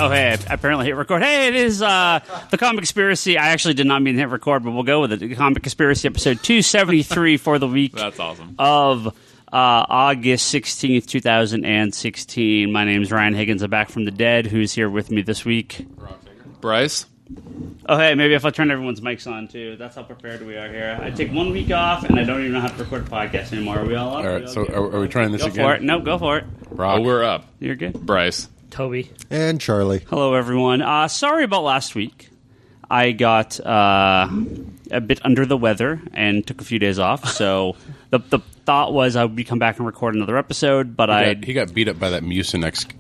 Oh, hey, I apparently hit record. Hey, it is the Comic Conspiracy. I actually did not mean to hit record, but we'll go with it. The Comic Conspiracy episode 273 for the week. That's awesome. Of August 16th, 2016. My name is Ryan Higgins. I'm back from the dead. Who's here with me this week? Bryce? Oh, hey, maybe if I turn everyone's mics on, too. That's how prepared we are here. I take 1 week off, and I don't even know how to record a podcast anymore. Are we all up? All right, so are we trying this go again? Go for it. No, go for it. Rock. Oh, we're up. You're good. Bryce. Toby. And Charlie. Hello, everyone. Sorry about last week. I got a bit under the weather and took a few days off, so the thought was I would come back and record another episode, but he got beat up by that Mucinex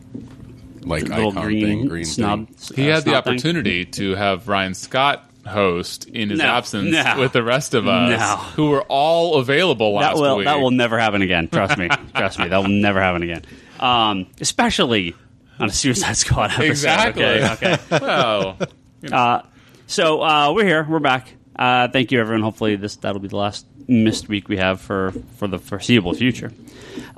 little icon green snub. thing. He had the snub opportunity to have Ryan Scott host in his absence with the rest of us, No. who were all available last week. That will never happen again. Trust me. Trust me. That will never happen again. Especially on a Suicide Squad episode. Exactly. Okay. Well, So we're here. We're back. Thank you, everyone. Hopefully that'll be the last missed week we have for the foreseeable future.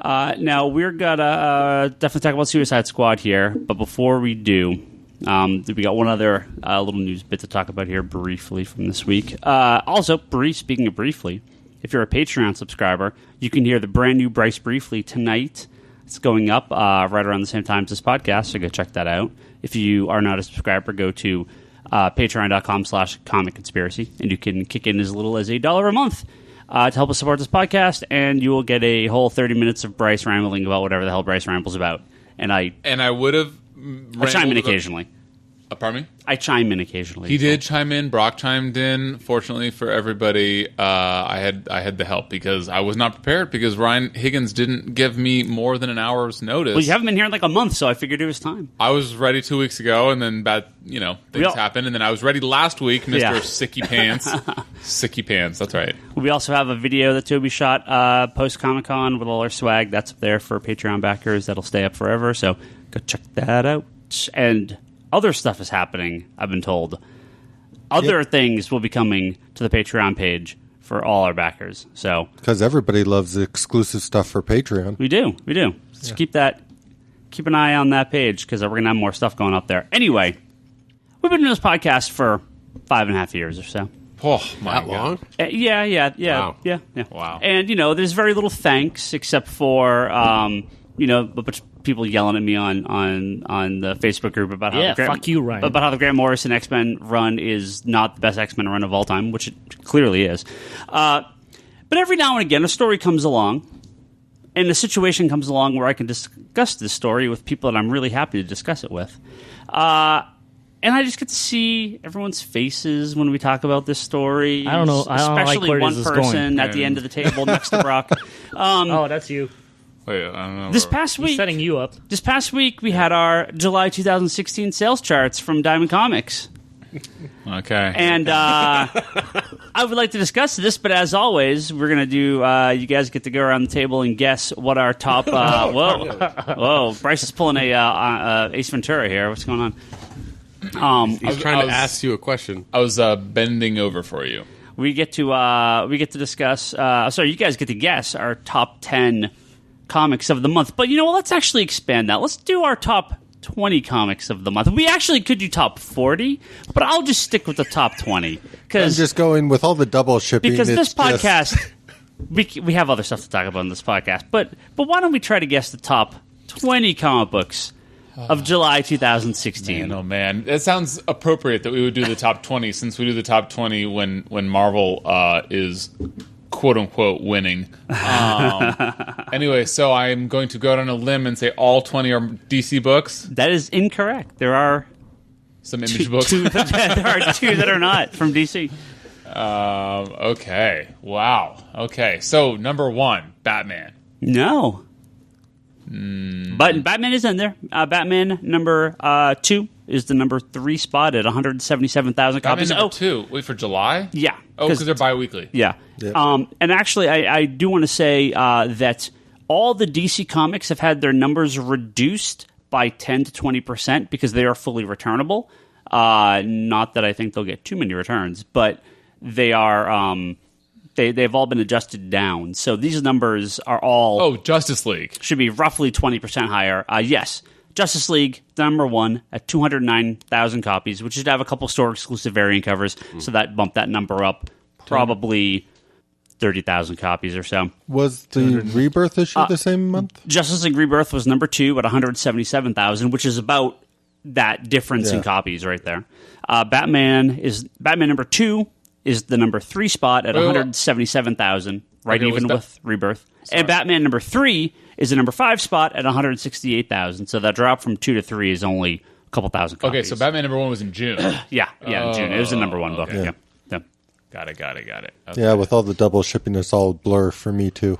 Now, we're going to definitely talk about Suicide Squad here, but before we do, we got one other little news bit to talk about here briefly from this week. Also, speaking of briefly, if you're a Patreon subscriber, you can hear the brand new Bryce Briefly tonight. It's going up right around the same time as this podcast, so go check that out. If you are not a subscriber, go to patreon.com/Comic Conspiracy, and you can kick in as little as $1 a month to help us support this podcast, and you will get a whole 30 minutes of Bryce rambling about whatever the hell Bryce rambles about. And I would have chime in occasionally. Pardon me? I chime in occasionally. He did chime in. Brock chimed in. Fortunately for everybody, I had the help because I was not prepared because Ryan Higgins didn't give me more than an hour's notice. Well, you haven't been here in like a month, so I figured it was time. I was ready 2 weeks ago, and then things happened, and then I was ready last week, Mr. Yeah. Sicky Pants. Sicky Pants, that's right. We also have a video that Toby shot post-Comic-Con with all our swag. That's up there for Patreon backers. That'll stay up forever, so go check that out. And other stuff is happening, I've been told. Other things will be coming to the Patreon page for all our backers. So because everybody loves the exclusive stuff for Patreon. We do. So keep an eye on that page because we're going to have more stuff going up there. Anyway, we've been doing this podcast for 5.5 years or so. Oh, my That God. long? Yeah. Wow. Yeah. Wow. And, there's very little thanks except for, a bunch of people yelling at me on the Facebook group about how fuck you, Ryan. about how the Grant Morrison X-Men run is not the best X-Men run of all time, which it clearly is. But every now and again, a story comes along, and a situation comes along where I can discuss this story with people that I'm really happy to discuss it with. And I just get to see everyone's faces when we talk about this story. I don't know. Especially like where one this is person going. at the end of the table next to Brock. Oh, that's you. Wait, I don't know. This past He's week, setting you up. we had our July 2016 sales charts from Diamond Comics. Okay. And I would like to discuss this, but as always, we're going to do, you guys get to go around the table and guess what our top, whoa, Bryce is pulling a Ace Ventura here. What's going on? He's trying to ask you a question. I was bending over for you. We get to discuss, you guys get to guess our top 10 comics of the month. But you know what, let's actually expand that. Let's do our top 20 comics of the month. We actually could do top 40, but I'll just stick with the top 20. I'm just going with all the double shipping. Because this it's just- podcast, we have other stuff to talk about in this podcast, but why don't we try to guess the top 20 comic books of July 2016? Man, oh man, it sounds appropriate that we would do the top 20 since we do the top 20 when Marvel is quote unquote winning. Anyway, so I'm going to go out on a limb and say all 20 are DC books. That is incorrect. There are Some Image books. there are two that are not from DC. Okay. Wow. Okay. So number 1, Batman. No. But Batman is in there. Batman number 2 is the number 3 spot at 177,000 Batman copies. number 2. Wait, for July? Yeah. Oh, because they're bi-weekly. Yeah. Yep. And actually, I do want to say that all the DC comics have had their numbers reduced by 10 to 20% because they are fully returnable. Not that I think they'll get too many returns, but they are they've all been adjusted down. So these numbers are all Justice League. should be roughly 20% higher. Yes. Justice League, number 1 at 209,000 copies, which should have a couple store-exclusive variant covers, so that bumped that number up probably 30,000 copies or so. Was the Rebirth issue the same month? Justice League Rebirth was number 2 at 177,000, which is about that difference in copies right there. Batman number 2 is the number 3 spot at 177,000, right even with Rebirth. Sorry. And Batman number 3 is the number 5 spot at 168,000. So that drop from 2 to 3 is only a couple thousand copies. Okay, so Batman number 1 was in June. yeah, in June. It was the number 1 book. Okay. Yeah. Got it. Okay. Yeah, with all the double shipping, it's all blur for me too.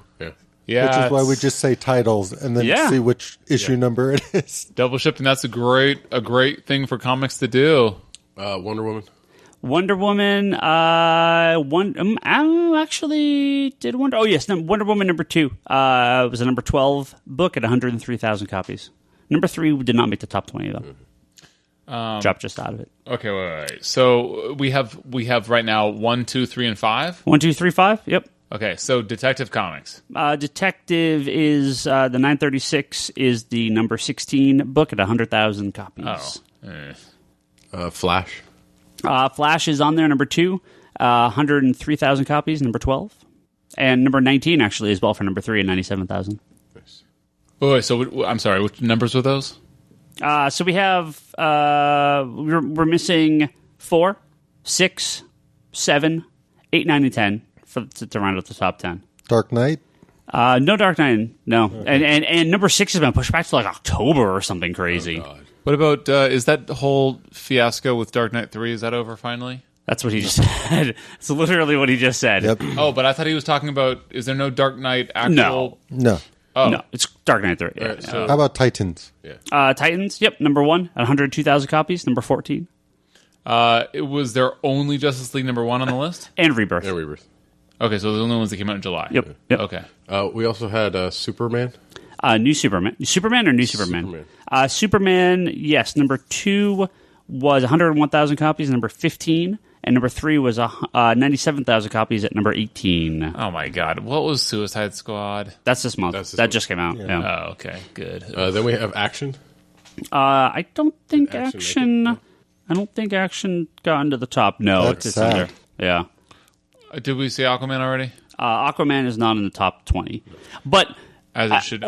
Yeah, which is why we just say titles and then see which issue number it is. Double shipping, that's a great thing for comics to do. Wonder Woman. Wonder Woman, actually did Wonder. Oh yes, Wonder Woman number 2 was a number 12 book at 103,000 copies. Number 3 did not make the top 20 though. Dropped just out of it. Okay, wait. So we have right now 1, 2, 3, and 5. 1, 2, 3, 5. Yep. Okay, so Detective Comics. Detective is the 936 is the number 16 book at 100,000 copies. Flash. Flash is on there, number 2, 103,000 copies, number 12. And number 19, actually, as well for number 3 at 97,000. Nice. Wait, so I'm sorry, which numbers were those? So we have, we're missing 4, 6, 7, 8, 9, and 10 to round up the top 10. Dark Knight? No Dark Knight, no. Okay. And number 6 has been pushed back to like October or something crazy. Oh, God. What about, is that whole fiasco with Dark Knight 3, is that over finally? That's what he just said. It's literally what he just said. Yep. Oh, but I thought he was talking about, is there no Dark Knight actual... No. Oh. No, it's Dark Knight 3. Yeah. Right, so- How about Titans? Titans, yep, number 1 at 102,000 copies, number 14. Was there only Justice League number 1 on the list? And Rebirth. Yeah, Rebirth. Okay, so the only ones that came out in July. Yep. Okay. We also had Superman. New Superman. Superman or New Superman? Superman, yes. Number 2 was 101,000 copies, number 15. And number 3 was 97,000 copies at number 18. Oh, my God. What was Suicide Squad? That's this month. That just came out. Yeah. Oh, okay. Good. Then we have Action. I don't think Action... I don't think Action got into the top. No, That's it's sad. under. Yeah. Did we say Aquaman already? Aquaman is not in the top 20. But... As it should.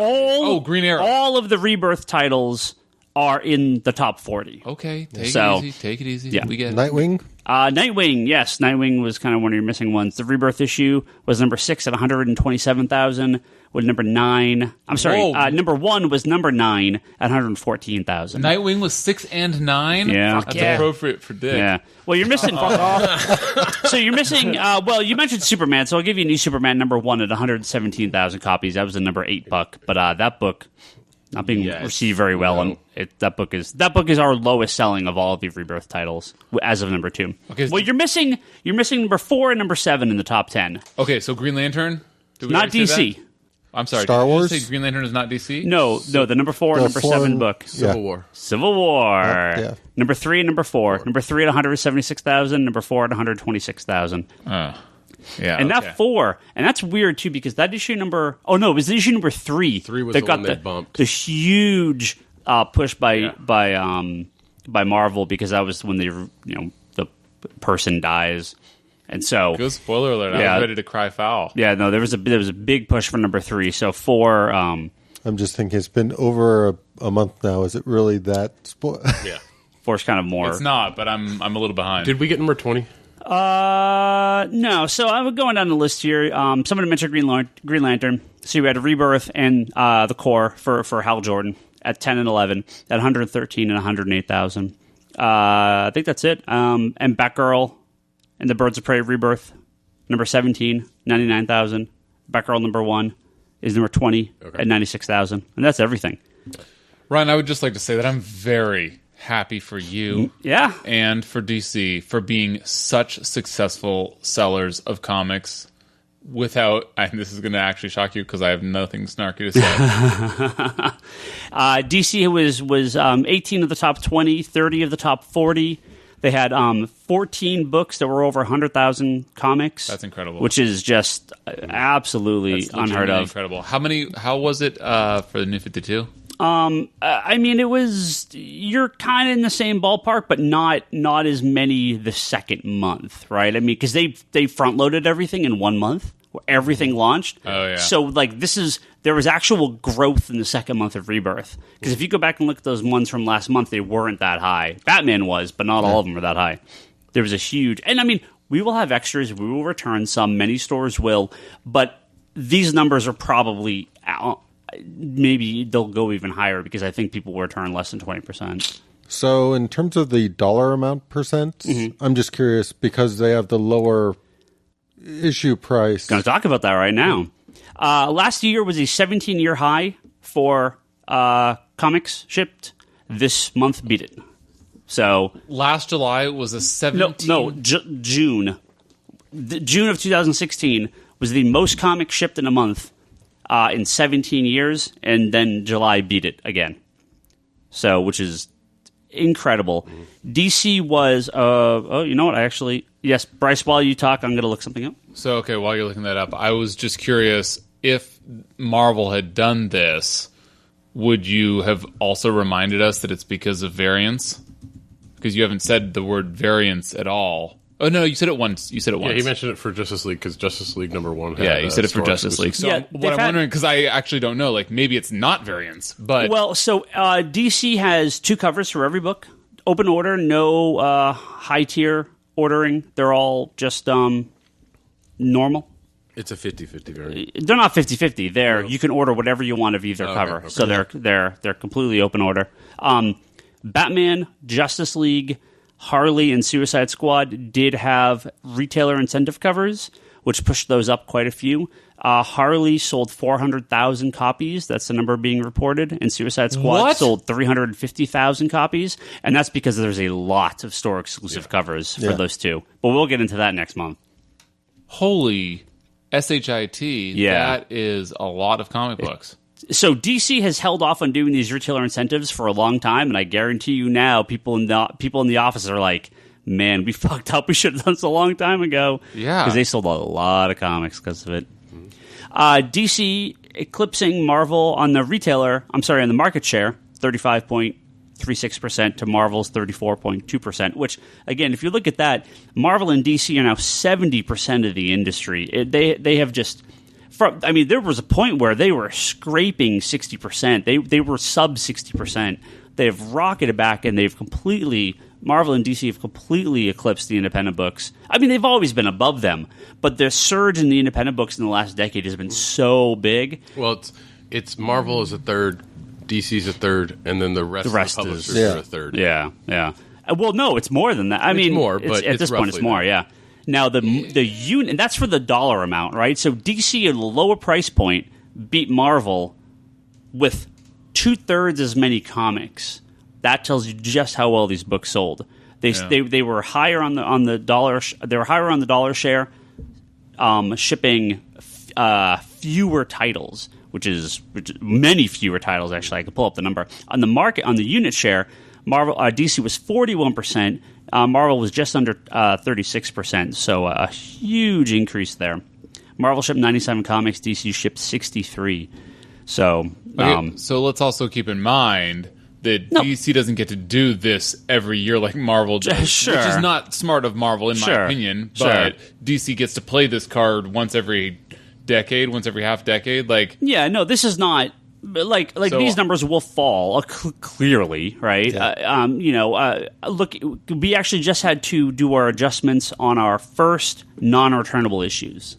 Green Arrow. All of the Rebirth titles are in the top 40. Okay, take it easy. Yeah. We get it. Nightwing? Nightwing, yes. Nightwing was kind of one of your missing ones. The Rebirth issue was number 6 at 127,000. With number 9... I'm sorry, number 1 was number 9 at 114,000. Nightwing was 6 and 9? Yeah. That's appropriate for Dick. Yeah. Well, you're missing... So you're missing... you mentioned Superman, so I'll give you New Superman number 1 at 117,000 copies. That was the number 8 book. But that book... Not being received very well, and that book is our lowest selling of all of the Rebirth titles as of number 2. Okay, well, you're missing number 4 and number 7 in the top 10. Okay, so Green Lantern, not DC. I'm sorry. Star Wars. Did you say Green Lantern is not DC? No, the number 4 and number 7 book. Civil War. Civil War. Yeah. Number 3 and number 4. Number 3 at 176,000. Number 4 at 126,000. Yeah, and that 4, and that's weird too because that issue number. Oh no, it was issue number 3. 3 was that the got one they bumped. the huge push by Marvel because that was when the person dies, and so good spoiler alert. I was ready to cry foul. Yeah, no, there was a big push for number 3. So 4. I'm just thinking it's been over a month now. Is it really that? Yeah. 4's kind of more. It's not, but I'm a little behind. Did we get number 20? No. So I was going down the list here. Somebody mentioned Green Lantern. So we had a Rebirth and the Core for Hal Jordan at 10 and 11 at 113 and 108,000. I think that's it. And Batgirl and the Birds of Prey Rebirth, number 17, 99,000. Batgirl number 1 is number 20 at 96,000. And that's everything. Ryan, I would just like to say that I'm very happy for you and for DC for being such successful sellers of comics without, and this is going to actually shock you because I have nothing snarky to say. DC was 18 of the top 20, 30 of the top 40. They had 14 books that were over 100,000 comics. That's incredible. Which is just absolutely unheard of. Incredible. How was it for the New 52? I mean, you're kind of in the same ballpark, but not as many the second month, right? I mean, because they front loaded everything in 1 month, where everything launched. Oh, yeah. So like there was actual growth in the second month of Rebirth. Because if you go back and look at those ones from last month, they weren't that high. Batman was, but not all of them were that high. There was a huge, and I mean, we will have extras. We will return some. Many stores will, but these numbers are probably maybe they'll go even higher because I think people will return less than 20%. So in terms of the dollar amount percent, I'm just curious because they have the lower issue price. Going to talk about that right now. Last year was a 17-year high for comics shipped. This month beat it. So Last July was a 17... June. June of 2016 was the most comics shipped in a month in 17 years, and then July beat it again. So, which is incredible. DC was, you know what, yes, Bryce, while you talk, I'm going to look something up. So, okay, while you're looking that up, I was just curious, if Marvel had done this, would you have also reminded us that it's because of variance? Because you haven't said the word variance at all. Oh, no, you said it once. Yeah, he mentioned it for Justice League because Justice League #1 had... Yeah, you said it for Justice League. So Yeah, what I'm wondering, because I actually don't know, like maybe it's not variance, but... Well, so DC has 2 covers for every book. Open order, no high-tier ordering. They're all just normal. It's a 50-50 variant. They're not 50-50. You can order whatever you want of either cover. Okay. So they're completely open order. Batman, Justice League, Harley, and Suicide Squad did have retailer incentive covers, which pushed those up quite a few. Harley sold 400,000 copies. That's the number being reported. And Suicide Squad sold 350,000 copies. And that's because there's a lot of store-exclusive covers for those two. But we'll get into that next month. Holy SHIT, that is a lot of comic books. So DC has held off on doing these retailer incentives for a long time, and I guarantee you now, people in the office are like, "Man, we fucked up. We should have done this a long time ago." Yeah, because they sold a lot of comics because of it. DC eclipsing Marvel on the market share, 35.36% to Marvel's 34.2%. Which, again, if you look at that, Marvel and DC are now 70% of the industry. They have just. There was a point where they were scraping 60%. They were sub 60%. They have rocketed back, and Marvel and DC have completely eclipsed the independent books. I mean, they've always been above them, but the surge in the independent books in the last decade has been so big. Well, it's Marvel is a third, DC's a third, and then the rest of the publishers are a third. Yeah. Well, no, it's more than that. It's more, but at this point, it's more. Yeah. Now the unit, and that's for the dollar amount, right? So DC at a lower price point beat Marvel with 2/3 as many comics. That tells you just how well these books sold. They were higher on the dollar. They were higher on the dollar share, shipping fewer titles, which is many fewer titles. Actually, I could pull up the number on the market on the unit share. DC was 41%. Marvel was just under 36%, so a huge increase there. Marvel shipped 97 comics, DC shipped 63. So, so let's also keep in mind that DC doesn't get to do this every year like Marvel does, which is not smart of Marvel in my opinion. But DC gets to play this card once every decade, once every half decade. This is not. These numbers will fall clearly, right? Yeah. Look, we actually just had to do our adjustments on our first non-returnable issues,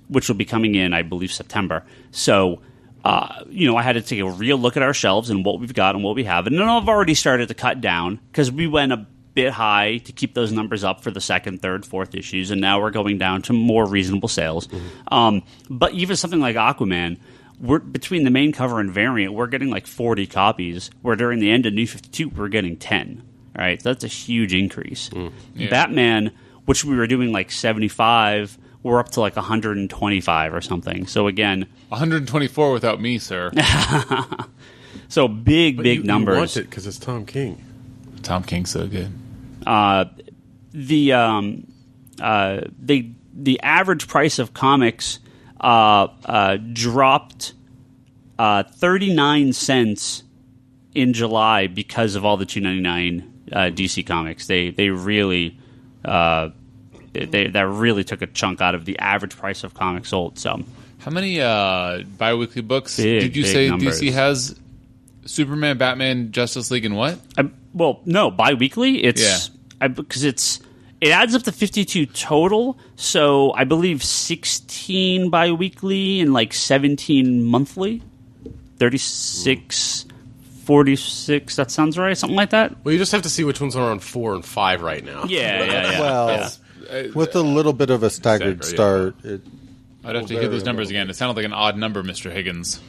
which will be coming in, I believe, September. So, I had to take a real look at our shelves and what we've got and what we have, and then I've already started to cut down because we went a bit high to keep those numbers up for the second, third, fourth issues, and now we're going down to more reasonable sales. But even something like Aquaman. We're between the main cover and variant, we're getting like 40 copies, where during the end of New 52, we're getting 10. All right, so that's a huge increase. Yeah. Batman, which we were doing like 75, we're up to like 125 or something. So again, 124 without me, sir. So big numbers. You want it because it's Tom King. Tom King's so good. The average price of comics dropped 39 cents in July because of all the $2.99 DC comics. They really that really took a chunk out of the average price of comics sold. So, how many bi-weekly books Big did you say numbers. DC has? Superman, Batman, Justice League, and what? Well, no, bi-weekly. It's because it adds up to 52 total. So I believe 16 bi-weekly and like 17 monthly. 36, 46. That sounds right. Something like that. Well, you just have to see which ones are on 4 and 5 right now. Yeah. Well, with a little bit of a staggered start, I'd have to hear those numbers again. It sounded like an odd number, Mr. Higgins.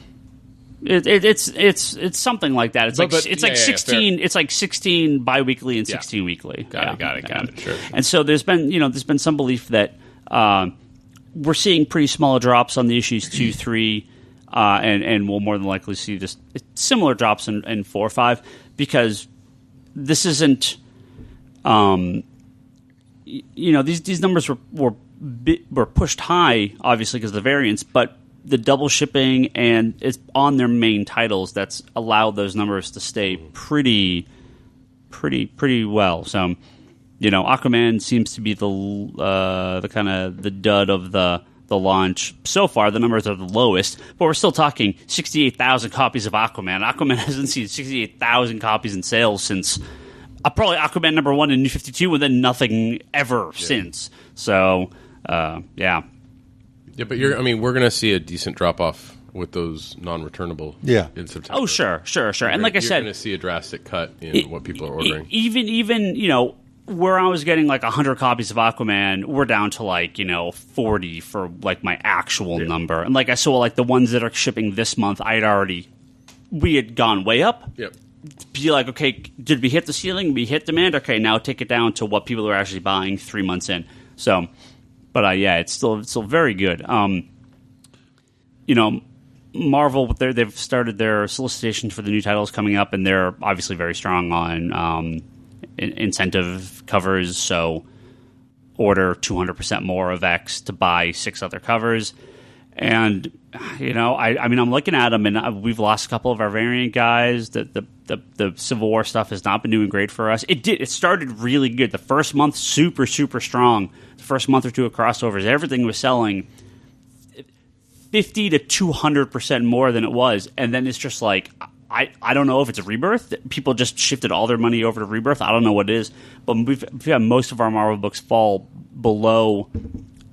It's something like that. It's like 16. Fair. It's like 16 biweekly and 16 weekly. Got it. Sure. And so there's been some belief that we're seeing pretty small drops on the issues 2, 3, and we'll more than likely see just similar drops in 4 or 5 because this isn't. These numbers were pushed high, obviously because of the variants, but the double shipping and it's on their main titles that's allowed those numbers to stay pretty well. So, Aquaman seems to be the kind of the dud of the launch so far. The numbers are the lowest, but we're still talking 68,000 copies of Aquaman. Aquaman hasn't seen 68,000 copies in sales since probably Aquaman #1 in New 52, and then nothing ever since. So, yeah. Yeah, but we're going to see a decent drop off with those non-returnable. In September. Oh, sure. And like I said, you're going to see a drastic cut in what people are ordering. Even where I was getting like 100 copies of Aquaman, we're down to like 40 for like my actual number. And like I saw like the ones that are shipping this month, we had gone way up. Yep. Be like, okay, did we hit the ceiling? We hit demand. Okay, now take it down to what people are actually buying 3 months in. So. But it's still very good. Marvel, they've started their solicitation for the new titles coming up, and they're obviously very strong on incentive covers. So order 200% more of X to buy 6 other covers. And I'm looking at them, and we've lost a couple of our variant guys. The Civil War stuff has not been doing great for us. It started really good. The first month, super strong. The first month or two of crossovers, everything was selling 50 to 200% more than it was, and then it's just like I don't know if it's a Rebirth. People just shifted all their money over to Rebirth. I don't know what it is, but we've had most of our Marvel books fall below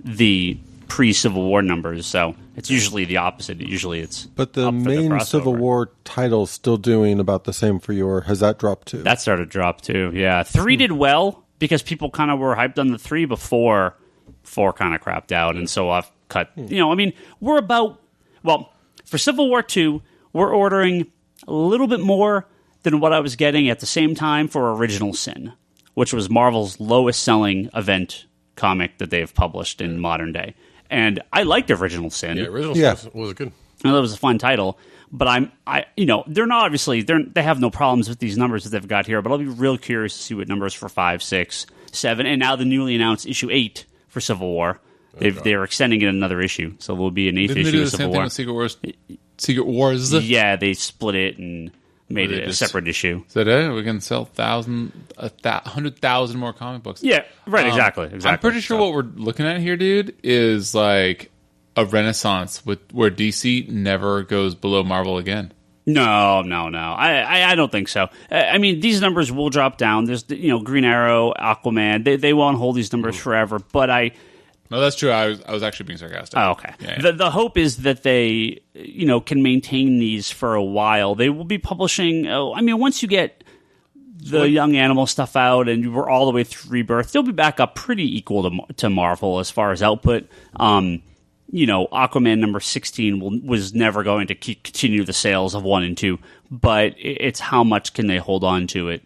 the pre-Civil War numbers, so it's usually the opposite. Usually it's but the main Civil War title's still doing about the same for you, or has that dropped too? That started to drop too. Yeah, 3 did well because people kind of were hyped on the 3 before 4 kind of crapped out, and so I've cut. We're about for Civil War 2, we're ordering a little bit more than what I was getting at the same time for Original Sin, which was Marvel's lowest selling event comic that they have published in modern day. And I liked Original Sin. Yeah, Original Sin was good. And that was a fun title. But they're not obviously they have no problems with these numbers that they've got here. But I'll be real curious to see what numbers for 5, 6, 7, and now the newly announced issue 8 for Civil War. They're extending it another issue, so there'll be an 8th issue of Civil War. Didn't they do the same thing with Secret Wars? Yeah, they split it and made it a separate issue. So that we can sell 100,000 more comic books. Yeah, right. Exactly. I'm pretty sure what we're looking at here, dude, is like a renaissance where DC never goes below Marvel again. No. I don't think so. I mean, these numbers will drop down. There's Green Arrow, Aquaman. They won't hold these numbers forever. But no, that's true. I was actually being sarcastic. Oh, okay. Yeah. The hope is that they can maintain these for a while. They will be publishing. Once you get the Young Animal stuff out and we're all the way through Rebirth, they'll be back up pretty equal to Marvel as far as output. Aquaman number 16 was never going to continue the sales of 1 and 2, but it's how much can they hold on to it?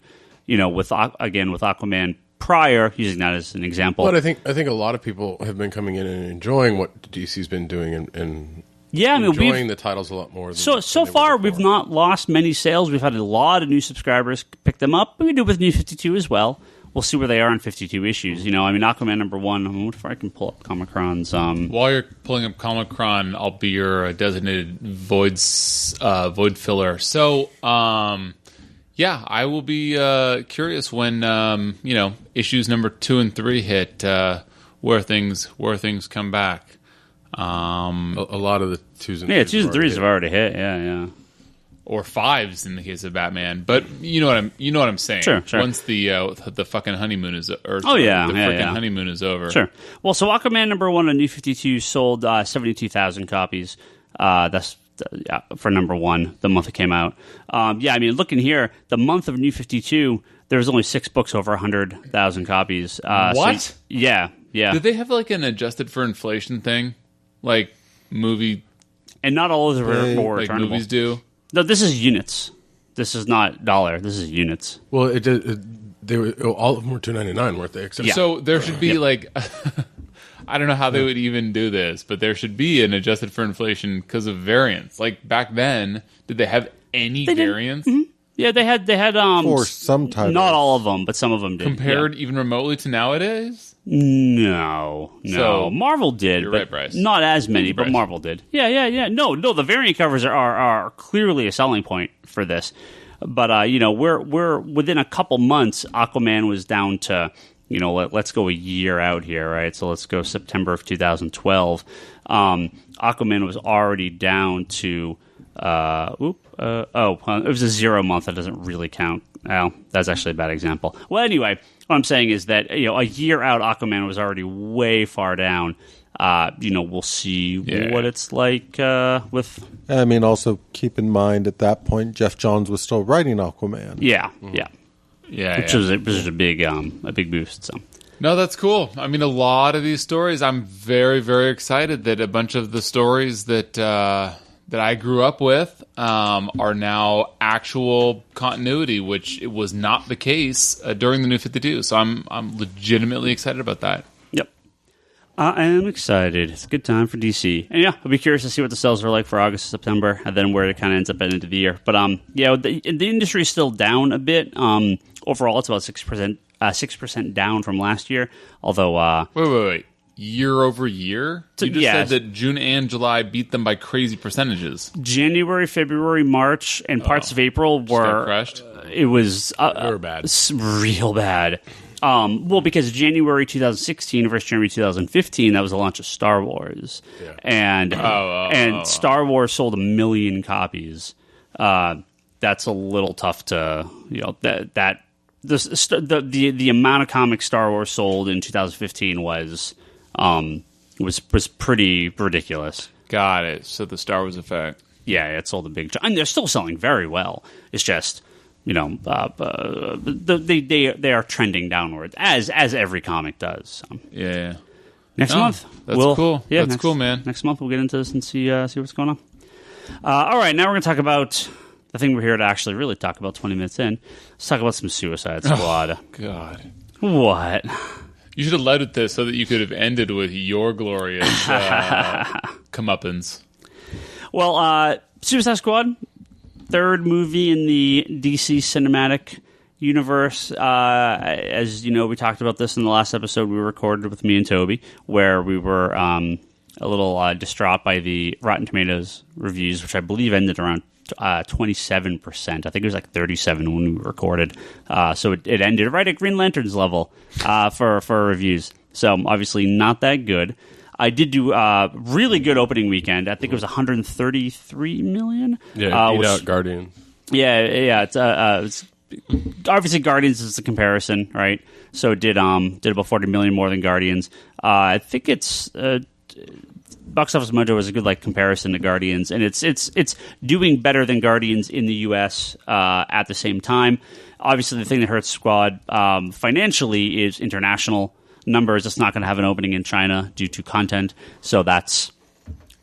With Aquaman prior, using that as an example. But I think a lot of people have been coming in and enjoying what DC's been doing and enjoying the titles a lot more. So far, we've not lost many sales. We've had a lot of new subscribers pick them up. We do with New 52 as well. we'll see where they are in 52 issues. You know, I mean, Aquaman number 1. I mean, what if I can pull up Comicron's? While you're pulling up Comicron, I'll be your designated void filler. So, yeah, I will be curious when issues number 2 and 3 hit, where things come back. A lot of the 2s and 3s. Yeah, 2s and 3s have already hit. Yeah. Or 5s in the case of Batman, but you know what I'm saying. Sure. Once the fucking honeymoon is, honeymoon is over. Sure. Well, so Aquaman number 1 on New 52 sold 72,000 copies. That's for number 1, the month it came out. I mean, looking here, the month of New 52, there was only 6 books over 100,000 copies. What? So, yeah. Did they have like an adjusted for inflation thing, like movie? And not all of them are more like returnable. Movies do. No, this is units. This is not dollar. This is units. Well, they were all of them were $2.99, weren't they? Except So there should be like, I don't know how they would even do this, but there should be an adjusted for inflation because of variance. Like back then, did they have any variance? Mm-hmm. Yeah, they had for some titles. Not all of them, but some of them did. Compared even remotely to nowadays? No. So, Marvel did, you're but right, Bryce. not as many, but Bryce. Marvel did. Yeah. No, the variant covers are clearly a selling point for this. But we're within a couple months, Aquaman was down to, let's go a year out here, right? So let's go September of 2012. Aquaman was already down to it was a 0 month. That doesn't really count. Well, that's actually a bad example. Well, anyway, what I'm saying is that a year out, Aquaman was already way far down. We'll see what it's like with. I mean, also keep in mind at that point, Jeff Johns was still writing Aquaman. Yeah, which was a big boost. So. No, that's cool. I mean, a lot of these stories, I'm very, very excited that a bunch of the stories that I grew up with are now actual continuity, which it was not the case during the New 52. So I'm legitimately excited about that. Yep. I am excited. It's a good time for DC. And I'll be curious to see what the sales are like for August, September, and then where it kind of ends up at the end of the year. But the industry is still down a bit. Overall, it's about 6% down from last year. Although, wait. Year over year? You just said that June and July beat them by crazy percentages. January, February, March, and parts of April were crushed. It was they were bad, real bad. Because January 2016 versus January 2015, that was the launch of Star Wars, and Star Wars sold 1 million copies. That's a little tough to the amount of comics Star Wars sold in 2015 was pretty ridiculous. Got it. So the Star Wars effect. Yeah, it sold a big chunk. And they're still selling very well. It's just, they are trending downwards, as every comic does. So. Yeah. Next month. That's cool. Yeah, that's cool, man. Next month we'll get into this and see what's going on. All right, now we're going to talk about the thing we're here to actually really talk about 20 minutes in. Let's talk about some Suicide Squad. Oh, God. What? You should have led with this so that you could have ended with your glorious comeuppance. Well, Suicide Squad, third movie in the DC cinematic universe. As you know, we talked about this in the last episode we recorded with me and Toby, where we were a little distraught by the Rotten Tomatoes reviews, which I believe ended around 27%. I think it was like 37 when we recorded. So it ended right at Green Lantern's level for reviews. So obviously not that good. I did do really good opening weekend. I think it was 133 million. Yeah, beat out Guardians. Yeah. It's obviously Guardians is a comparison, right? So it did about 40 million more than Guardians. I think it's. Box Office Mojo was a good comparison to Guardians, and it's doing better than Guardians in the U.S. At the same time. Obviously, the thing that hurts Squad financially is international numbers. It's not going to have an opening in China due to content, so that's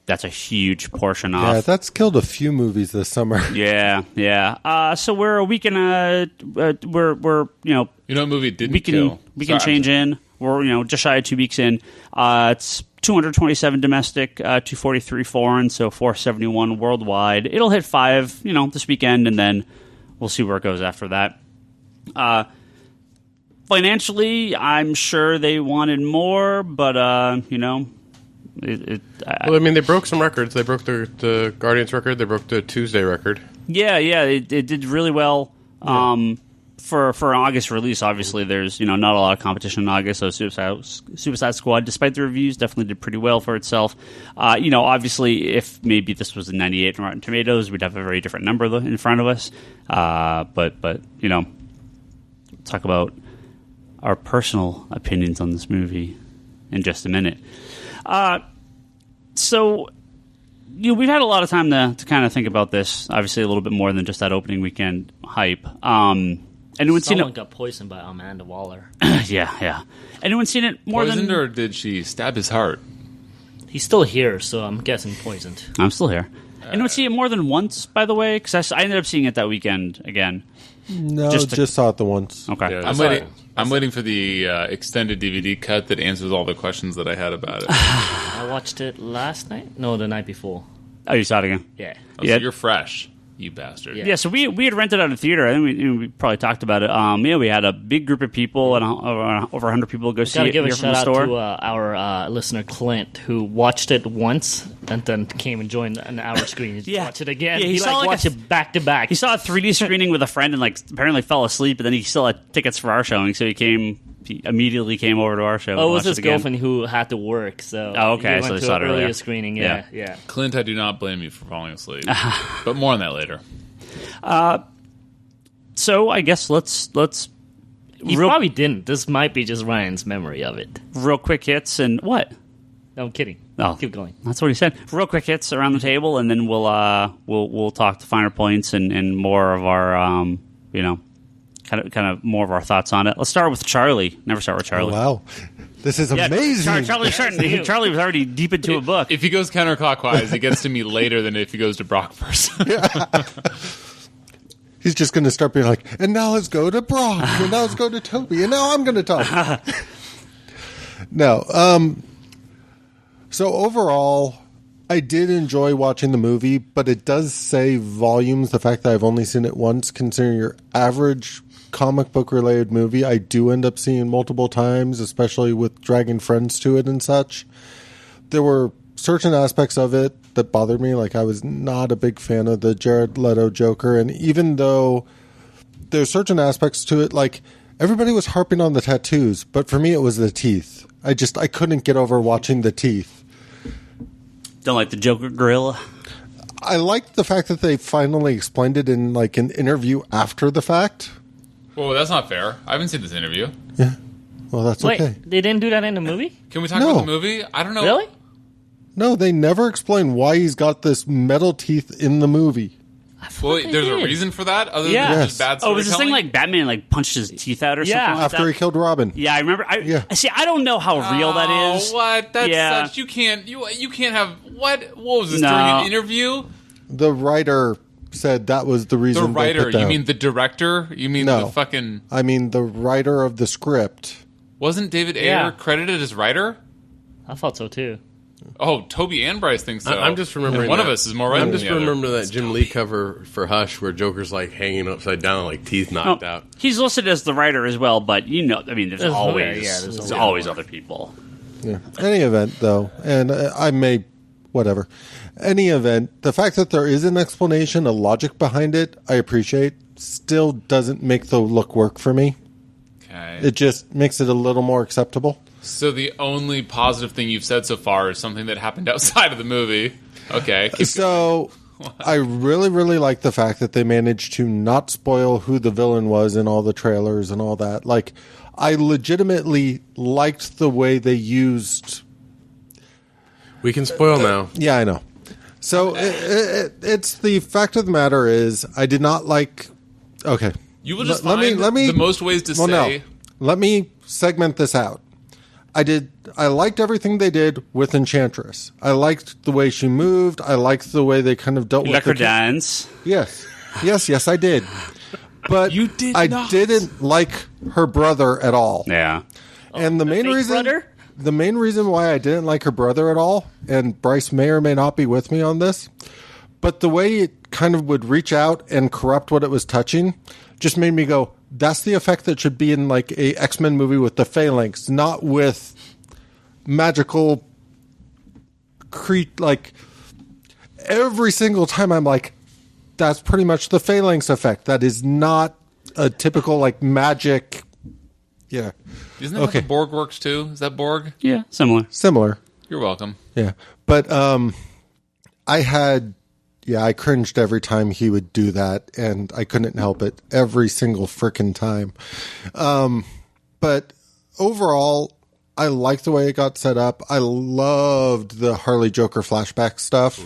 a huge portion off. Yeah, that's killed a few movies this summer. Yeah. So we're a week and we're You know what movie didn't kill? We can change in. We're just shy of 2 weeks in. It's 227 domestic, 243 foreign, so 471 worldwide. It'll hit 5, this weekend, and then we'll see where it goes after that. financially, I'm sure they wanted more, but they broke some records. They broke the Guardians record. They broke the Tuesday record. Yeah, it did really well. Yeah. For an August release, obviously, there's not a lot of competition in August. So Suicide Squad, despite the reviews, definitely did pretty well for itself. Obviously, if maybe this was a 98 on Rotten Tomatoes, we'd have a very different number in front of us. But talk about our personal opinions on this movie in just a minute. So we've had a lot of time to kind of think about this. Obviously, a little bit more than just that opening weekend hype. Someone got poisoned by Amanda Waller. Yeah. Anyone seen it more poisoned than... or did she stab his heart? He's still here, so I'm guessing poisoned. I'm still here. Anyone see it more than once, by the way? Because I ended up seeing it that weekend again. No, just saw it the once. Okay. Yeah, I'm waiting for the extended DVD cut that answers all the questions that I had about it. I watched it last night? No, the night before. Oh, you saw it again? Yeah. So you're fresh. You bastard. Yeah, so we had rented out a theater. I think we probably talked about it. We had a big group of people and over 100 people go see it. Gotta give a shout out store. to our listener Clint, who watched it once and then came and joined an hour screen. Watch it again. Yeah, he watched it back to back. He saw a 3D screening with a friend and apparently fell asleep, but then he still had tickets for our showing, so he immediately came over to our show. Oh, it was his girlfriend who had to work, so okay, he went so to an earlier screening. Yeah. Clint, I do not blame you for falling asleep, but more on that later. So I guess let's. He probably didn't. This might be just Ryan's memory of it. Real quick hits and what? No, I'm kidding. Oh, keep going. That's what he said. Real quick hits around the table, and then we'll talk to finer points and more of our kind of more of our thoughts on it. Let's start with Charlie. Never start with Charlie. Oh, wow. This is amazing. Charlie was already deep into a book. If he goes counterclockwise, he gets to me later than if he goes to Brock first. He's just going to start being like, and now let's go to Brock, and now let's go to Toby, and now I'm going to talk. No. So overall, I did enjoy watching the movie, but it does say volumes, the fact that I've only seen it once, considering your average comic book related movie I do end up seeing multiple times, especially with dragging friends to it and such. There were certain aspects of it that bothered me. Like, I was not a big fan of the Jared Leto Joker, and even though there's certain aspects to it, like, everybody was harping on the tattoos, but for me it was the teeth. I couldn't get over watching the teeth. Don't like the Joker gorilla? I liked the fact that they finally explained it in like an interview after the fact. Whoa, that's not fair. I haven't seen this interview. Yeah. Well, that's Wait, okay. they didn't do that in the movie? Can we talk about the movie? I don't know. Really? No, they never explain why he's got this metal teeth in the movie. Well, there's a reason for that other than just bad storytelling? Oh, was this thing like Batman punched his teeth out or something like after that? he killed Robin. Yeah, I remember. See, I don't know how real that is. What? That's such... You can't have... What was this, during an interview? The writer said that was the reason. The writer? You mean the director? You mean the fucking... I mean the writer of the script. Wasn't David Ayer credited as writer? I thought so too. Oh, Toby and Bryce think so. I'm just remembering one of us is more right. I'm just remembering that Jim Lee cover for Hush where Joker's like hanging upside down, like teeth knocked out. He's listed as the writer as well, but there's always other people. Yeah. Any event, though, and I may, whatever. Any event, the fact that there is an explanation, a logic behind it, I appreciate. Still doesn't make the look work for me. Okay. It just makes it a little more acceptable. So the only positive thing you've said so far is something that happened outside of the movie. Okay. So I really, really like the fact that they managed to not spoil who the villain was in all the trailers and all that. Like, I legitimately liked the way they used... We can spoil now. Yeah, I know. So it's the fact of the matter is I did not like... Okay. You will just find the most ways to say... No. Let me segment this out. I liked everything they did with Enchantress. I liked the way she moved. I liked the way they kind of dealt with her dance. Yes, I did. But you did I not. didn't like her brother at all. Yeah. And the main reason why I didn't like her brother at all, and Bryce may or may not be with me on this, but the way it kind of would reach out and corrupt what it was touching just made me go, that's the effect that should be in like a X-Men movie with the Phalanx, not with magical like every single time I'm like, that's pretty much the Phalanx effect. That is not a typical like magic. Yeah. Isn't that how the Borg works too? Is that Borg? Yeah, similar. You're welcome. Yeah. But I cringed every time he would do that, and I couldn't help it every single frickin' time. But overall, I liked the way it got set up. I loved the Harley Joker flashback stuff.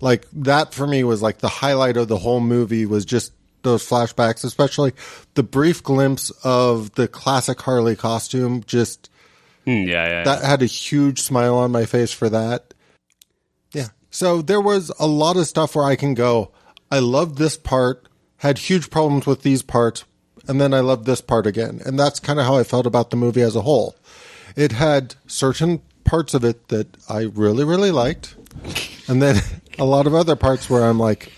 Like, that for me was like the highlight of the whole movie was just those flashbacks, especially the brief glimpse of the classic Harley costume. Just, that had a huge smile on my face for that. Yeah. So there was a lot of stuff where I can go, I loved this part, had huge problems with these parts, and then I loved this part again. And that's kind of how I felt about the movie as a whole. It had certain parts of it that I really, really liked. And then a lot of other parts where I'm like,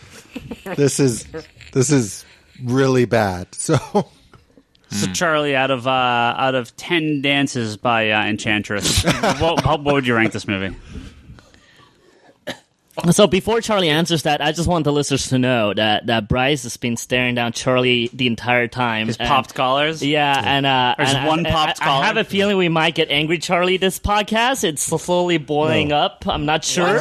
this is really bad. So Charlie, out of 10 dances by Enchantress, what would you rank this movie? So before Charlie answers that, I just want the listeners to know that Bryce has been staring down Charlie the entire time. His popped collars? Yeah, and there's one popped collar. I have a feeling we might get Angry Charlie this podcast. It's slowly boiling up. I'm not sure.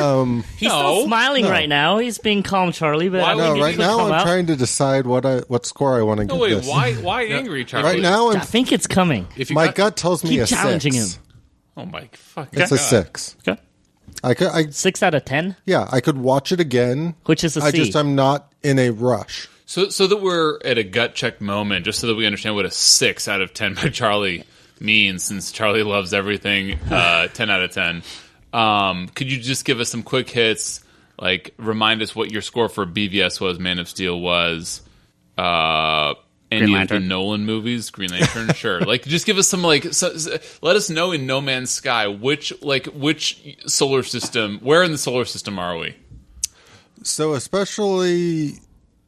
He's still smiling right now. He's being calm, Charlie. But right now I'm trying to decide what score I want to give this. Why Angry Charlie? Right now, I think it's coming. My gut tells me keep challenging 6. him. Oh my fucking It's a 6. Okay. I could 6 out of 10? Yeah, I could watch it again. Which is a C. I'm not in a rush. So that we're at a gut check moment, just so that we understand what a 6 out of 10 by Charlie means, since Charlie loves everything 10 out of 10. Could you just give us some quick hits, like remind us what your score for BVS was, Man of Steel was, any of the Nolan movies, Green Lantern, sure. Like, just give us some, like, let us know in No Man's Sky which solar system, where in the solar system are we? So, especially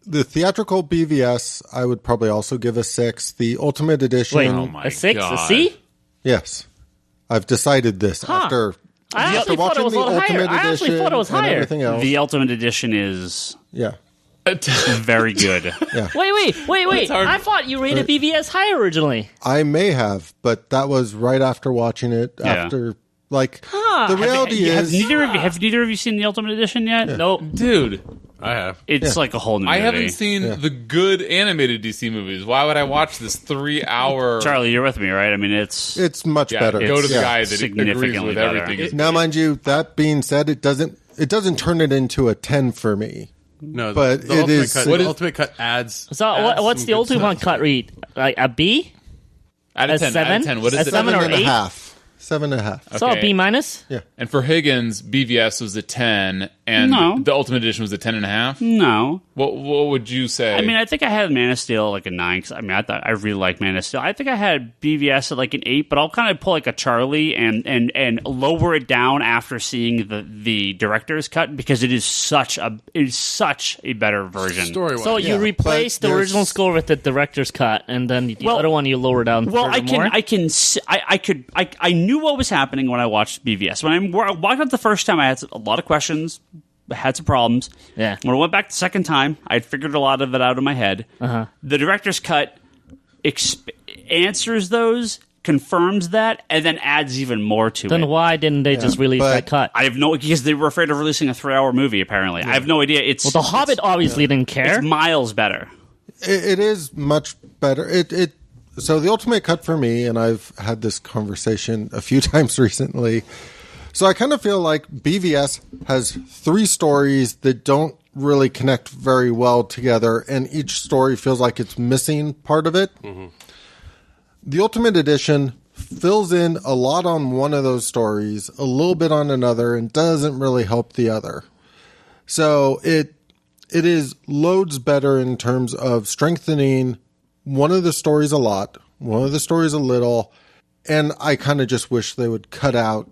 the theatrical BVS, I would probably also give a 6. The Ultimate Edition. Wait, oh my a 6? God. A C? Yes. I've decided this after watching the Ultimate Edition I actually thought it was higher. And everything else. The Ultimate Edition is very good. Yeah. Wait. I thought you rated BVS high originally. I may have, but that was right after watching it. After, the reality have neither of you seen the Ultimate Edition yet? Yeah. Nope. Dude, I have. It's like a whole new movie. I haven't seen the good animated DC movies. Why would I watch this 3-hour... Charlie, you're with me, right? I mean, it's much better. Go to the guy that significantly agrees with better. everything. Now, mind you, that being said, it doesn't turn it into a 10 for me. No, but the it is. The Ultimate Cut adds. So what's the Ultimate Cut read? Like a B? Out of 10. 7? Out of 10. What is a it? 7 or 8? 7.5. 7.5. So a B minus? Yeah. And for Higgins, BVS was a 10, and the Ultimate Edition was a 10.5? No. What would you say? I mean, I think I had Man of Steel like a 9, because I thought I really liked Man of Steel. I think I had BVS at like an 8, but I'll kind of pull like a Charlie and lower it down after seeing the director's cut, because it is such a better version. Story-wise. So you replaced the original score with the director's cut, and then the other one you lower down. Well, I knew what was happening when I watched BVS. When I walked up the first time, I had a lot of questions, had some problems. Yeah. When I went back the second time, I had figured a lot of it out in my head. Uh-huh. The director's cut answers those, confirms that, and then adds even more to it. Then why didn't they just release that cut? I have because they were afraid of releasing a 3-hour movie, apparently. Yeah. I have no idea. The Hobbit obviously didn't care. It's miles better. It is much better. So the Ultimate Cut for me, and I've had this conversation a few times recently, so I kind of feel like BVS has 3 stories that don't really connect very well together, and each story feels like it's missing part of it. Mm-hmm. The Ultimate Edition fills in a lot on one of those stories, a little bit on another, and doesn't really help the other. So it is loads better in terms of strengthening one of the stories a lot, one of the stories a little, and I kind of just wish they would cut out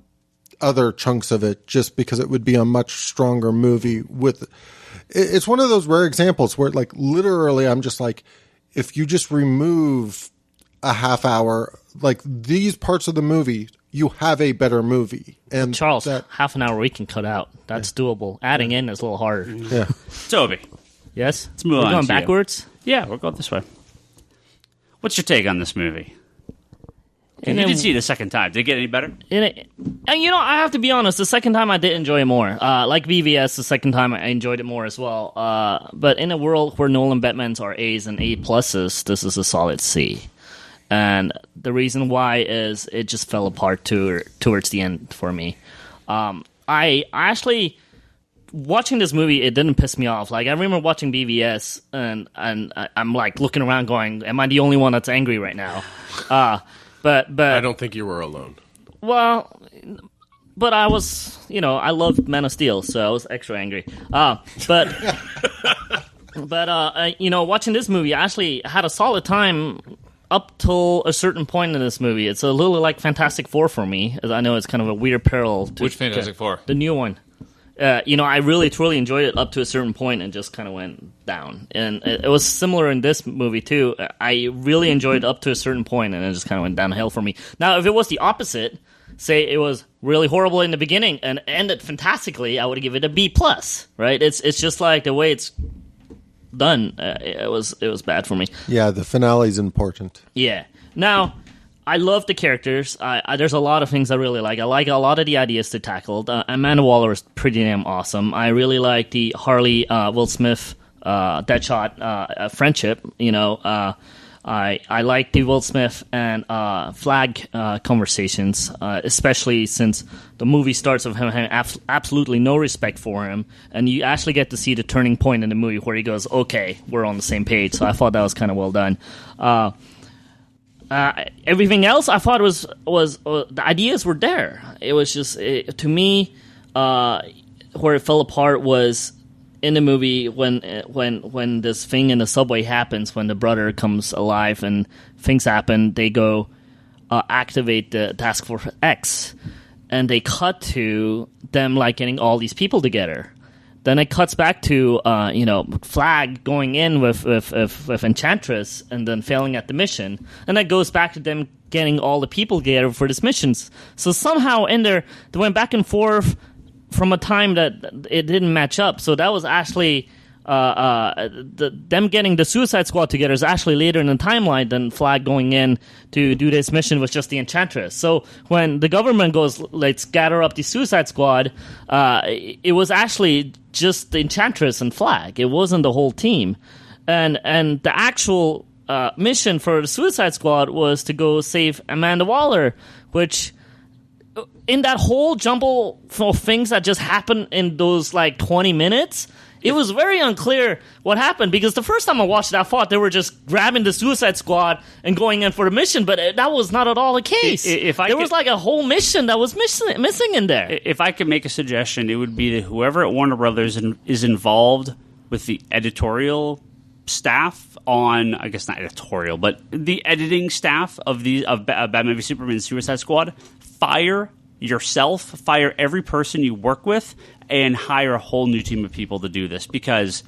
other chunks of it, just because it would be a much stronger movie. It's one of those rare examples where, like, literally I'm just like, if you just remove a half hour, like these parts of the movie, you have a better movie. And Charles, half an hour we can cut out. That's doable. Adding in is a little harder. Yeah. Toby. Yes? Let's move on. We're going backwards? Yeah, we'll go this way. What's your take on this movie? You did see it a second time. Did it get any better? And I have to be honest, the second time I did enjoy it more. Like BVS, the second time I enjoyed it more as well. But in a world where Nolan Batmans are A's and A pluses, this is a solid C. And the reason why is it just fell apart towards the end for me. I actually, watching this movie, it didn't piss me off. Like, I remember watching BVS, and I'm like looking around going, am I the only one that's angry right now? But I don't think you were alone. Well, but I was, I loved Man of Steel, so I was extra angry. But watching this movie, I actually had a solid time up till a certain point in this movie. It's a little like Fantastic Four for me. I know it's kind of a weird parallel. Which Fantastic Four? The new one. I really, truly enjoyed it up to a certain point and just kind of went down. And it was similar in this movie, too. I really enjoyed it up to a certain point and it just kind of went downhill for me. Now, if it was the opposite, say it was really horrible in the beginning and ended fantastically, I would give it a B+, right? It's just like the way it's done. It was bad for me. Yeah, the finale's important. Yeah. Now, I love the characters. There's a lot of things I really like. I like a lot of the ideas they tackled. Amanda Waller is pretty damn awesome. I really like the Harley Will Smith Deadshot friendship. I like the Will Smith and Flag conversations, especially since the movie starts with him having absolutely no respect for him, and you actually get to see the turning point in the movie where he goes, "Okay, we're on the same page." So I thought that was kind of well done. Everything else I thought was the ideas were there. It was just to me where it fell apart was in the movie when this thing in the subway happens, when the brother comes alive and things happen. They go activate the Task Force X, and they cut to them like getting all these people together. Then it cuts back to Flag going in with Enchantress and then failing at the mission, and that goes back to them getting all the people together for this missions. So somehow in there they went back and forth from a time that it didn't match up. So that was actually them getting the Suicide Squad together is actually later in the timeline than Flag going in to do this mission with just the Enchantress. So when the government goes, let's gather up the Suicide Squad, it was actually just the Enchantress and Flag. It wasn't the whole team. And the actual mission for the Suicide Squad was to go save Amanda Waller, which in that whole jumble of things that just happened in those like 20 minutes, it was very unclear what happened, because the first time I watched it, I thought they were just grabbing the Suicide Squad and going in for the mission, but that was not at all the case. There was like a whole mission that was missing in there. If I could make a suggestion, it would be that whoever at Warner Brothers is involved with the editorial staff on, I guess not editorial, but the editing staff of Batman v Superman and Suicide Squad, fire yourself, fire every person you work with, and hire a whole new team of people to do this. Because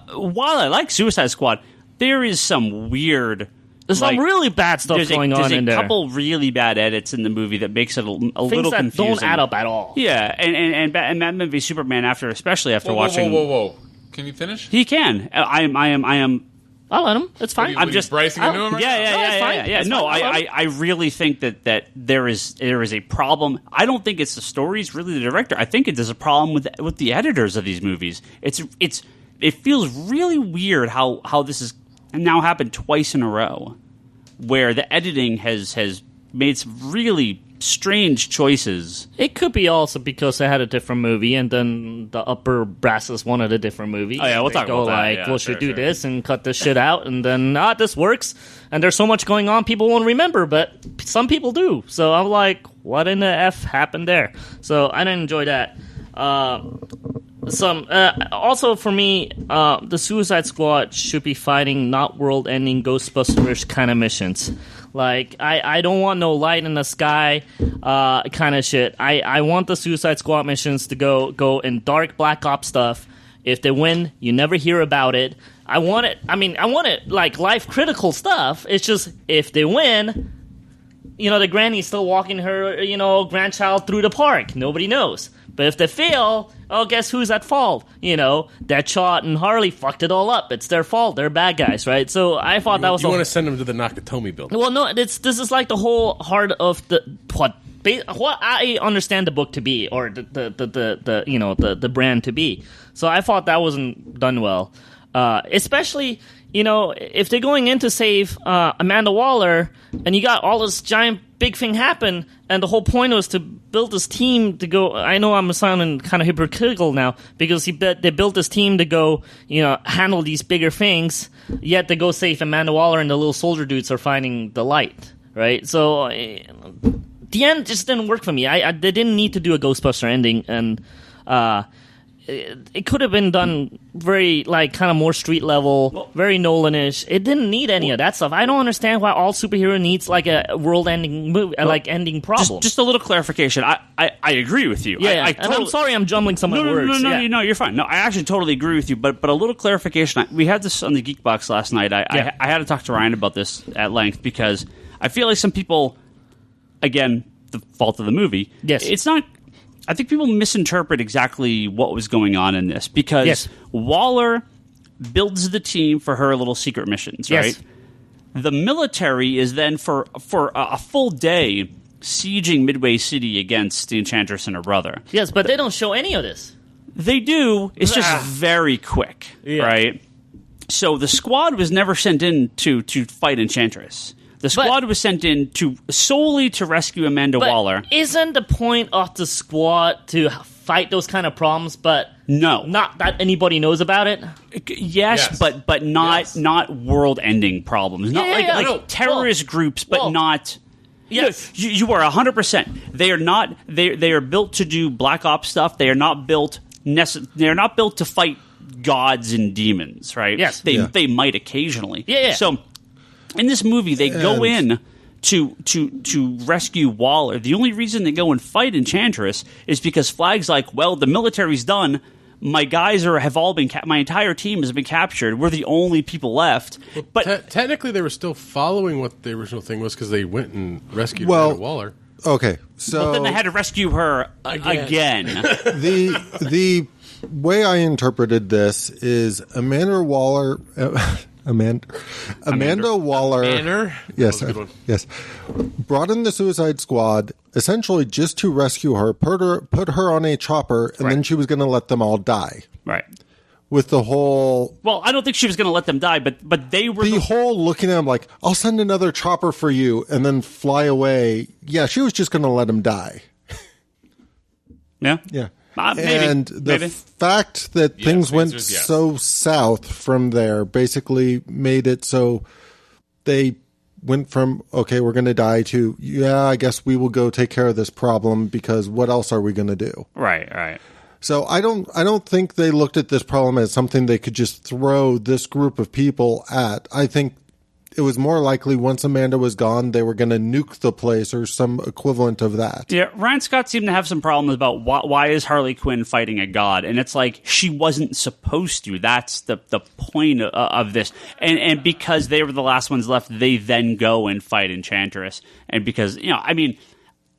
while I like Suicide Squad, there is some weird... There's some really bad stuff going on in there. There's a couple really bad edits in the movie that makes it a little confusing. Things that don't add up at all. Yeah, and Batman v Superman, especially after watching... Whoa. Can you finish? He can. I am... I'll let him. It's fine. I'm just bracing into him right now? Yeah. No, I really think that there is a problem. I don't think it's the stories, really the director. I think there's a problem with the editors of these movies. It feels really weird how this has now happened twice in a row, where the editing has made some really strange choices. It could be also because they had a different movie, and then the upper brasses wanted a different movie. Oh yeah, we'll talk about that. Like, should do this and cut this shit out, and then this works. And there's so much going on, people won't remember, but some people do. So I'm like, what in the F happened there? So I didn't enjoy that. Also for me, the Suicide Squad should be fighting not world-ending Ghostbusters kind of missions. Like, I don't want no light in the sky kind of shit. I want the Suicide Squad missions to go in dark Black Ops stuff. If they win, you never hear about it. I wanted like life critical stuff. It's just if they win, the granny's still walking her, grandchild through the park. Nobody knows. But if they fail, guess who's at fault? Deadshot and Harley fucked it all up. It's their fault. They're bad guys, right? So I thought that was. You want to send them to the Nakatomi building? Well, no. This is like the whole heart of what I understand the book to be, or the brand to be. So I thought that wasn't done well, especially. If they're going in to save Amanda Waller, and you got all this giant big thing happen, and the whole point was to build this team to go. I know I'm sounding kind of hypocritical now because they built this team to go, handle these bigger things. Yet they go save Amanda Waller, and the little soldier dudes are finding the light, right? So the end just didn't work for me. They didn't need to do a Ghostbuster ending, and it could have been done very, like, kind of more street level, very Nolan-ish. It didn't need any of that stuff. I don't understand why all superhero needs, like, a world-ending movie, ending problem. Just a little clarification. I agree with you. Yeah, and I'm sorry I'm jumbling some of my words. No, you're fine. No, I actually totally agree with you, but a little clarification. We had this on the Geek Box last night. I had to talk to Ryan about this at length because I feel like some people, again, the fault of the movie. Yes. It's not... I think people misinterpret exactly what was going on in this because Waller builds the team for her little secret missions, right? Yes. The military is then for a full day sieging Midway City against the Enchantress and her brother. Yes, but they don't show any of this. They do. It's just very quick, right? So the squad was never sent in to fight Enchantress. The squad was sent in solely to rescue Amanda Waller. Isn't the point of the squad to fight those kind of problems, but no, not that anybody knows about it? Yes. but not world-ending problems. Not like terrorist groups, but not... Yes. You are 100%. They are not... They are built to do Black Ops stuff. They are not built... They are not built to fight gods and demons, right? Yes. They might occasionally. Yeah. So... in this movie, they go in to rescue Waller. The only reason they go and fight Enchantress is because Flag's like, well, the military's done. My guys have all been... my entire team has been captured. We're the only people left. Well, but technically, they were still following what the original thing was because they went and rescued Amanda Waller. Okay, so... but then they had to rescue her again. The way I interpreted this is Amanda Waller... Amanda Waller, yes, brought in the Suicide Squad essentially just to rescue her, put her on a chopper, and then she was going to let them all die. Right. With the whole... well, I don't think she was going to let them die, but they were... the whole looking at him like, I'll send another chopper for you, and then fly away. Yeah, she was just going to let him die. Yeah? Yeah. Maybe, and the fact that things went so south from there basically made it so they went from, okay, we're going to die to, yeah, I guess we will go take care of this problem because what else are we going to do? Right. So I don't think they looked at this problem as something they could just throw this group of people at. I think it was more likely once Amanda was gone, they were going to nuke the place or some equivalent of that. Yeah, Ryan Scott seemed to have some problems about why is Harley Quinn fighting a god, and it's like she wasn't supposed to. That's the point of this, and because they were the last ones left, they then go and fight Enchantress, and because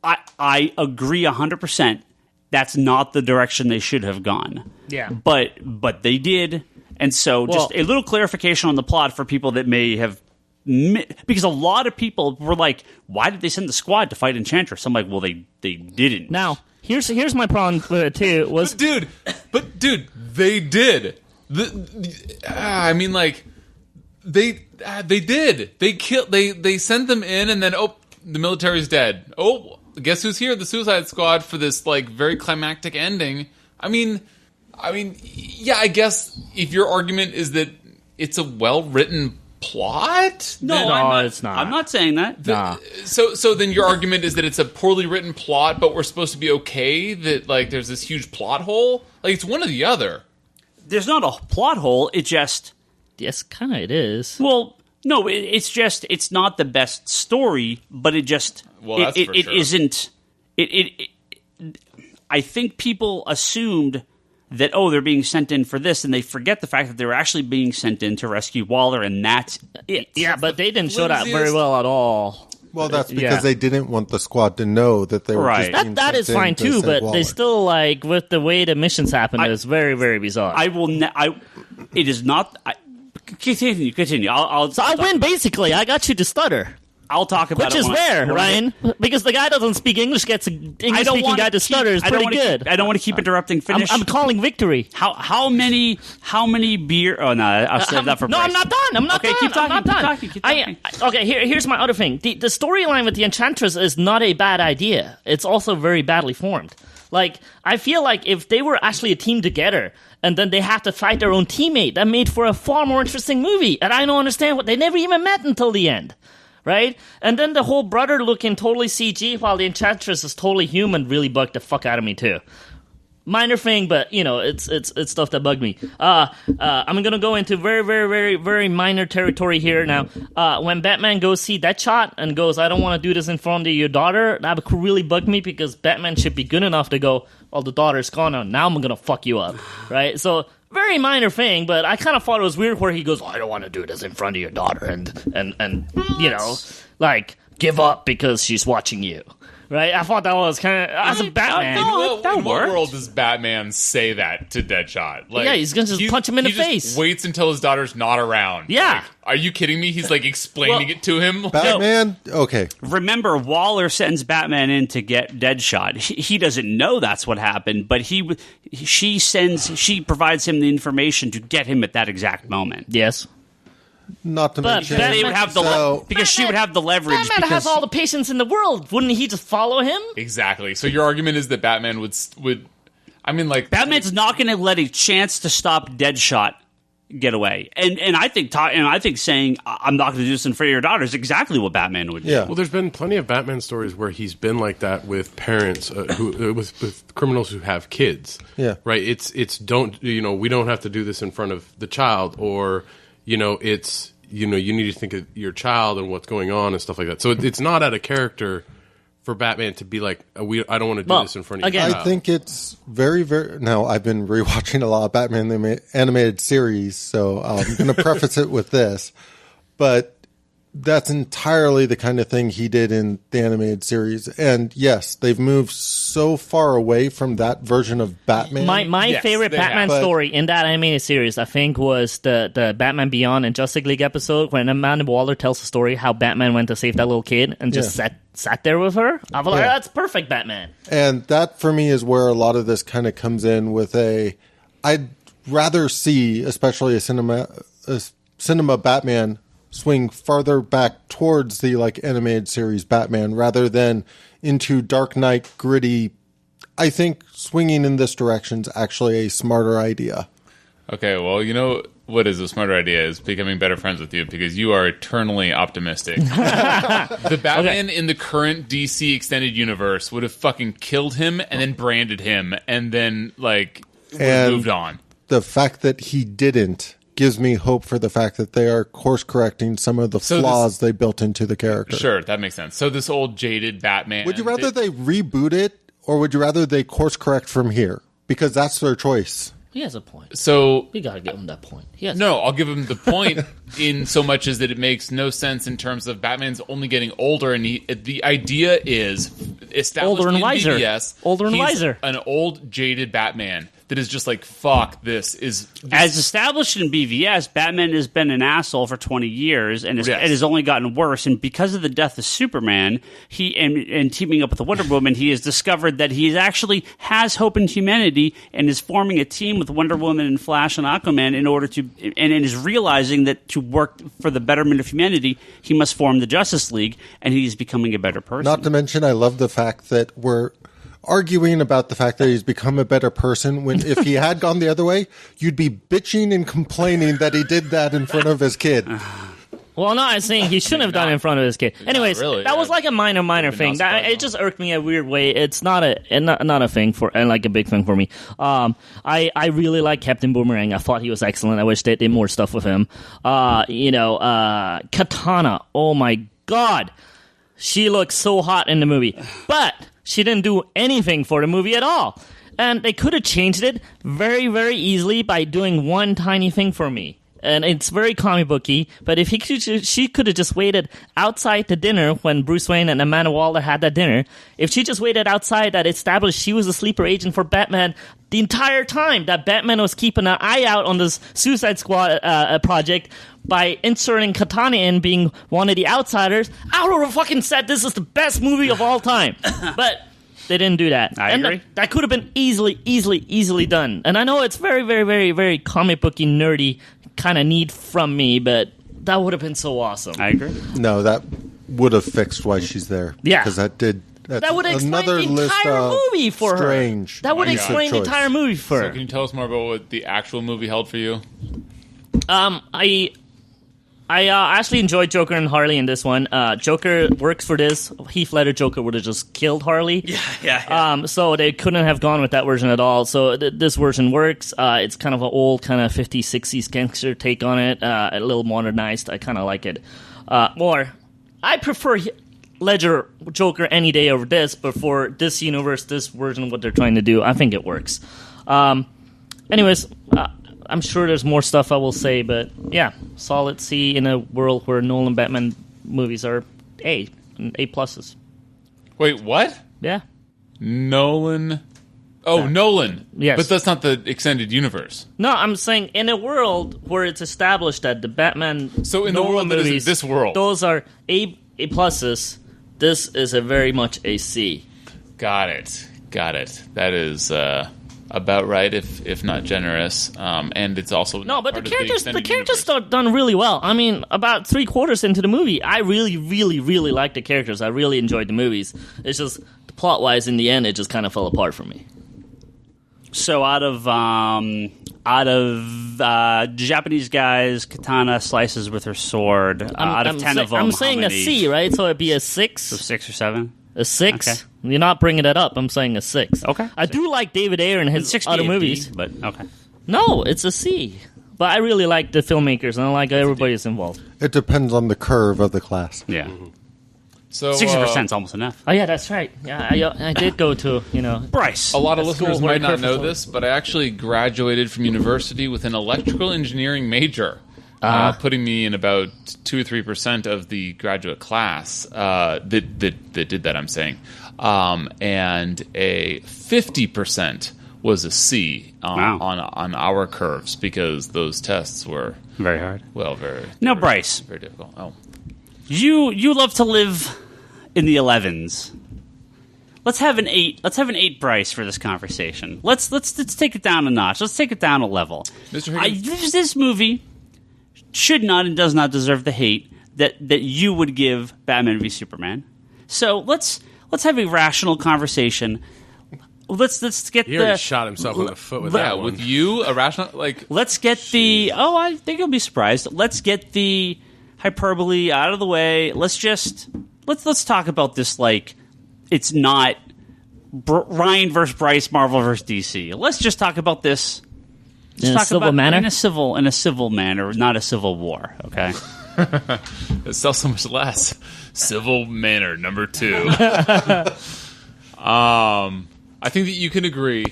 I agree 100%. That's not the direction they should have gone. Yeah, but they did, and so just a little clarification on the plot for people that may have. Because a lot of people were like, why did they send the squad to fight Enchantress? I'm like, well, they didn't. Now, here's my problem with it, too. But dude, they did. I mean, like, they did. They sent them in, and then, the military's dead. Oh, guess who's here? The Suicide Squad for this, like, very climactic ending. I mean, yeah, I guess if your argument is that it's a well-written plot? No, it's not. I'm not saying that. Nah. So then your argument is that it's a poorly written plot, but we're supposed to be okay that, like, there's this huge plot hole? Like, it's one or the other. There's not a plot hole. It just... yes, kind of it is. Well, no, it's just... it's not the best story, but it just... well, that's it isn't... I think people assumed that, oh, they're being sent in for this, and they forget the fact that they were actually being sent in to rescue Waller, and that's it. Yeah, but they didn't show that very well at all. Well, that's because they didn't want the squad to know that they were right. just being That is fine too, but Waller. they still like with the way the missions happen is very, very bizarre. It is not. Continue. So I win basically. I got you to stutter. I'll talk about Which it. is rare, Ryan, because the guy doesn't speak English gets an English-speaking guy to stutter is pretty good. I don't want to keep interrupting. Finish. I'm calling victory. How many beer? Oh no, I'll save that for. No, Bryce. I'm not done. I'm not done. Keep talking. I'm not done. Keep talking. Okay, here's my other thing. The storyline with the Enchantress is not a bad idea. It's also very badly formed. Like, I feel like if they were actually a team together and then they have to fight their own teammate, that made for a far more interesting movie. And I don't understand what they never even met until the end. Right? And then the whole brother looking totally CG while the Enchantress is totally human really bugged the fuck out of me too. Minor thing, but you know, it's stuff that bugged me. I'm gonna go into very, very, very, very minor territory here now. When Batman goes see Deadshot and goes, I don't want to do this in front of your daughter, that really bugged me because Batman should be good enough to go, well, the daughter's gone on, now I'm gonna fuck you up. Right? So very minor thing, but I kind of thought it was weird where he goes, I don't want to do this in front of your daughter, and you know, like, give up because she's watching you. Right? I thought that was kind of, as a Batman. In what world does Batman say that to Deadshot? Like, yeah, he's going to just punch him in the face. Just waits until his daughter's not around. Yeah. Like, are you kidding me? He's like explaining it to him. Batman? Okay. Remember, Waller sends Batman in to get Deadshot. He doesn't know that's what happened, but she provides him the information to get him at that exact moment. Yes. Not to mention, they would have because she would have the leverage. Batman has all the patience in the world. Wouldn't he just follow him? Exactly. So your argument is that Batman would I mean, like, Batman's not going to let a chance to stop Deadshot get away. And I think saying I'm not going to do this in front of your daughter is exactly what Batman would do. Yeah. Well, there's been plenty of Batman stories where he's been like that with parents with criminals who have kids. Yeah. Right. It's don't, you know, we don't have to do this in front of the child, or, you know, it's, you know, you need to think of your child and what's going on and stuff like that. So it's not out of character for Batman to be like, I don't want to do this in front of you. I think it's very, very... Now, I've been rewatching a lot of Batman the animated series, so I'm going to preface it with this. But that's entirely the kind of thing he did in the animated series. And yes, they've moved so far away from that version of Batman. My favorite Batman story in that animated series, I think, was the Batman Beyond and Justice League episode when Amanda Waller tells the story how Batman went to save that little kid and just sat there with her. I was like, that's perfect Batman. And that, for me, is where a lot of this kind of comes in with I'd rather see, especially a cinema Batman, swing farther back towards the animated series Batman rather than into Dark Knight gritty. I think swinging in this direction is actually a smarter idea. Okay, well, you know what is a smarter idea is becoming better friends with you because you are eternally optimistic. The Batman in the current DC extended universe would have fucking killed him and then branded him and then moved on. The fact that he didn't gives me hope for the fact that they are course correcting some of the flaws they built into the character. Sure, that makes sense. So this old jaded Batman. Would you rather they reboot it, or would you rather they course correct from here? Because that's their choice. He has a point. So we gotta give him that point. I'll give him the point in so much as that it makes no sense in terms of Batman's only getting older, and the idea is established older and in wiser. BVS. Older and he's wiser. An old jaded Batman that is just like, fuck this. As established in BVS, Batman has been an asshole for 20 years and it has only gotten worse. And because of the death of Superman, and teaming up with the Wonder Woman, he has discovered that he actually has hope in humanity and is forming a team with Wonder Woman and Flash and Aquaman in order to, and is realizing that to work for the betterment of humanity, he must form the Justice League, and he's becoming a better person. Not to mention, I love the fact that we're arguing about the fact that he's become a better person when if he had gone the other way, you'd be bitching and complaining that he did that in front of his kid. Well, no, I'm saying he shouldn't have done it in front of his kid. Anyways, that was like a minor thing. It just irked me a weird way. It's not a thing for, and like a big thing for me. I really like Captain Boomerang. I thought he was excellent. I wish they did more stuff with him. Katana. Oh my God, she looks so hot in the movie, but she didn't do anything for the movie at all. And they could have changed it very, very easily by doing one tiny thing for me. And it's very comic booky, but if she could have just waited outside the dinner when Bruce Wayne and Amanda Waller had that dinner. If she just waited outside, that established she was a sleeper agent for Batman the entire time that Batman was keeping an eye out on this Suicide Squad project by inserting Katana in being one of the outsiders. I would have fucking said this is the best movie of all time. But they didn't do that. I agree. That could have been easily done. And I know it's very, very, very, very comic booky, nerdy kind of need from me, but that would have been so awesome. I agree. No, that would have fixed why she's there. Yeah. Because that would explain another the list entire of movie for strange. her. That would explain the choice. entire movie for So her. can you tell us more about what the actual movie held for you? I actually enjoyed Joker and Harley in this one. Joker works for this. Heath Ledger Joker would have just killed Harley. Yeah. So they couldn't have gone with that version at all. So this version works. It's kind of an old kind of 50s, 60s gangster take on it. A little modernized. I kind of like it more. I prefer Ledger Joker any day over this, but for this universe, this version, what they're trying to do, I think it works. Anyways, I'm sure there's more stuff I will say, but yeah, solid C in a world where Nolan Batman movies are A pluses. Wait, what? Yeah. Nolan. Oh, Nolan. Yes. But that's not the extended universe. No, I'm saying in a world where it's established that the Batman So in the Nolan world that movies, is this world. those are A pluses. This is a very much a C. Got it. That is about right, if not generous. And it's also No, but the part of characters extended are done really well. I mean, about 3/4 into the movie, I really, really, really liked the characters. I really enjoyed the movies. It's just plot-wise, in the end, it just kind of fell apart for me. So out of Japanese guys, Katana slices with her sword. Out of 10 of them, I'm how saying many? a C, right? So it'd be a 6. So 6 or 7. A 6? Okay. You're not bringing that up. I'm saying a 6. Okay. I do like David Ayer and his 6 other be a B, movies. but okay. No, it's a C. But I really like the filmmakers, and I like everybody that's involved. It depends on the curve of the class. Yeah. So 60% is almost enough. Oh, yeah, that's right. Yeah, I did go to, Bryce. a lot of That's listeners cool. might not Perfect. know this, but I actually graduated from university with an electrical engineering major, putting me in about 2 or 3% of the graduate class that did that. I'm saying, and a 50% was a C on our curves because those tests were Very hard. very Now, Bryce, very difficult. Oh, you love to live in the 11s. Let's have an 8. Let's have an 8, Bryce, for this conversation. Let's take it down a notch. Let's take it down a level. Mr. Higgins? This movie should not and does not deserve the hate that you would give Batman v Superman. So let's have a rational conversation. Let's get He already shot himself in the foot with yeah, that one. with you, a rational like. Let's get the. Oh, I think you'll be surprised. Let's get the hyperbole out of the way. Let's talk about this like it's not Ryan versus Bryce, Marvel versus DC. Let's just talk about this In a civil manner? in a civil manner, not a civil war. Okay. It sells so much less. Civil manner number 2. I think that you can agree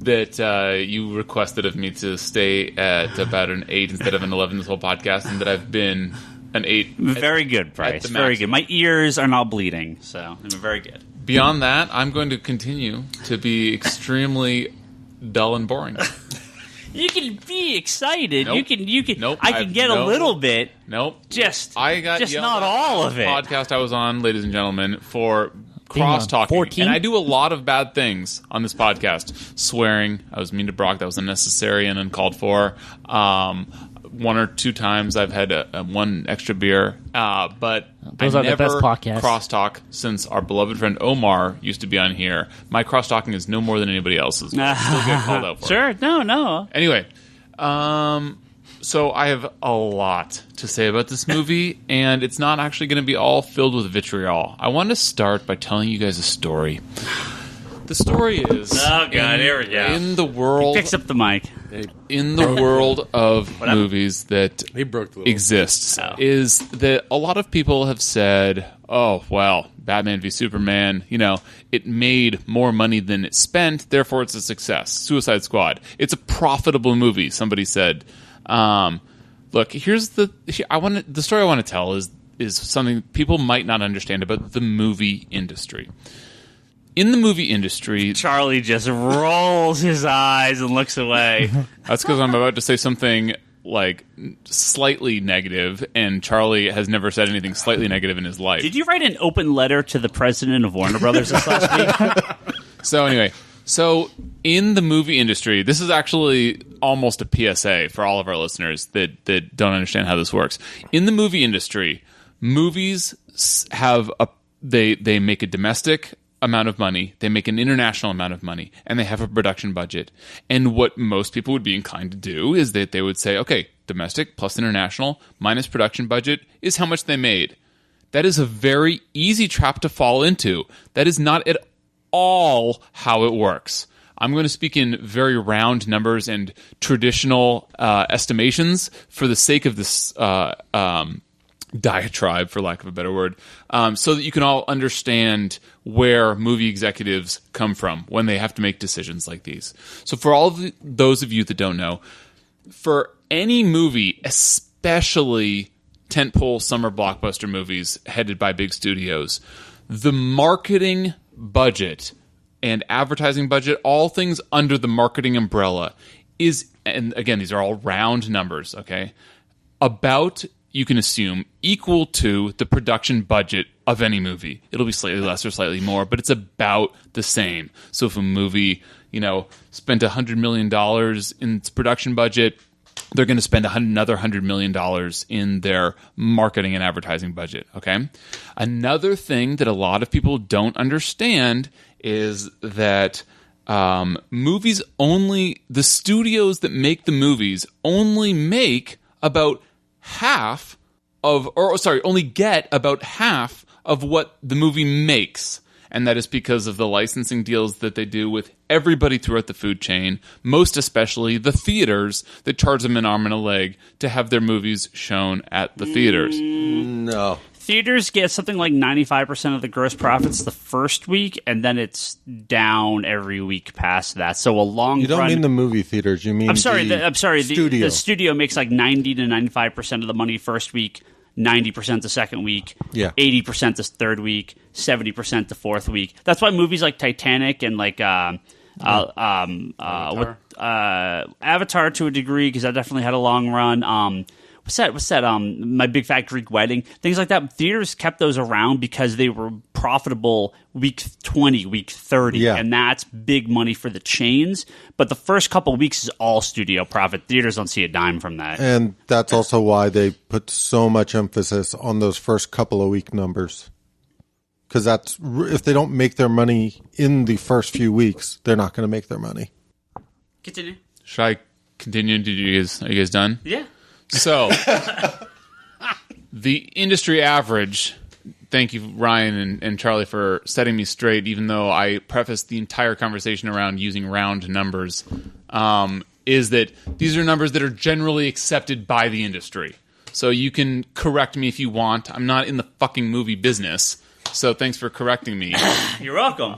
that you requested of me to stay at about an 8 instead of an 11 this whole podcast, and that I've been an 8. Very good, Bryce. the Very max. good. My ears are not bleeding, so I'm very good. Beyond that, I'm going to continue to be extremely dull and boring. You can be excited. Nope. You can. Nope. I can get a little bit. Nope. Just I got just yelled not at all on of the it. podcast I was on, ladies and gentlemen, for Being on cross-talking. 14? And I do a lot of bad things on this podcast. Swearing. I was mean to Brock. That was unnecessary and uncalled for. 1 or 2 times I've had one extra beer. But Those I are the never best podcasts. cross-talk since our beloved friend Omar used to be on here. My cross-talking is no more than anybody else's. I still get called out for it. Sure. No. Anyway, so I have a lot to say about this movie, and it's not actually going to be all filled with vitriol. I want to start by telling you guys a story. The story is... Oh, God, here we go. In the world... Picks up the mic. In the world of movies that He broke the little exists, Oh. is that a lot of people have said, oh, well, Batman v Superman, it made more money than it spent, therefore it's a success. Suicide Squad. It's a profitable movie, somebody said. Look, the story I want to tell is something people might not understand about the movie industry. In the movie industry... Charlie just rolls his eyes and looks away. That's because I'm about to say something slightly negative, and Charlie has never said anything slightly negative in his life. Did you write an open letter to the president of Warner Brothers this last week? So anyway, in the movie industry, this is actually almost a PSA for all of our listeners that don't understand how this works. In the movie industry, movies have they make a domestic amount of money, they make an international amount of money, and they have a production budget. And what most people would be inclined to do is that they would say, okay, domestic plus international minus production budget is how much they made. That is a very easy trap to fall into. That is not at all how it works. I'm going to speak in very round numbers and traditional estimations for the sake of this diatribe, for lack of a better word, so that you can all understand where movie executives come from when they have to make decisions like these. So for all of those of you that don't know, for any movie, especially tentpole summer blockbuster movies headed by big studios, the marketing budget and advertising budget, all things under the marketing umbrella, is, and again, these are all round numbers, okay, about, you can assume, equal to the production budget of any movie. It'll be slightly less or slightly more, but it's about the same. So if a movie, spent $100 million in its production budget, they're going to spend another $100 million in their marketing and advertising budget, okay? Another thing that a lot of people don't understand is that the studios that make the movies only make about only get about half of what the movie makes. And that is because of the licensing deals that they do with everybody throughout the food chain, most especially the theaters that charge them an arm and a leg to have their movies shown at the theaters. No. Theaters get something like 95% of the gross profits the first week, and then it's down every week past that. So a long You don't run, mean the movie theaters. You mean I'm sorry. the studio. The studio makes like 90 to 95% of the money first week, 90% the second week, Yeah. 80% the third week, 70% the fourth week. That's why movies like Titanic and like Avatar to a degree, because that definitely had a long run. What's that? My Big Fat Greek Wedding, things like that. Theaters kept those around because they were profitable week 20, week 30, Yeah. and that's big money for the chains. But the first couple of weeks is all studio profit. Theaters don't see a dime from that. And that's also why they put so much emphasis on those first couple of week numbers. Because that's, if they don't make their money in the first few weeks, they're not going to make their money. Continue. Should I continue? Are you guys done? Yeah. So, the industry average, thank you, Ryan and Charlie, for setting me straight, even though I prefaced the entire conversation around using round numbers, is that these are numbers that are generally accepted by the industry. So you can correct me if you want. I'm not in the fucking movie business, so thanks for correcting me. You're welcome.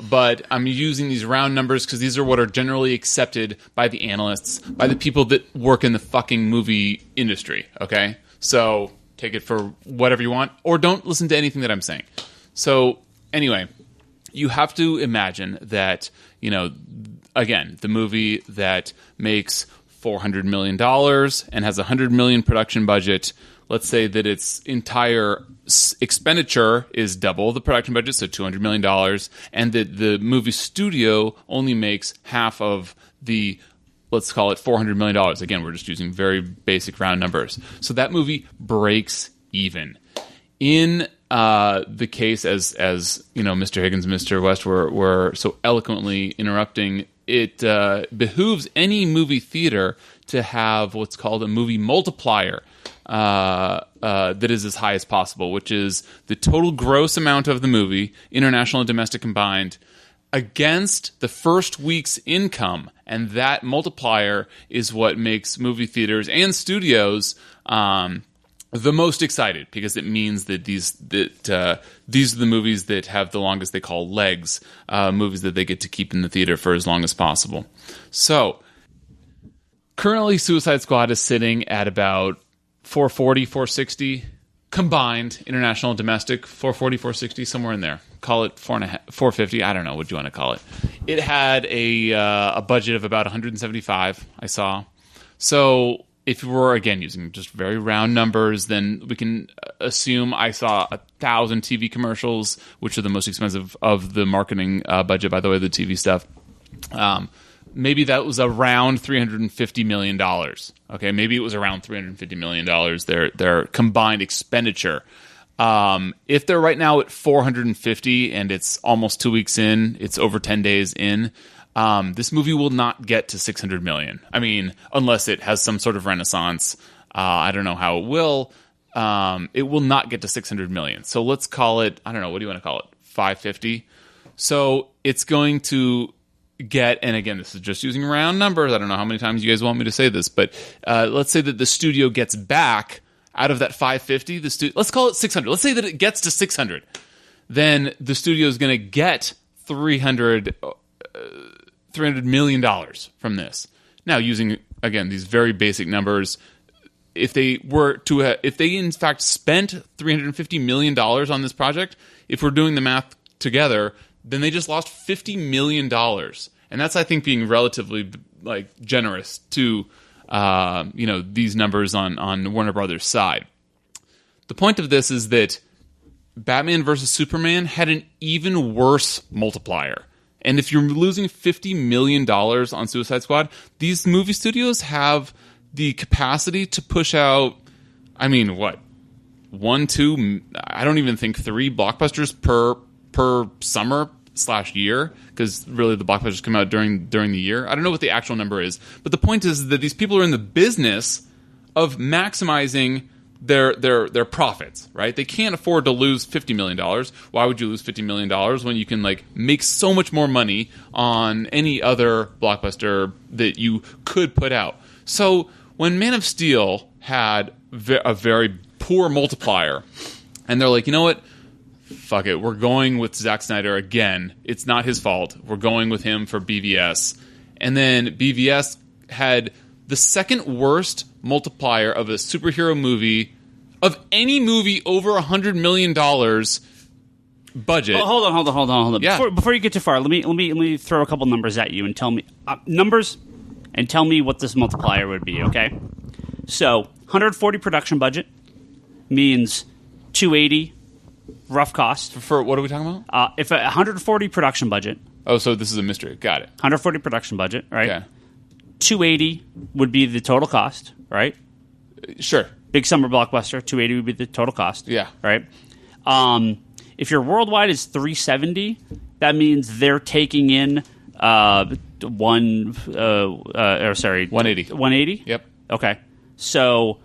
But I'm using these round numbers because these are what are generally accepted by the analysts, by the people that work in the fucking movie industry, okay? So take it for whatever you want, or don't listen to anything that I'm saying. So anyway, you have to imagine that, again, the movie that makes $400 million and has a $100 million production budget, let's say that its entire expenditure is double the production budget, so $200 million, and that the movie studio only makes half of the, let's call it $400 million. Again, we're just using very basic round numbers. So that movie breaks even. In the case, as Mr. Higgins and Mr. West were so eloquently interrupting, it behooves any movie theater to have what's called a movie multiplier, that is as high as possible, which is the total gross amount of the movie, international and domestic combined, against the first week's income, and that multiplier is what makes movie theaters and studios the most excited, because it means that these are the movies that have the longest, they call legs, movies that they get to keep in the theater for as long as possible. So currently Suicide Squad is sitting at about 440, 460 combined, international and domestic, 440, 460, somewhere in there. Call it 450. I don't know what you want to call it. It had a budget of about 175, I saw. So if we're, again, using just very round numbers, then we can assume I saw 1,000 TV commercials, which are the most expensive of the marketing budget, by the way, the TV stuff. Maybe that was around $350 million. Okay, maybe it was around $350 million, their combined expenditure. If they're right now at 450 and it's almost 2 weeks in, it's over 10 days in, this movie will not get to 600 million. I mean, unless it has some sort of renaissance. I don't know how it will. It will not get to 600 million. So let's call it, I don't know, what do you want to call it? 550. So it's going to get, and again, this is just using round numbers. I don't know how many times you guys want me to say this, but let's say that the studio gets back out of that 550, let's call it 600. Let's say that it gets to 600. Then the studio is going to get $300 million from this. Now, using, again, these very basic numbers, if they in fact spent $350 million on this project, if we're doing the math together, then they just lost $50 million. And that's, I think, being relatively generous to these numbers on Warner Brothers' side. The point of this is that Batman vs. Superman had an even worse multiplier. And if you're losing $50 million on Suicide Squad, these movie studios have the capacity to push out, I mean, what? 1, 2, I don't even think 3 blockbusters per summer/year, because really the blockbusters come out during the year. I don't know what the actual number is, but the point is that these people are in the business of maximizing their profits, right? They can't afford to lose $50 million. Why would you lose $50 million when you can make so much more money on any other blockbuster that you could put out? So when Man of Steel had a very poor multiplier, and they're like, you know what? Fuck it. We're going with Zack Snyder again. It's not his fault. We're going with him for BVS. And then BVS had the second worst multiplier of a superhero movie, of any movie over $100 million budget. Oh, hold on. Yeah. Before you get too far, let me throw a couple numbers at you and tell me what this multiplier would be. Okay, so 140 production budget means 280 rough cost. For what are we talking about? If 140 production budget. Oh, so this is a mystery. Got it. 140 production budget, right? Yeah. 280 would be the total cost, right? Sure. Big summer blockbuster, 280 would be the total cost. Yeah. Right? If your worldwide is 370, that means they're taking in 180. 180? Yep. Okay. So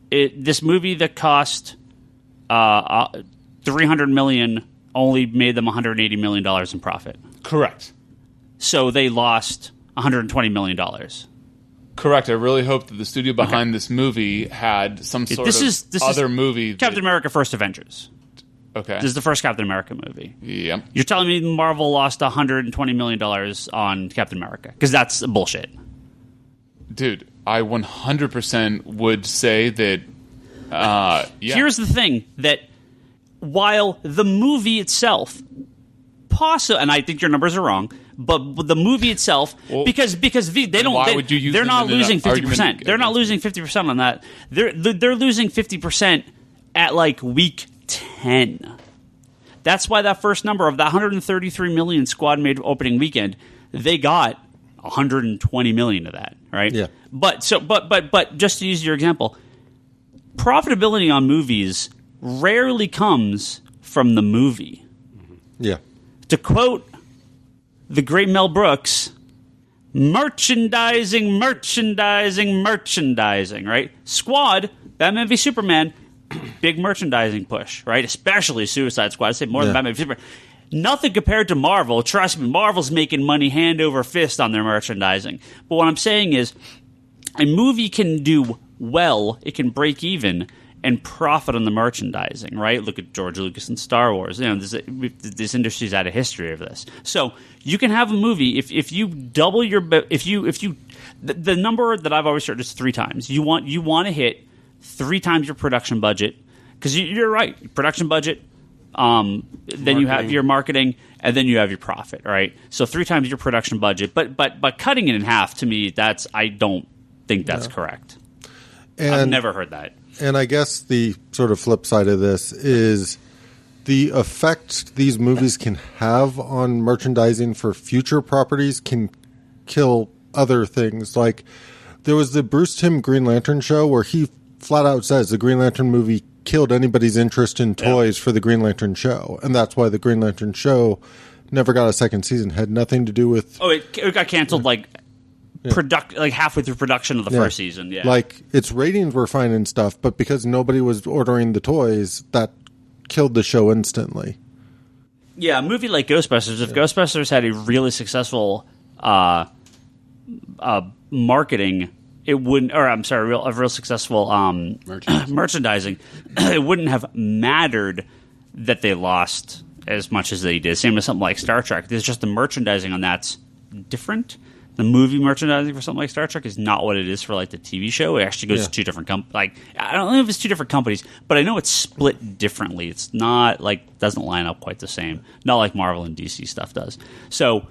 this movie that cost $300 million only made them $180 million in profit. Correct. So they lost $120 million. Correct. I really hope that the studio behind this movie had some sort of other movie. Captain America First Avengers. Okay. This is the first Captain America movie. Yep. You're telling me Marvel lost $120 million on Captain America? Because that's bullshit. Dude, I 100% would say that, yeah. Here's the thing, that while the movie itself, and I think your numbers are wrong, but the movie itself, because they don't, why would you use they're not losing 50%. They're not losing losing 50% on that. They're losing 50% at week 10. That's why that first number of the 133 million Squad made opening weekend, they got 120 million of that, right? Yeah. But just to use your example, profitability on movies rarely comes from the movie. Yeah. To quote the great Mel Brooks, merchandising, right? Squad, Batman v Superman, big merchandising push, right? Especially Suicide Squad. I say more than Batman v Superman. Nothing compared to Marvel. Trust me, Marvel's making money hand over fist on their merchandising. But what I'm saying is, a movie can do well, it can break even, and profit on the merchandising, right? Look at George Lucas and Star Wars. You know, this industry's had a history of this. So you can have a movie if you double your the number that I've always heard is 3 times. You want to hit 3 times your production budget, because you're right, production budget. Then you have your marketing, and then you have your profit, right? So 3 times your production budget, but cutting it in half, to me, I don't think that's correct. And I've never heard that. And I guess the sort of flip side of this is the effect these movies can have on merchandising for future properties can kill other things. Like, there was the Bruce Timm Green Lantern show where he flat out says the Green Lantern movie killed anybody's interest in toys for the Green Lantern show. And that's why the Green Lantern show never got a second season. Had nothing to do with... Oh, it got canceled like halfway through production of the first season. Yeah. Like, its ratings were fine and stuff, but because nobody was ordering the toys, that killed the show instantly. Yeah, a movie like Ghostbusters, if Ghostbusters had a really successful marketing... It wouldn't, or I'm sorry, a real successful merchandising. It wouldn't have mattered that they lost as much as they did. Same as something like Star Trek. There's just the merchandising on that's different. The movie merchandising for something like Star Trek is not what it is for like the TV show. It actually goes to 2 different companies. Like, I don't know if it's 2 different companies, but I know it's split differently. It's not like doesn't line up quite the same. Not like Marvel and DC stuff does. So,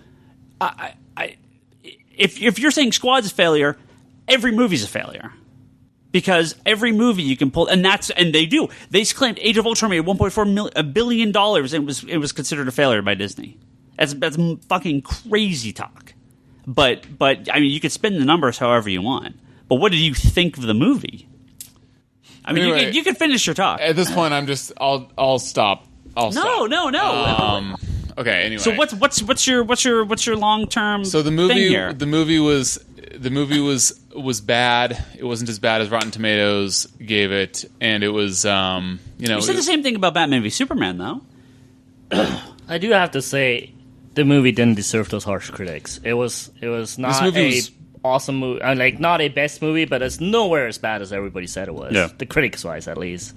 if you're saying Squad's a failure, every movie's a failure, because every movie you can pull, and they do. They claimed Age of Ultron made $1.4 billion, and it was considered a failure by Disney. That's fucking crazy talk. But I mean, you could spin the numbers however you want. But what did you think of the movie? I mean, anyway, you can finish your talk. At this point, I'll stop. No. Okay. Anyway, so what's your long term? So the movie was bad. It wasn't as bad as Rotten Tomatoes gave it, and it was You said the same thing about Batman v Superman, though. I do have to say, the movie didn't deserve those harsh critics. It was not awesome movie. Like, not a best movie, but it's nowhere as bad as everybody said it was. Yeah. The critics wise, at least.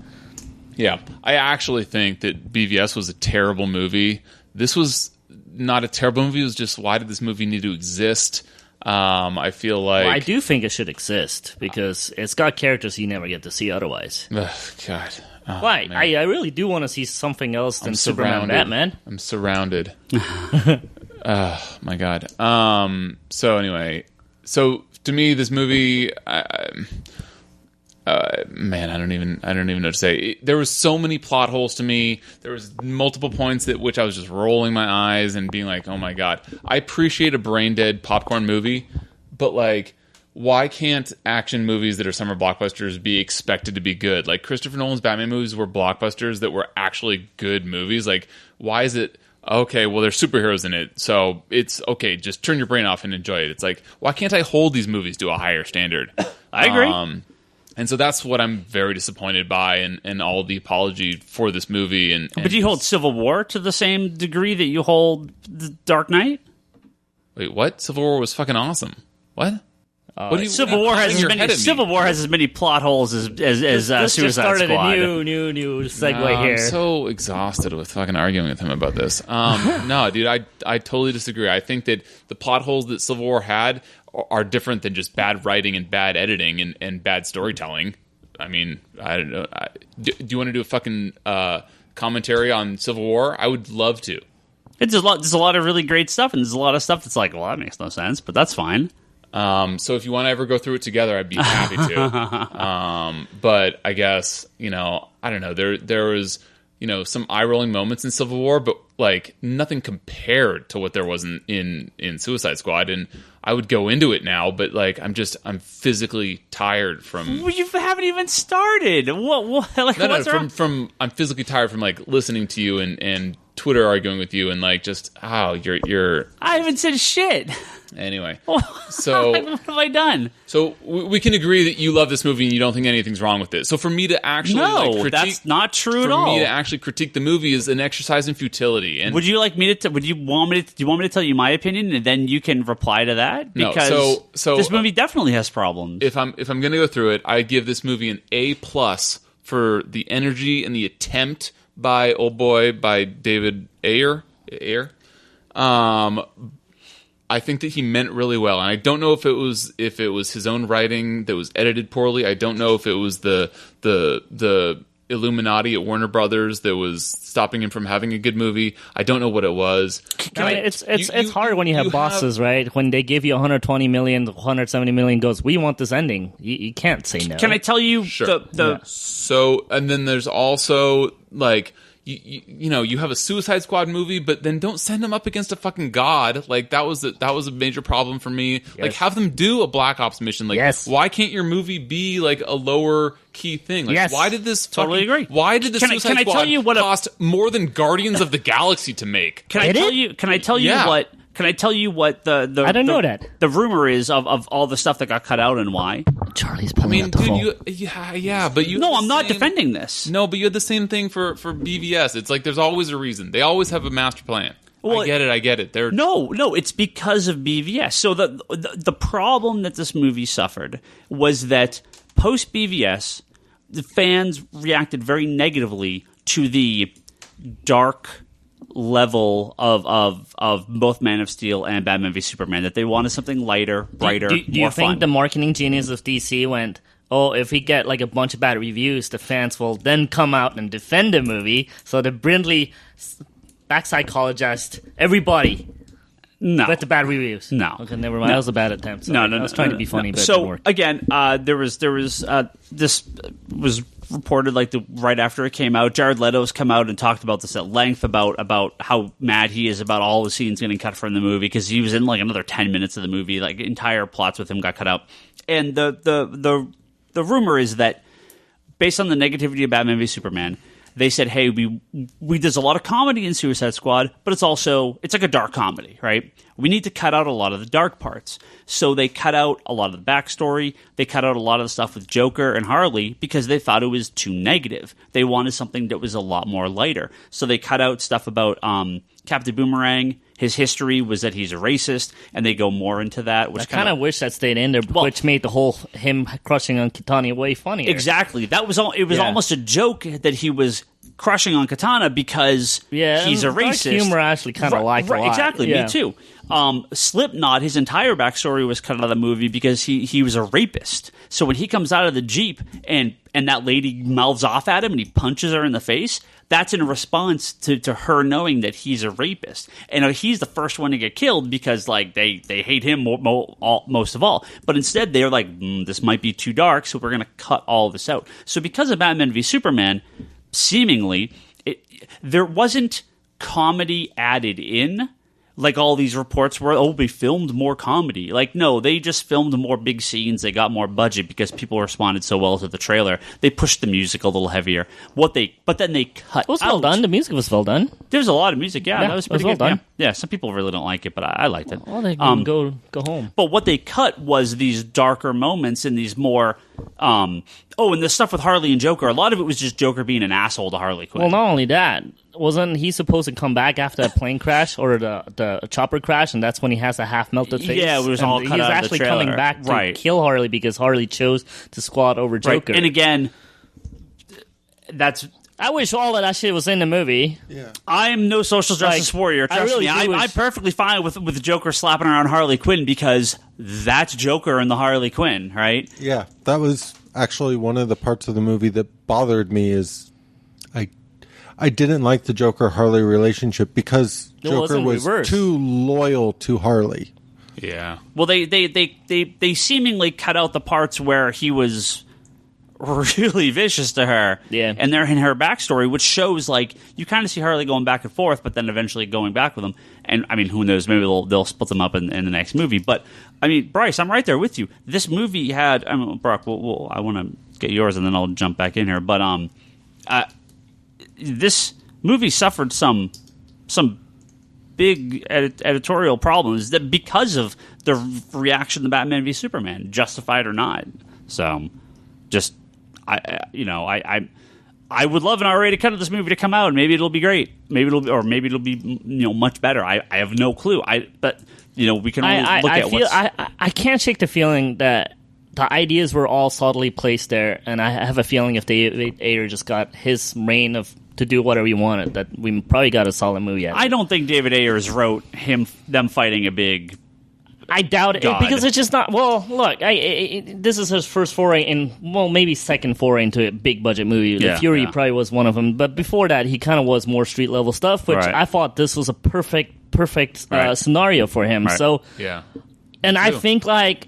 Yeah, I actually think that BVS was a terrible movie. This was not a terrible movie. It was just, why did this movie need to exist? I feel like... Well, I do think it should exist, because it's got characters you never get to see otherwise. God. Oh, why? I really do want to see something else than Superman and Batman. I'm surrounded. Oh, my God. So anyway, to me, this movie... man, I don't even know what to say. There was so many plot holes to me. There was multiple points at which I was just rolling my eyes and being like, "Oh my God!" I appreciate a brain dead popcorn movie, but like, why can't action movies that are summer blockbusters be expected to be good? Like, Christopher Nolan's Batman movies were blockbusters that were actually good movies. Like, why is it okay? Well, there's superheroes in it, so it's okay. Just turn your brain off and enjoy it. It's like, why can't I hold these movies to a higher standard? I agree. And so that's what I'm very disappointed by, and all the apology for this movie. But do you hold Civil War to the same degree that you hold The Dark Knight? Wait, what? Civil War was fucking awesome. What? Civil War has as many plot holes as Suicide just started Squad. A new segue here. I'm so exhausted with fucking arguing with him about this. No, dude, I totally disagree. I think that the plot holes that Civil War had are different than just bad writing and bad editing and bad storytelling. I mean, I don't know. Do you want to do a fucking commentary on Civil War? I would love to. There's a lot of really great stuff, and there's a lot of stuff that's like, well, that makes no sense, but that's fine. So if you want to ever go through it together, I'd be happy to. But I guess, I don't know. There was, some eye-rolling moments in Civil War, but like nothing compared to what there was in Suicide Squad. And I would go into it now, but like I'm physically tired from. Well, you haven't even started. What? Like, from I'm physically tired from like listening to you and Twitter arguing with you and like just you're. I haven't said shit. Anyway, what so have I done? so we can agree that you love this movie and you don't think anything's wrong with it. So for me to actually critique, that's not true at all. For me to actually critique the movie is an exercise in futility. And would you like me to? Do you want me to tell you my opinion, and then you can reply to that? Because so this movie definitely has problems. If I'm going to go through it, I give this movie an A+ for the energy and the attempt by David Ayer. I think that he meant really well, and I don't know if it was his own writing that was edited poorly. I don't know if it was the Illuminati at Warner Brothers that was stopping him from having a good movie. I don't know what it was. It's hard when you have bosses, right? When they give you 120 million, 170 million goes, we want this ending. You can't say no. Can I tell you Sure. So, and then there's also like. You have a Suicide Squad movie, but then don't send them up against a fucking god. Like that was a major problem for me. Yes. Like have them do a Black Ops mission. Like why can't your movie be like a lower key thing? Like why did this totally agree? Why did the Suicide Squad cost more than Guardians of the Galaxy to make? Can I tell you what? Can I tell you what the I don't know that. The rumor is of all the stuff that got cut out and why? Charlie's pulling out the phone. But you. No, I'm not defending this. No, but you had the same thing for BVS. It's like there's always a reason. They always have a master plan. Well, I get it. No, it's because of BVS. So the problem that this movie suffered was that post BVS, the fans reacted very negatively to the dark level of both Man of Steel and Batman v Superman, that they wanted something lighter, brighter, do you more think fun. The marketing genius of DC went, if we get like a bunch of bad reviews, the fans will then come out and defend the movie, so they brilliantly back psychologized everybody with the bad reviews? No. Okay, never mind. That was a bad attempt. No, I was trying to be funny, but it so didn't work. Again, there was this was reported like right after it came out. Jared Leto's come out and talked about this at length about how mad he is about all the scenes getting cut from the movie, because he was in like another 10 minutes of the movie. Like entire plots with him got cut out. And the rumor is that based on the negativity of Batman v Superman, they said, hey, we there's a lot of comedy in Suicide Squad, but it's like a dark comedy, right? We need to cut out a lot of the dark parts. So they cut out a lot of the backstory. They cut out a lot of the stuff with Joker and Harley because they thought it was too negative. They wanted something that was a lot more lighter. So they cut out stuff about Captain Boomerang. His history was that he's a racist, and they go more into that. Which I kind of wish that stayed in there, which made the whole him crushing on Kitana way funnier. Exactly. That was it was almost a joke that he was crushing on Katana because he's a racist. Dark humor I actually kind of liked a lot. Exactly, me too. Slipknot, his entire backstory was cut out of the movie because he was a rapist. So when he comes out of the Jeep and that lady mouths off at him and he punches her in the face, that's in response to her knowing that he's a rapist. And he's the first one to get killed because like they hate him most of all. But instead they're like, this might be too dark, so we're going to cut all this out. So because of Batman v Superman, seemingly there wasn't comedy added in. Like all these reports were, we filmed more comedy. Like, no, they just filmed more big scenes. They got more budget because people responded so well to the trailer. They pushed the music a little heavier. But then they cut. It was well done. The music was well done. There's a lot of music. Yeah, that was pretty well good. Done. Yeah, some people really don't like it, but I liked it. Well, they can go home. But what they cut was these darker moments and these more. And the stuff with Harley and Joker. A lot of it was just Joker being an asshole to Harley Quinn. Well, not only that. Wasn't he supposed to come back after a plane crash or the chopper crash, and that's when he has a half-melted face? Yeah, it was all cut out of the trailer. He's actually coming back to kill Harley because Harley chose to squad over Joker. Right. And again, that's... I wish all of that shit was in the movie. Yeah. I am no social justice warrior. Trust me, I'm perfectly fine with Joker slapping around Harley Quinn because that's Joker and the Harley Quinn, right? Yeah, that was actually one of the parts of the movie that bothered me is I didn't like the Joker-Harley relationship because Joker was too loyal to Harley. Yeah. Well, they seemingly cut out the parts where he was really vicious to her. Yeah. And they're in her backstory, which shows, like, you kind of see Harley going back and forth, but then eventually going back with him. And, I mean, who knows? Maybe they'll split them up in the next movie. But, I mean, Bryce, I'm right there with you. This movie had... I mean, Brock, I want to get yours, and then I'll jump back in here. But, this movie suffered some big editorial problems that because of the reaction to Batman v Superman, justified or not. So, just I would love an R-rated cut of this movie to come out, and maybe it'll be great. Maybe it'll be much better. I have no clue. But we can only look at what's... I can't shake the feeling that the ideas were all subtly placed there, and I have a feeling if David Ayer just got his reign to do whatever he wanted, that we probably got a solid movie out of it. I don't think David Ayers wrote them fighting a big... I doubt it, because it's just not... Well, look, this is his first foray maybe second foray into a big-budget movie. The Fury probably was one of them, but before that, he kind of was more street-level stuff, which I thought this was a perfect scenario for him. Right. So... Yeah. And I think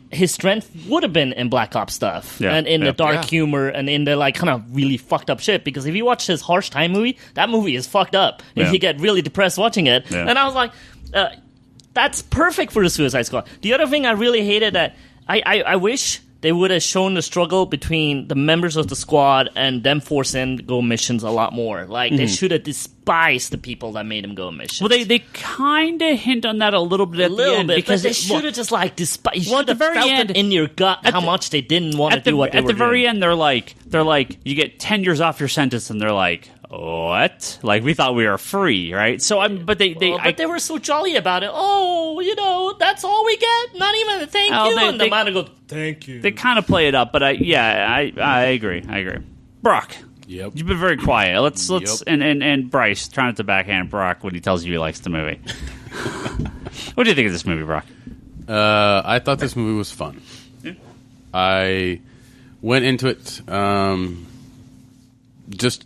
his strength would have been in Black Ops stuff, and in the dark humor, and in the kind of really fucked up shit. Because if you watch his Harsh Time movie, that movie is fucked up, and you get really depressed watching it. Yeah. And I was like, that's perfect for the Suicide Squad. The other thing I really hated that I wish they would have shown the struggle between the members of the squad and them forcing to go missions a lot more. They should have despised the people that made them go missions. Well, they kind of hint on that a little bit at the end. Because they should have just despised. You should have felt it in your gut how much they didn't want to do what they were doing. At the very end, they're like, you get 10 years off your sentence, and they're like, what? We thought we were free, right? So, but they were so jolly about it. Oh, that's all we get? Not even a thank you? And the man goes, thank you. They kind of play it up, but I agree. Brock. Yep. You've been very quiet. Let's and Bryce, try not to backhand Brock when he tells you he likes the movie. What do you think of this movie, Brock? I thought this movie was fun. Yeah. I went into it just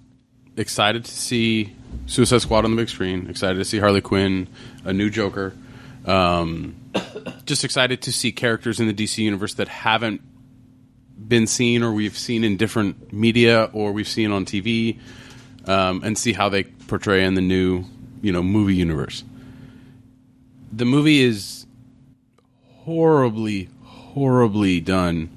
excited to see Suicide Squad on the big screen, excited to see Harley Quinn, a new Joker. Just excited to see characters in the DC universe that haven't been seen, or we've seen in different media, or we've seen on TV, and see how they portray in the new, movie universe. The movie is horribly, horribly done,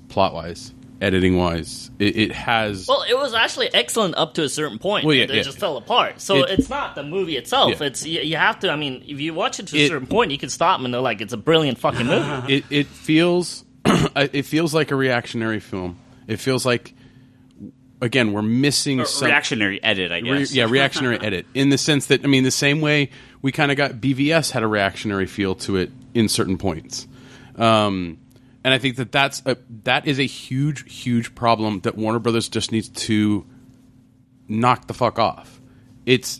plot-wise, editing-wise. It has... Well, it was actually excellent up to a certain point. Well, it just fell apart. So it's not the movie itself. Yeah. It's you have to... I mean, if you watch it to a certain point, you can stop and they're like, it's a brilliant fucking movie. It feels... it feels like a reactionary film. It feels like... Again, we're missing some... Reactionary edit, I guess. Reactionary edit. In the sense that, the same way we kind of got... BVS had a reactionary feel to it in certain points. And I think that is a huge, huge problem that Warner Brothers just needs to knock the fuck off. It's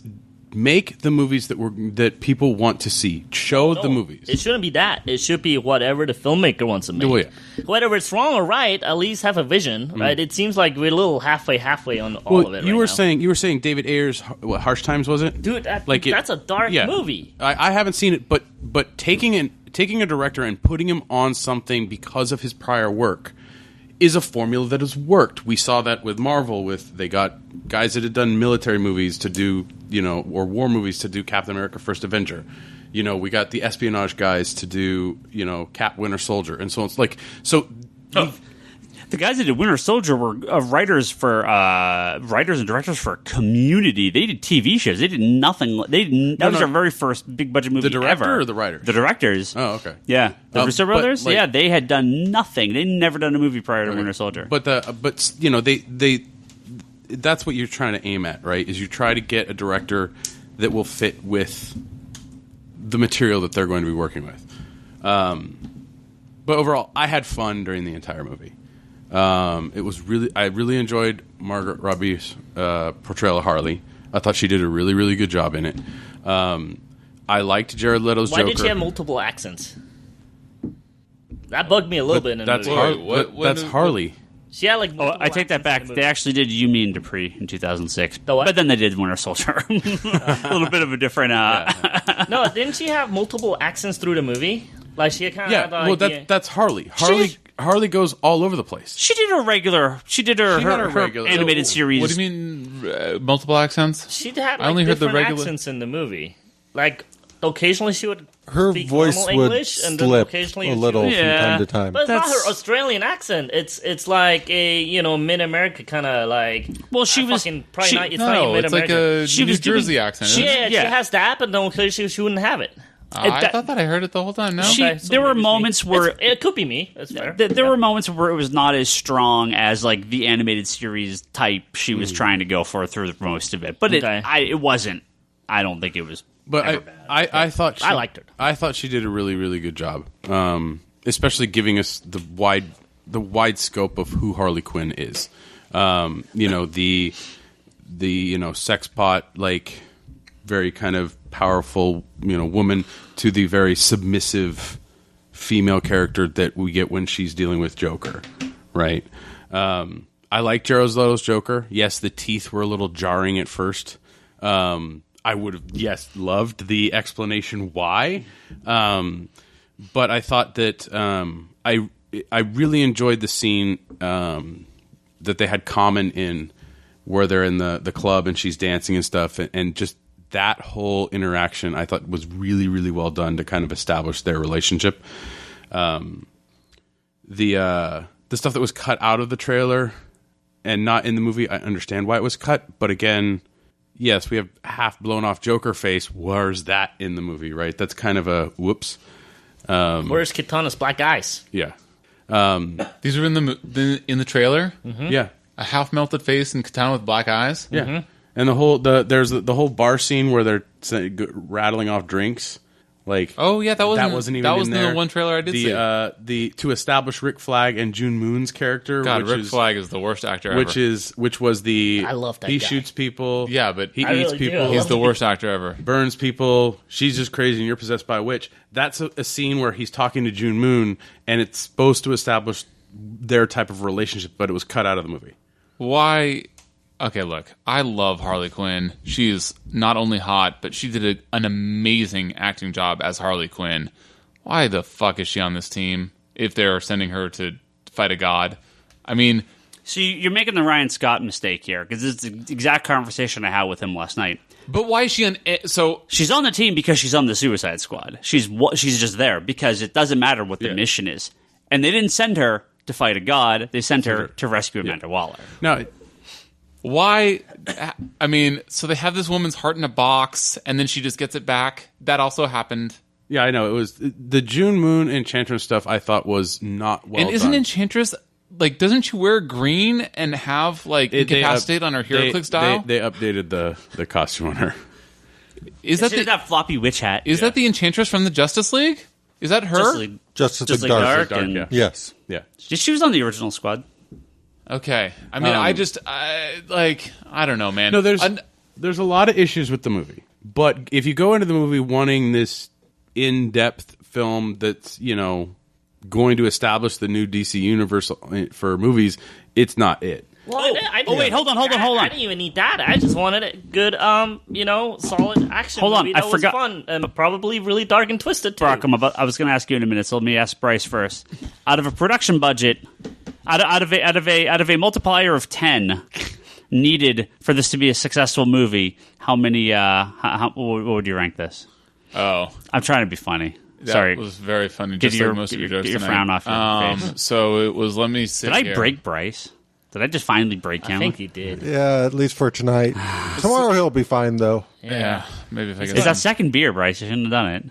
make the movies that people want to see. Show the movies. It shouldn't be that. It should be whatever the filmmaker wants to make. Oh, yeah. Whether it's wrong or right, at least have a vision, right? It seems like we're a little halfway on all of it. You were saying David Ayer's Harsh Times, was it? Dude, that's a dark movie. I haven't seen it, but taking a director and putting him on something because of his prior work is a formula that has worked. We saw that with Marvel. They got guys that had done military movies to do, or war movies to do Captain America: First Avenger. We got the espionage guys to do, Cap, Winter Soldier, and so on. The guys that did Winter Soldier were writers and directors for Community. They did TV shows. They did nothing. That was their very first big budget movie. The director ever. Or the writers? The directors. Oh, okay. Yeah, the Russo brothers. They had done nothing. They'd never done a movie prior to Winter Soldier. But that's what you're trying to aim at, right? Is you try to get a director that will fit with the material that they're going to be working with. But overall, I had fun during the entire movie. I really enjoyed Margaret Robbie's portrayal of Harley. I thought she did a really, really good job in it. I liked Jared Leto's Joker. Why did she have multiple accents? That bugged me a little bit in the movie. That's Harley. She had I take that back. They actually did You Me and Dupree in 2006. But then they did Winter Soldier. A little bit of a different... No, didn't she have multiple accents through the movie? She kind of had that's Harley. Harley goes all over the place. She did her regular. She did her animated series. What do you mean multiple accents? She had I only heard the regular accents in the movie. Occasionally she would her speak voice normal would English, and then slip occasionally a little Yeah. from time to time. But it's not That's- her Australian accent. It's like a mid-America kind of like. Well, she was- probably she- not. It's not No, even it's like mid-America. a She New was doing- Jersey accent. she- isn't it? She has that, but no, occasionally she wouldn't have it. I thought that I heard it the whole time. No, Okay, so there were maybe it's me. moments where it could be me. That's fair. there were moments where it was not as strong as like the animated series type she was trying to go for through most of it, but Okay. it wasn't. I don't think it was. But ever bad. I thought I liked her. I thought she did a really, really good job, especially giving us the wide scope of who Harley Quinn is. The sex pot, like very kind of powerful woman, to the very submissive female character that we get when she's dealing with Joker, right? I like Jared Leto's Joker. Yes, the teeth were a little jarring at first. I would have, loved the explanation why. But I thought that I really enjoyed the scene that they had Common in, where they're in the club and she's dancing and stuff, and just that whole interaction I thought was really, really well done to kind of establish their relationship. The stuff that was cut out of the trailer and not in the movie, I understand why it was cut, but again, yes, we have half blown off Joker face. Where's that in the movie, right? That's kind of a whoops. Where's Kitana's black eyes? Yeah. these are in the trailer. Yeah. A half melted face and Katana with black eyes. Yeah. And there's the whole bar scene where they're rattling off drinks. Like, Oh yeah, that wasn't even that was in in there. the one trailer I did see. To establish Rick Flag and June Moon's character, God, which Rick is Flag is the worst actor ever. which was the I love that he guy. shoots people. Yeah, but he I eats really do. people. I he's love the worst actor ever. Burns people. She's just crazy, and you're possessed by a witch. That's a scene where he's talking to June Moon, and it's supposed to establish their type of relationship, but it was cut out of the movie. Why? Okay, look, I love Harley Quinn. She's not only hot, but she did an amazing acting job as Harley Quinn. Why the fuck is she on this team if they're sending her to fight a god? I mean, So you're making the Ryan Scott mistake here because it's the exact conversation I had with him last night. but why is she on? So She's on the team because she's on the Suicide Squad. She's just there because it doesn't matter what the mission is, and they didn't send her to fight a god. They sent her to rescue Amanda Waller. No, why? I mean, so they have this woman's heart in a box, and then she just gets it back. That also happened. yeah, I know it was the June Moon Enchantress stuff. I thought was not well And isn't done. Enchantress like? Doesn't she wear green and have like incapacitate on her HeroClix style? They updated the costume on her. Is That that that floppy witch hat. is that the Enchantress from the Justice League? Is that her? Justice Just League like Dark. Dark, and yeah. Yes. Yeah, she was on the original squad. Okay. I mean, I don't know, man. no, there's a lot of issues with the movie, but if you go into the movie wanting this in-depth film that's going to establish the new DC universe for movies, it's not it. Well, wait, hold on. I didn't even need that. I just wanted a good, solid action Hold on, movie I that forgot- was fun and probably really dark and twisted too. Brock, I was going to ask you in a minute, so let me ask Bryce first. Out of a production budget, out of a multiplier of 10 needed for this to be a successful movie, how many? What would you rank this? Oh, I'm trying to be funny. that Sorry, was very funny. Get Just your- like most of your jokes get your tonight. frown off your face. So it was. Let me see. did I break Bryce? Did I just finally break him? I think you did. Yeah, at least for tonight. Tomorrow he'll be fine, though. Yeah, maybe if I get It's that second beer, Bryce. You shouldn't have done it.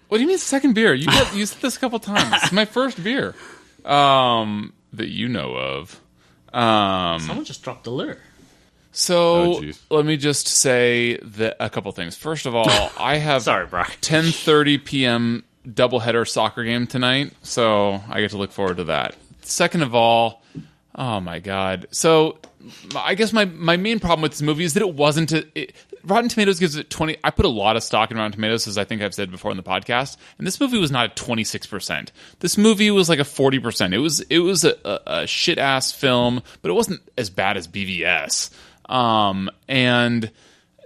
What do you mean second beer? You said this a couple times. It's my first beer, that you know of. Someone just dropped the lure. So Oh, geez. let me just say that a couple things. First of all, I have Sorry, Brock. 10:30 p.m. doubleheader soccer game tonight, so I get to look forward to that. Second of all, oh my god. So I guess my main problem with this movie is that it wasn't Rotten Tomatoes gives it 20. I put a lot of stock in Rotten Tomatoes, as I think I've said before in the podcast, and this movie was not a 26%. This movie was like a 40%. It was a shit ass film, but it wasn't as bad as BVS. And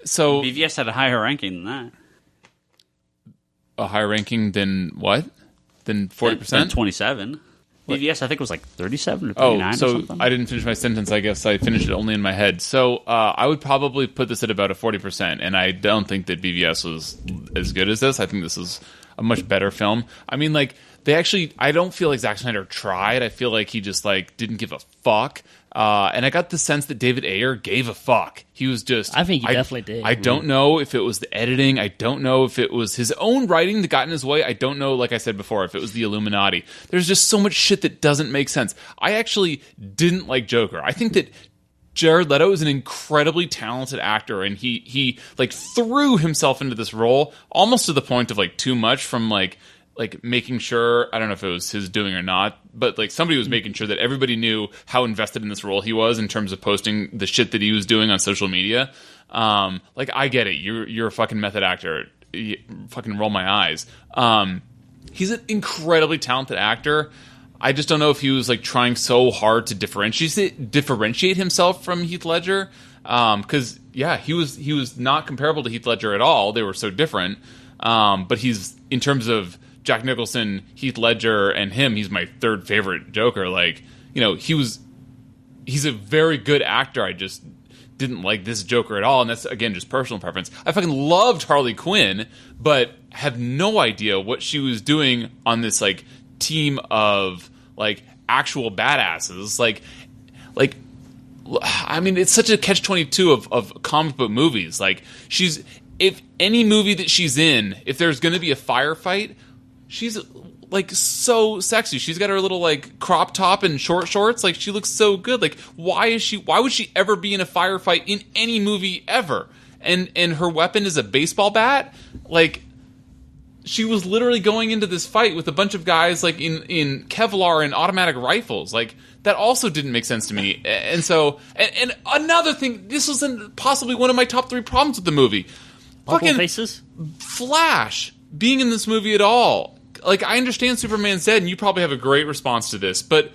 so BVS had a higher ranking than that. a higher ranking than what? Than 40%? Than 27. BVS, I think, was like 37 or Oh, 39 or so something. I didn't finish my sentence. I guess I finished it only in my head. So I would probably put this at about a 40%, and I don't think that BVS was as good as this. I think this is a much better film. I mean, like, I don't feel like Zack Snyder tried. I feel like he just, like, didn't give a fuck. And I got the sense that David Ayer gave a fuck. He was just... I think he definitely did. I don't know if it was the editing. I don't know if it was his own writing that got in his way. I don't know, like I said before, if it was the Illuminati. There's just so much shit that doesn't make sense. I actually didn't like Joker. I think that Jared Leto is an incredibly talented actor, and he like threw himself into this role almost to the point of like too much, from like making sure, I don't know if it was his doing or not, but like somebody was making sure that everybody knew how invested in this role he was in terms of posting the shit that he was doing on social media. Like, I get it. You're a fucking method actor. You fucking roll my eyes. He's an incredibly talented actor. I just don't know if he was like trying so hard to differentiate himself from Heath Ledger. Because he was not comparable to Heath Ledger at all. They were so different. But he's, in terms of Jack Nicholson, Heath Ledger, and him, he's my third favorite Joker. Like, you know, he's a very good actor. I just didn't like this Joker at all, and that's, again, just personal preference. I fucking loved Harley Quinn, but have no idea what she was doing on this, like, team of, like, actual badasses. Like, I mean, it's such a catch-22 of comic book movies. Like, if any movie that she's in, if there's going to be a firefight, she's like so sexy. She's got her little like crop top and short shorts. Like, she looks so good. Like, why would she ever be in a firefight in any movie ever? And her weapon is a baseball bat. Like, she was literally going into this fight with a bunch of guys like in Kevlar and automatic rifles. Like, that also didn't make sense to me. And so, and another thing, this was possibly one of my top 3 problems with the movie. Fucking faces? Flash being in this movie at all. Like, I understand Superman's dead, and you probably have a great response to this, but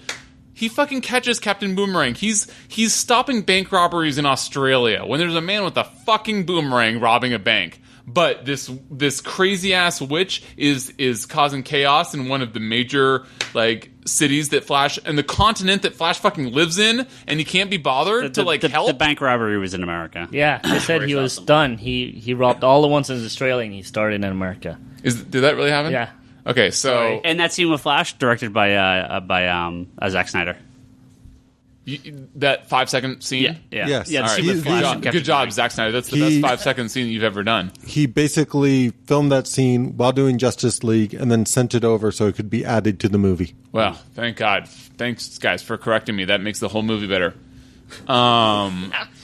he fucking catches Captain Boomerang. He's stopping bank robberies in Australia when there's a man with a fucking boomerang robbing a bank. But this crazy ass witch is causing chaos in one of the major like cities that Flash, and the continent that Flash fucking lives in, and he can't be bothered to help. The bank robbery was in America. Yeah, they said he was done. He robbed all the ones in Australia, and he started in America. Did that really happen? Yeah. Okay, so And that scene with Flash, directed by Zack Snyder. That 5-second scene? Yeah. Yes. Yeah, the All scene right. with Flash. Good job, Zack Snyder. That's the best 5-second scene you've ever done. He basically filmed that scene while doing Justice League and then sent it over so it could be added to the movie. Well, thank God. Thanks, guys, for correcting me. That makes the whole movie better.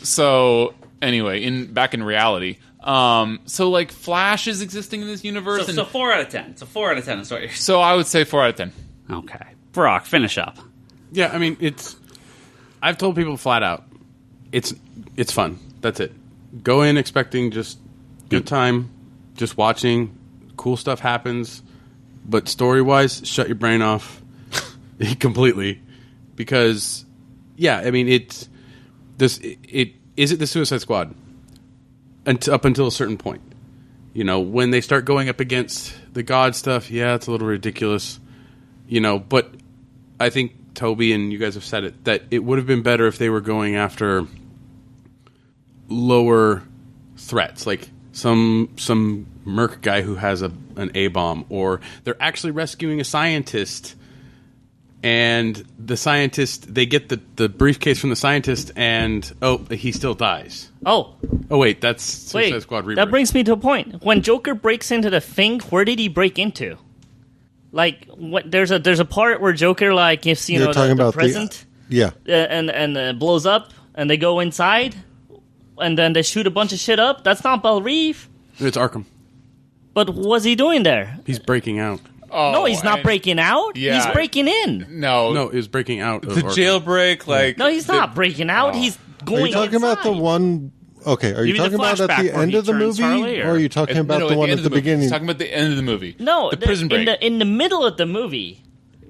So, anyway, back in reality. So, like, Flash is existing in this universe. So 4 out of 10. So 4 out of 10 is what you're saying. So I would say 4 out of 10. Okay. Brock, finish up. Yeah, I mean, I've told people flat out, it's fun. That's it. Go in expecting just good time, just watching, cool stuff happens, but story-wise, shut your brain off completely, because, yeah, I mean, is it the Suicide Squad? Up until a certain point. You know, when they start going up against the God stuff, yeah, it's a little ridiculous. You know, but I think Toby and you guys have said it, that it would have been better if they were going after lower threats, like some merc guy who has an A-bomb, or they're actually rescuing a scientist, and the scientist, they get the briefcase from the scientist, and he still dies. Oh wait, that's Suicide Squad Rebirth. That brings me to a point. When Joker breaks into the thing, where did he break into? Like, there's a part where Joker, like, if You're talking the about present, and blows up, and they go inside, and then they shoot a bunch of shit up. That's not Belle Reve. It's Arkham. But what's he doing there? He's breaking out. Oh, No, he's not breaking out. Yeah. He's breaking in. No, He was breaking out of the Arkham. jailbreak, like... No, he's not breaking out. He's going Are you talking about the inside. one... Okay, are you mean the talking about at flashback the where end he of the turns movie, Harley, or are you talking about the one at the beginning? He's talking about the end of the movie. No, the prison break. in the middle of the movie.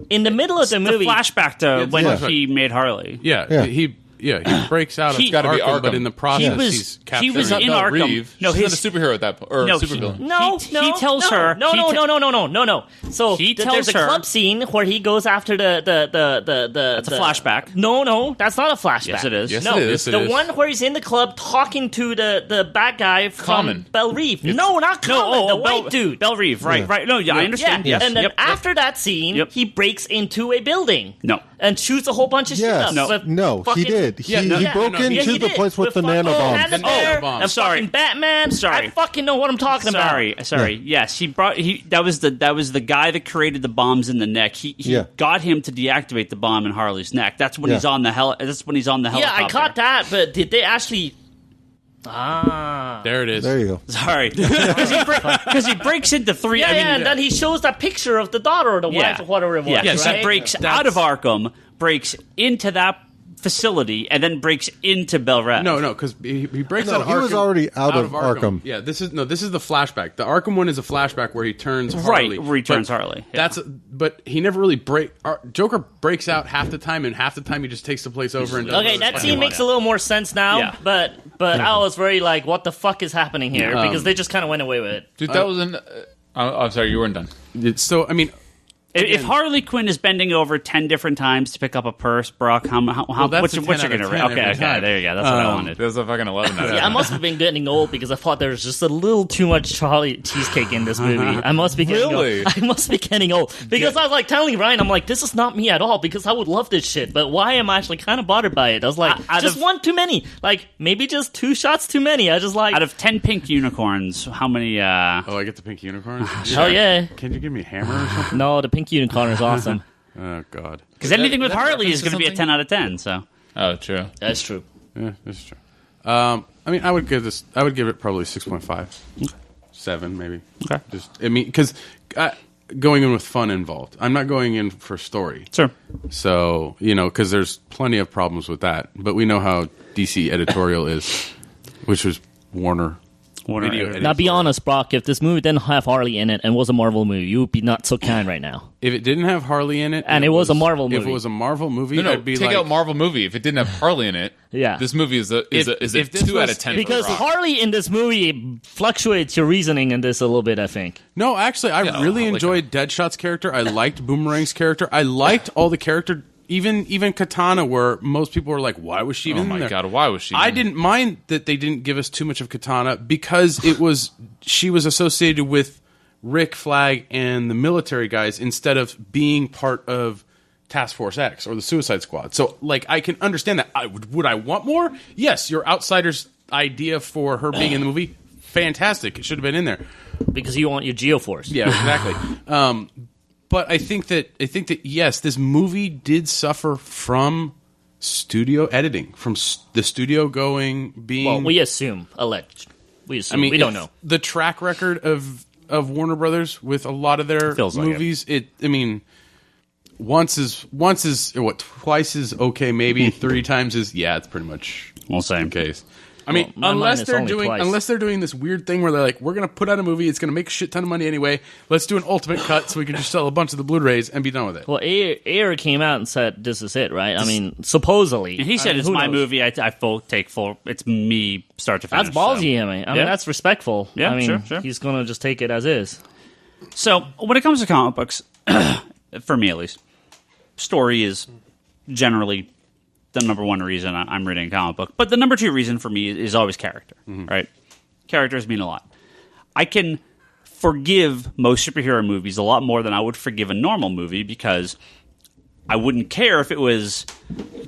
In the middle of the movie. The flashback to when flashback. he made Harley. Yeah, Yeah. he he breaks out of It's gotta be Arkham, but Arkham. in the process, was- he's he captured. was Not in Belle Arkham. Reeve. No, She's his- not a superhero at that point, or No, supervillain. he tells her- No. So He there's tells a her- club scene where he goes after the. That's a flashback. No, that's not a flashback. Yes, it is. Yes, No, it is. the one where he's in the club talking to the bad guy from Common. Belle Reeve. No, not Common. The white dude. Belle Reeve, right, right. No, I understand. Yeah, Yes. and then Yep. after that scene, Yep. he breaks into a building. No. And shoots a whole bunch of Yes. shit up. with No, he fucking- did. He Yeah, broke no, into he the did. place with the fucking nanobombs. Hannah The Bear nanobombs. and Sorry. fucking Batman. Sorry. I fucking know what I'm talking about. Sorry. Yes, that was the guy that created the bombs in the neck. He got him to deactivate the bomb in Harley's neck. That's when he's on the That's when he's on the Yeah, helicopter. I caught that, but did they actually? Ah. There it is. There you go. Sorry, because he breaks into three. Yeah, I mean, and then he shows that picture of the daughter or the wife or whatever it was. Yeah, right? he breaks out of Arkham, breaks into that facility, and then breaks into Belle Reeve. No, because he breaks No, out of he Arkham. was already out of Arkham. Yeah, this is the flashback. The Arkham one is a flashback where he turns Harley. Right, where he turns But Harley. Yeah. But he never really Joker breaks out half the time, and half the time he just takes the place over and does Okay, whatever that the fuck scene he makes wants. a little more sense now, Yeah. but I was very like, what the fuck is happening here? Because they just kind of went away with it. Dude, that was an. I'm sorry, you weren't done. So I mean, If Harley Quinn is bending over 10 different times to pick up a purse, Brock, that's what's a your 10 going out to of 10 Okay, every okay, time. there you go. That's what I wanted. There's a fucking 11 out of Yeah, I 10. must have been getting old because I thought there was just a little too much Charlie cheesecake in this movie. I must be getting Really? old. I must be getting old because I was like telling Ryan, I'm like, this is not me at all because I would love this shit, but why am I actually kind of bothered by it? I was like, Out just of- one too many, like maybe just 2 shots too many. I just like, Out of 10 pink unicorns, how many... Oh, I get the pink unicorn. hell yeah, Can you give me a hammer or something? no, the pink unicorn is awesome. Oh God. Because anything with that Harley reference is to going to be a something? 10 out of 10, so... Oh, true. That's true. Yeah, that's true. I mean, I would give it probably 6.5, 7 maybe. Okay. Because going in with fun involved. I'm not going in for story. Sure. So because there's plenty of problems with that. But we know how DC editorial is, which was Warner. Video editing. Now, be honest, Brock. If this movie didn't have Harley in it and was a Marvel movie, you would be not so kind right now. If it didn't have Harley in it, And it was a Marvel If movie. it was a Marvel movie, No, I'd be take like, out Marvel movie. If it didn't have Harley in it, Yeah. this movie is a If 2 out this of 10. Because for Rock. Harley in this movie fluctuates your reasoning in this a little bit, I think. No, actually, I really like enjoyed Deadshot's character. I liked Boomerang's character. I liked all the character, even Katana, where most people were like, "Why was she even Oh in my there?" god, why was she? I in there? didn't mind that they didn't give us too much of Katana because she was associated with Rick Flag and the military guys instead of being part of Task Force X or the Suicide Squad. So, like, I can understand that. Would I want more? Yes, your outsider's idea for her being in the movie, fantastic. It should have been in there. Because you want your Geoforce. Yeah, exactly. But I think that yes, this movie did suffer from studio editing, from the studio being. Well, we assume, alleged. We assume. we don't know. The track record of Warner Brothers with a lot of their Feels like movies. Once is what, twice is okay, maybe 3 times is it's pretty much We'll say. the case. I mean, Well, my mind is only twice. unless they're doing this weird thing where they're like, we're going to put out a movie, it's going to make a shit ton of money anyway. Let's do an ultimate cut so we can just sell a bunch of the Blu-rays and be done with it. Well, Ayer came out and said, this is it, right? I mean, supposedly. And he said, it's who my knows? movie. I take full. It's me start to finish. That's ballsy, So. I mean, Yeah. that's respectful. Yeah, I mean, sure. he's going to just take it as is. So when it comes to comic books, for me at least, story is generally the number one reason I'm reading a comic book. But the number 2 reason for me is always character, right? Characters mean a lot. I can forgive most superhero movies a lot more than I would forgive a normal movie because I wouldn't care if it was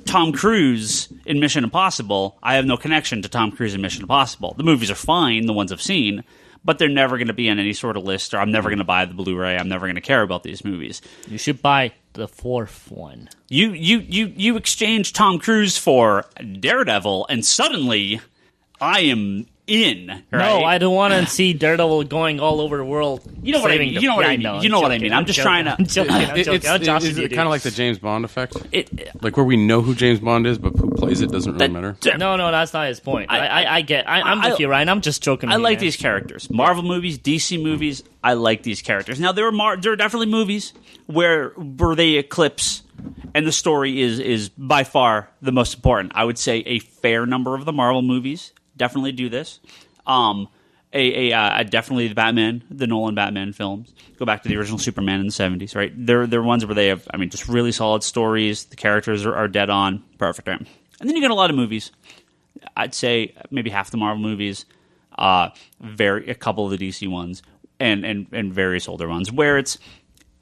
Tom Cruise in Mission Impossible. I have no connection to Tom Cruise in Mission Impossible. The movies are fine, the ones I've seen, but they're never going to be on any sort of list, or I'm never going to buy the Blu-ray. I'm never going to care about these movies. You should buy the 4th one. You exchange Tom Cruise for Daredevil, and suddenly I am in. Right? No, I don't want to see Daredevil going all over the world. You know what I mean. You know what I mean. You know what I mean. I'm just trying to. I'm joking. I'm joking. Is it kind of like the James Bond effect? It, Like where we know who James Bond is, but who plays it doesn't really matter? No, that's not his point. I'm with you, Ryan. I'm just joking. I with you, like man. these characters. Marvel movies, DC movies. I like these characters. Now there are definitely movies where they eclipse and the story is by far the most important. I would say a fair number of the Marvel movies definitely do this. Definitely the Nolan Batman films. Go back to the original Superman in the 70s, right? They're ones where they have, just really solid stories. The characters are dead on, perfect. Right? And then you get a lot of movies. I'd say maybe half the Marvel movies, a couple of the DC ones, and various older ones where it's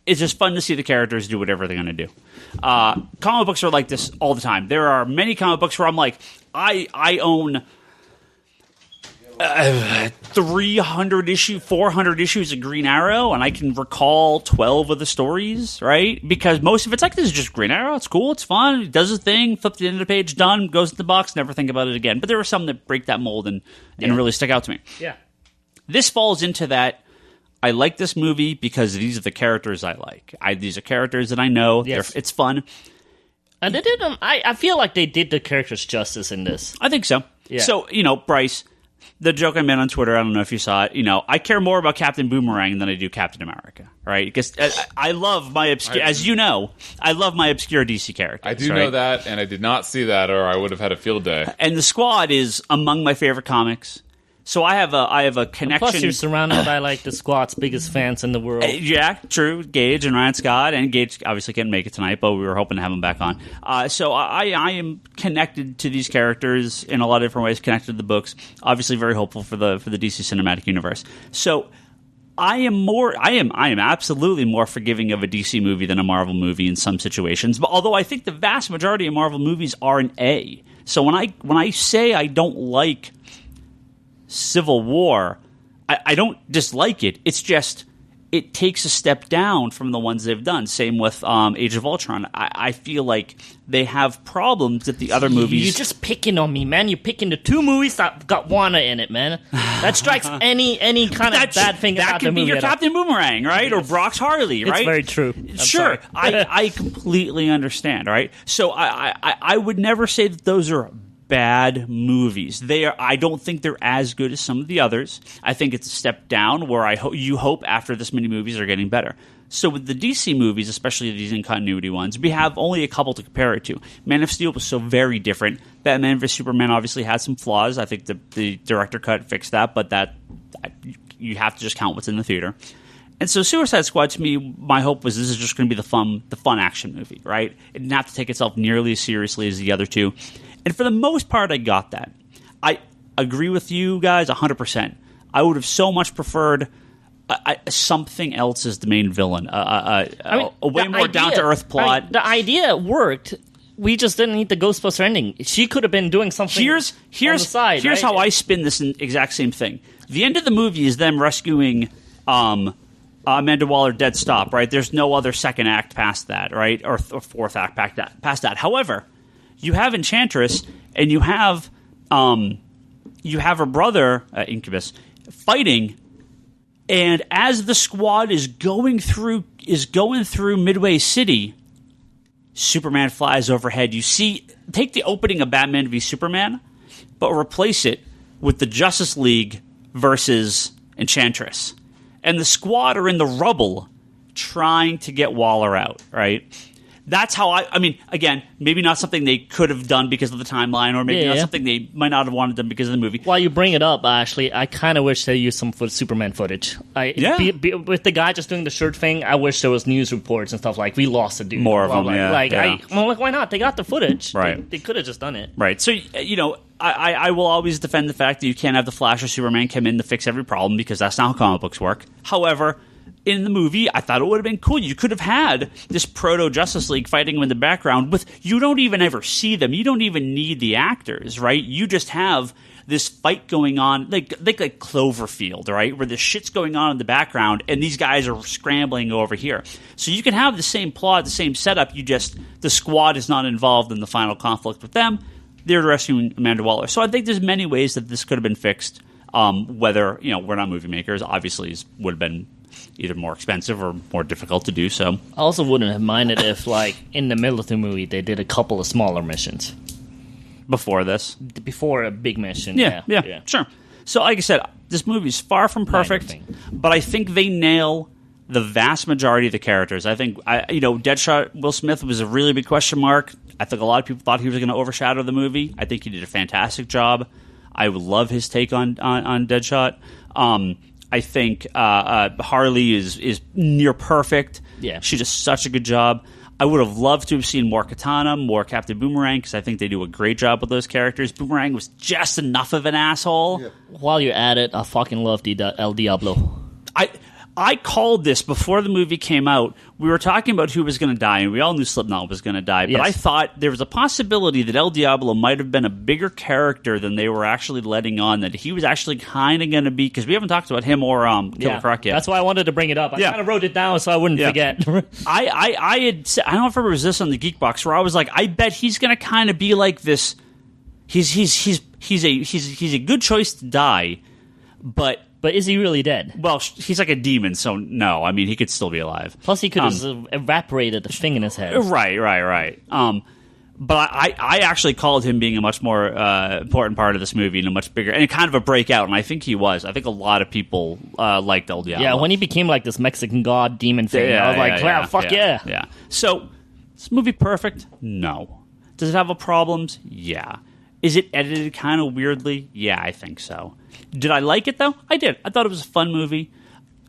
just fun to see the characters do whatever they're going to do. Comic books are like this all the time. There are many comic books where I'm like, I own 400 issues of Green Arrow, and I can recall 12 of the stories, right? Because most of it's like, this is just Green Arrow. It's cool. It's fun. It does his thing. Flip the end of the page. Done. Goes in the box. Never think about it again. But there are some that break that mold and really stick out to me. Yeah. This falls into that. I like this movie because these are the characters I like. These are characters that I know. Yes. It's fun. And they did. I feel like they did the characters justice in this. I think so. Yeah. So, Bryce, the joke I made on Twitter, I don't know if you saw it, I care more about Captain Boomerang than I do Captain America, right? Because I love my obscure, as you know, I love my obscure DC characters. I do know that, and I did not see that, or I would have had a field day. And the Squad is among my favorite comics. So I have a connection. Plus, you're surrounded by the Squad's biggest fans in the world. Yeah, true. Gage and Ryan Scott, and Gage obviously couldn't make it tonight, but we were hoping to have him back on. So I am connected to these characters in a lot of different ways. Connected to the books. Obviously, very hopeful for the DC cinematic universe. So I am absolutely more forgiving of a DC movie than a Marvel movie in some situations. But although I think the vast majority of Marvel movies are an A. So when I say I don't like Civil War, I don't dislike it. It's just it takes a step down from the ones they've done. Same with Age of Ultron. I feel like they have problems that the other movies. You're just picking on me, man. You're picking the two movies that got Wanda in it, man. That strikes any kind of bad thing about the movie. That could be your Captain Boomerang, right? Or Brock's Harley, right? It's very true. Sure, I completely understand, right? So I would never say that those are bad movies. They are. I don't think they're as good as some of the others. I think it's a step down where you hope after this many movies are getting better. So with the DC movies, especially these in continuity ones, we have only a couple to compare it to. Man of Steel was so very different. Batman vs Superman obviously had some flaws. I think the director cut fixed that, but you have to just count what's in the theater. And so Suicide Squad, to me, my hope was this is just going to be the fun action movie, right? It didn't have to take itself nearly as seriously as the other two. And for the most part, I got that. I agree with you guys 100%. I would have so much preferred something else as the main villain. A way more down-to-earth plot. The idea worked. We just didn't need the Ghostbuster ending. She could have been doing something on the side. Here's how I spin this exact same thing. The end of the movie is them rescuing Amanda Waller dead stop, right? There's no other second act past that, right? Or fourth act past that. However, you have Enchantress, and you have her brother, Incubus, fighting, and as the Squad is going through Midway City, Superman flies overhead. You see, take the opening of Batman v Superman, but replace it with the Justice League versus Enchantress. And the Squad are in the rubble trying to get Waller out, right? That's how again, maybe not something they could have done because of the timeline, or maybe not something they might not have wanted done because of the movie. While you bring it up, Ashley, I kind of wish they used some Superman footage. With the guy just doing the shirt thing, I wish there was news reports and stuff like, we lost a dude. More of them, why not? They got the footage. Right. They could have just done it. Right. So, I will always defend the fact that you can't have the Flash or Superman come in to fix every problem, because that's not how comic books work. However, in the movie, I thought it would have been cool. You could have had this proto-Justice League fighting them in the background you don't even ever see them. You don't even need the actors, right? You just have this fight going on, like Cloverfield, right? Where the shit's going on in the background, and these guys are scrambling over here. So you can have the same plot, the same setup, the Squad is not involved in the final conflict with them. They're rescuing Amanda Waller. So I think there's many ways that this could have been fixed. Whether, we're not movie makers, obviously would have been either more expensive or more difficult to do so. I also wouldn't have minded if, in the middle of the movie, they did a couple of smaller missions. Before this? Before a big mission. Yeah, sure. So, like I said, this movie is far from perfect, but I think they nail the vast majority of the characters. I think, Deadshot Will Smith was a really big question mark. I think a lot of people thought he was going to overshadow the movie. I think he did a fantastic job. I would love his take on Deadshot. I think Harley is near perfect. Yeah. She does such a good job. I would have loved to have seen more Katana, more Captain Boomerang, because I think they do a great job with those characters. Boomerang was just enough of an asshole. Yeah. While you're at it, I fucking love El Diablo. I called this before the movie came out. We were talking about who was going to die, and we all knew Slipknot was going to die. But Yes. I thought there was a possibility that El Diablo might have been a bigger character than they were actually letting on, that he was actually kind of going to be, because we haven't talked about him or Killer Croc yet. That's why I wanted to bring it up. I kind of wrote it down so I wouldn't forget. I had said, I don't know if it was this on the Geek Box, where I was like, I bet he's going to kind of be like this. He's a good choice to die, but is he really dead? well, he's like a demon, so no. I mean, he could still be alive. Plus, he could have evaporated the thing in his head. Right. But I actually called him being a much more important part of this movie and a much bigger and kind of a breakout, and I think he was. I think a lot of people liked El Diablo. Yeah, when he became like this Mexican god demon thing, I was like, wow, fuck yeah. Yeah. So, is this movie perfect? No. Does it have problems? Yeah. Is it edited kind of weirdly? Yeah, I think so. Did I like it though? I did. I thought it was a fun movie.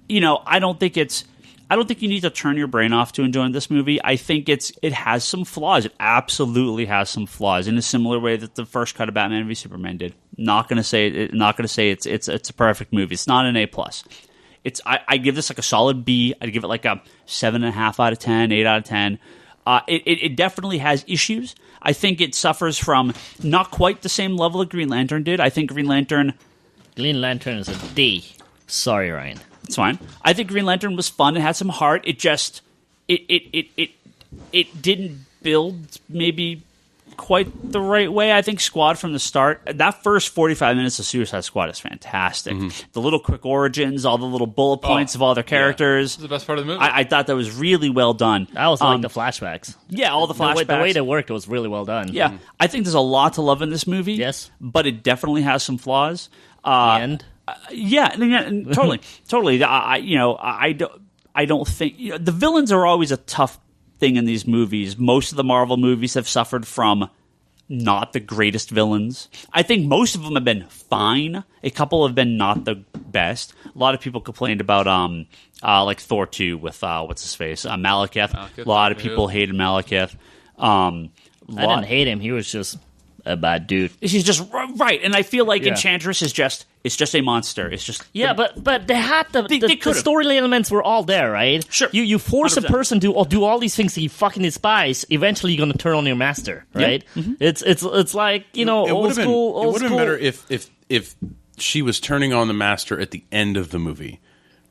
I don't think you need to turn your brain off to enjoy this movie. I think it has some flaws. It absolutely has some flaws in a similar way that the first cut of Batman v Superman did. Not going to say it's a perfect movie. It's not an A+. I give this like a solid B. I'd give it like a 7.5 out of 10, 8 out of 10. It definitely has issues. I think it suffers from not quite the same level that Green Lantern did. I think Green Lantern is a D. Sorry, Ryan. It's fine. I think Green Lantern was fun. It had some heart. It just it didn't build maybe quite the right way. I think Squad from the start, that first 45 minutes of Suicide Squad is fantastic. The little quick origins, all the little bullet points of all their characters. This is the best part of the movie. I thought that was really well done. I also like the flashbacks. Yeah, all the flashbacks. The way they worked was really well done. Yeah, I think there's a lot to love in this movie. Yes. But it definitely has some flaws. And Totally. I don't think the villains are always a tough thing in these movies. Most of the Marvel movies have suffered from not the greatest villains. I think most of them have been fine. A couple have been not the best. A lot of people complained about like Thor 2 with what's his face, Malekith. A lot of people hated Malekith. I didn't hate him. He was just a bad dude. He's just right, and I feel like Enchantress is just a monster. It's just but they had the story elements were all there, right? Sure. You force 100%. a person to do all these things that you fucking despise. Eventually, you're gonna turn on your master, right? Yeah. Mm-hmm. It's like old school. It would have been better if she was turning on the master at the end of the movie.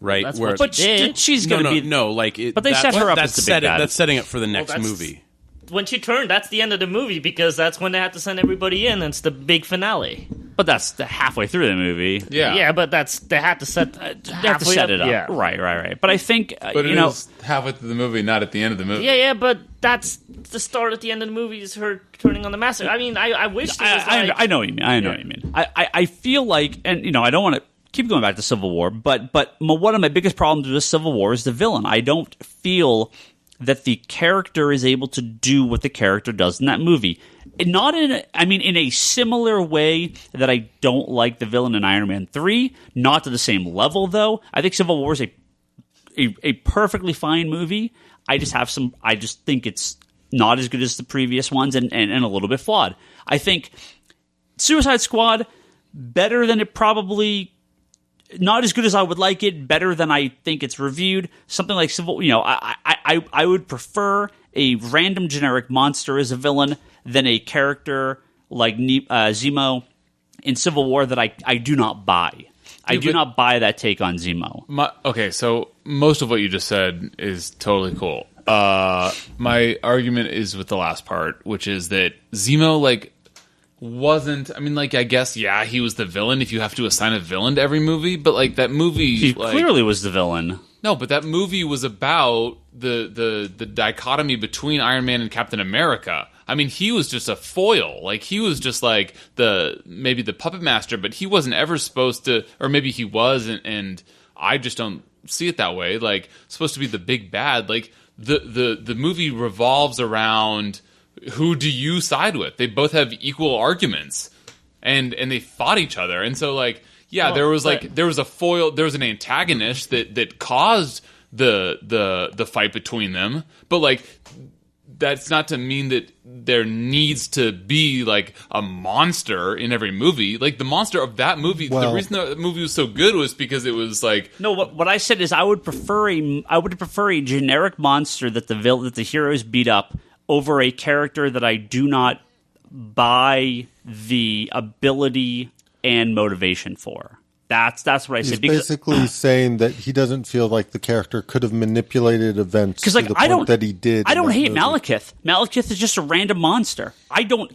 Right, That's where what but she's going to be but they set her up as the big bad. That's setting up for the next that's- movie. when she turned, that's the end of the movie because that's when they had to send everybody in. And it's the big finale. But that's halfway through the movie. Yeah. But they had to set. They have to set it up. Yeah. Right. But I think But it is halfway through the movie, not at the end of the movie. Yeah, but that's the start at the end of the movie is her turning on the master. I mean, I wish there was I know what you mean. I know what you mean. I feel like, and I don't want to keep going back to Civil War, but one of my biggest problems with Civil War is the villain. I don't feel that the character is able to do what the character does in that movie. Not in a similar way that I don't like the villain in Iron Man 3, not to the same level though. I think Civil War is a perfectly fine movie. I just think it's not as good as the previous ones and a little bit flawed. I think Suicide Squad, better than it probably, not as good as I would like it, better than I think it's reviewed. Something like Civil, I would prefer a random generic monster as a villain than a character like Zemo in Civil War that I do not buy. I do not buy that take on Zemo. Okay, so most of what you just said is totally cool. My argument is with the last part, which is that Zemo, wasn't... I guess, he was the villain if you have to assign a villain to every movie, but, that movie... He clearly was the villain. No, but that movie was about the dichotomy between Iron Man and Captain America. He was just a foil. He was just maybe the puppet master, but he wasn't ever supposed to... Or maybe he was, and I just don't see it that way. Like, supposed to be the big bad. Like, the movie revolves around who do you side with. They both have equal arguments, and they fought each other. And so, like, there was an antagonist that caused the fight between them, but like, that's not to mean that there needs to be like a monster in every movie. Like, the monster of that movie, the reason that movie was so good was because it was like, no. What I said is I would prefer a generic monster that the heroes beat up over a character that I do not buy the ability and motivation for. That's what I said. He's basically saying that he doesn't feel like the character could have manipulated events to the point that he did. I don't hate Malekith. Malekith is just a random monster. I don't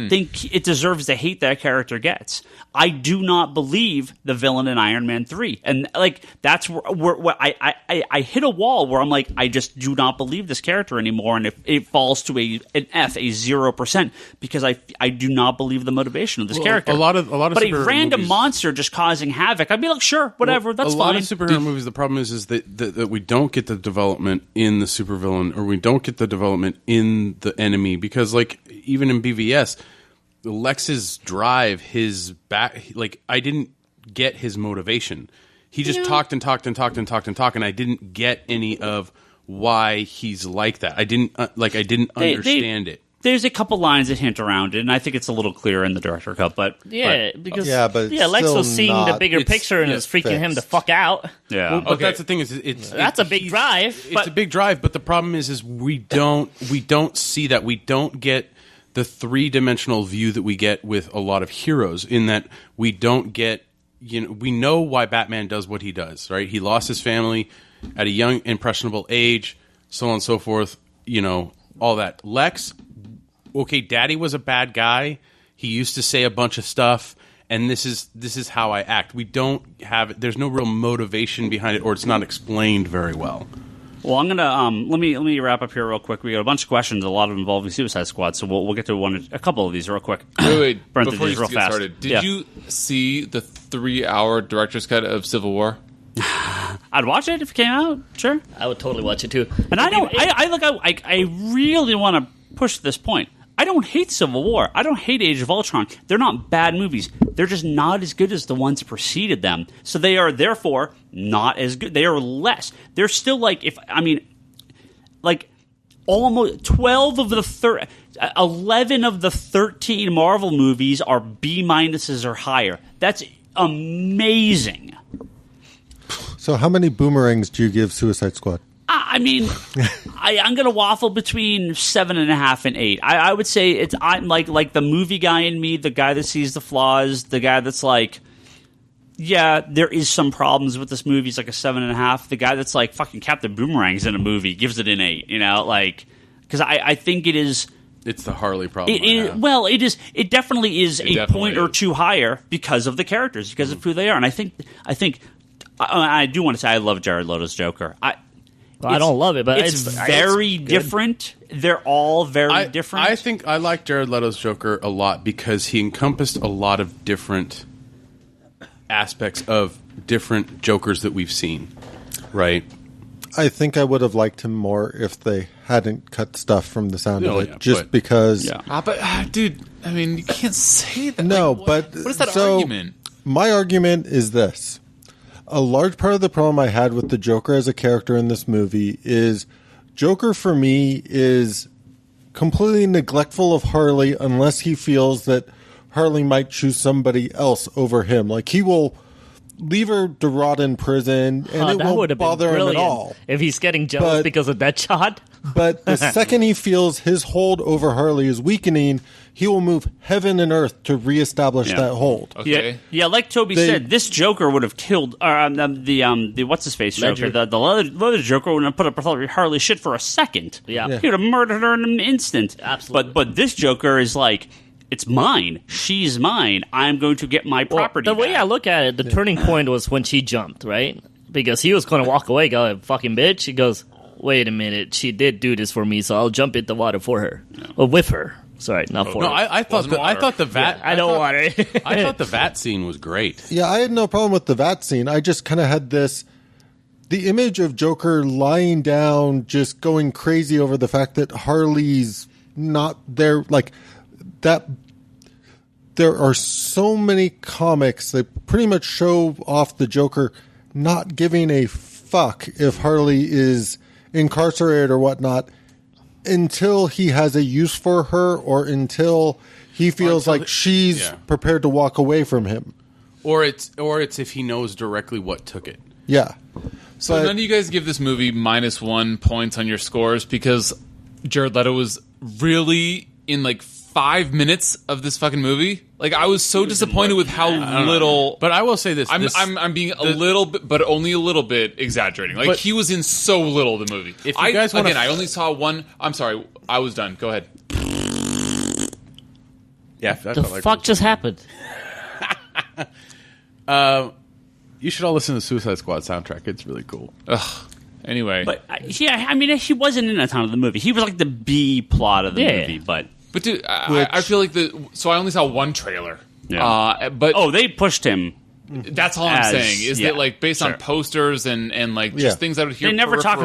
think it deserves the hate that character gets. I do not believe the villain in Iron Man 3. And like, that's where I hit a wall where I'm like, I just do not believe this character anymore, and it falls to an F, a 0%, because I do not believe the motivation of this character. A lot of but a random monster just causing havoc, I'd be like, sure, whatever, that's fine. A lot of superhero movies, the problem is that we don't get the development in the supervillain, or we don't get the development in the enemy, because like, even in BVS, Lex's drive, his back, like, I didn't get his motivation. He just talked and talked and talked and talked and talked, and I didn't get any of why he's like that. I didn't understand it. There's a couple lines that hint around it, and I think it's a little clearer in the director cut. But Lex still was seeing the bigger picture and it's freaking him the fuck out. Yeah, well, but that's the thing is, that's a big drive. It's a big drive, but the problem is we don't see that. We don't get the three-dimensional view that we get with a lot of heroes, in that we don't get, we know why Batman does what he does, right? He lost his family at a young, impressionable age, so on and so forth, all that. Lex, okay, Daddy was a bad guy. He used to say a bunch of stuff, and this is how I act. We don't have, there's no real motivation behind it, or it's not explained very well. Well, I'm gonna let me wrap up here real quick. We got a bunch of questions, a lot of them involving Suicide Squad, so we'll get to a couple of these real quick. Wait, Burn before you real get fast. started, did you see the 3-hour director's cut of Civil War? I'd watch it if it came out. Sure, I would totally watch it too. And I really want to push this point. I don't hate Civil War. I don't hate Age of Ultron. They're not bad movies. They're just not as good as the ones that preceded them. So they are therefore not as good. They are less. They're still almost 12 of the 11 of the 13 Marvel movies are B- or higher. That's amazing. So how many boomerangs do you give Suicide Squad? I'm going to waffle between 7.5 and 8. I would say I'm like the movie guy in me, the guy that sees the flaws, the guy that's like, yeah, there is some problems with this movie. It's like a 7.5. The guy that's like, fucking Captain Boomerang's in a movie gives it an 8. Because I think it is. It's the Harley problem. It is. It definitely is a point or two higher because of the characters, because of who they are. And I think I do want to say I love Jared Leto's Joker. I don't love it, but it's very different. They're all very different. I think I like Jared Leto's Joker a lot because he encompassed a lot of different aspects of different Jokers that we've seen, right? I think I would have liked him more if they hadn't cut stuff from the sound of it, because... Yeah. Dude, I mean, you can't say that. No, what is that argument? My argument is this. A large part of the problem I had with the Joker as a character in this movie is Joker, for me, is completely neglectful of Harley unless he feels that Harley might choose somebody else over him. Like, he will leave her to rot in prison, and it won't bother him at all. If he's getting jealous because of Deadshot. But the second he feels his hold over Harley is weakening, he will move heaven and earth to reestablish that hold. Okay. Yeah, like Toby said, this Joker would have killed the what's his face Joker, the leather Joker wouldn't have put up with Harley shit for a second. Yeah. He would have murdered her in an instant. Absolutely. But this Joker is like, it's mine. She's mine. I'm going to get my property The way back. I look at it, the turning point was when she jumped, right? Because he was going to walk away, go, fucking bitch. He goes, wait a minute, she did do this for me, so I'll jump in the water for her. Or with her. Sorry, not for her. No, I thought the vat... I don't want it. I thought the vat scene was great. Yeah, I had no problem with the vat scene. I just kind of had this... the image of Joker lying down, just going crazy over the fact that Harley's not there, like that. There are so many comics that pretty much show off the Joker not giving a fuck if Harley is incarcerated or whatnot until he has a use for her or until he feels like she's prepared to walk away from him. Or it's if he knows directly what took it. Yeah. So none of you guys give this movie -1 points on your scores because Jared Leto was really in like 5 minutes of this fucking movie. Like I was so disappointed with how little. But I will say this: I'm being a little bit, but only a little bit exaggerating. Like he was in so little of the movie. If you guys want, I only saw one. I'm sorry, I was done. Go ahead. Yeah, The fuck just happened? You should all listen to the Suicide Squad soundtrack. It's really cool. Ugh. Anyway, But I mean, he wasn't in a ton of the movie. He was like the B plot of the movie, but. But dude, I feel like so I only saw one trailer. Yeah. But they pushed him. That's all I'm saying is that like based on posters and like just things I would hear. They never talk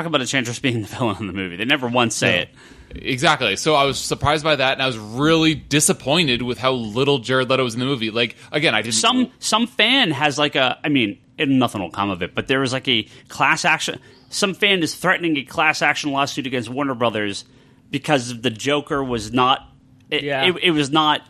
about Enchantress being the villain in the movie. They never once say it. Exactly. So I was surprised by that, and I was really disappointed with how little Jared Leto was in the movie. Like again, I didn't. Some fan has like nothing will come of it, but there was like a class action. Some fan is threatening a class action lawsuit against Warner Brothers because the Joker was not. It was not.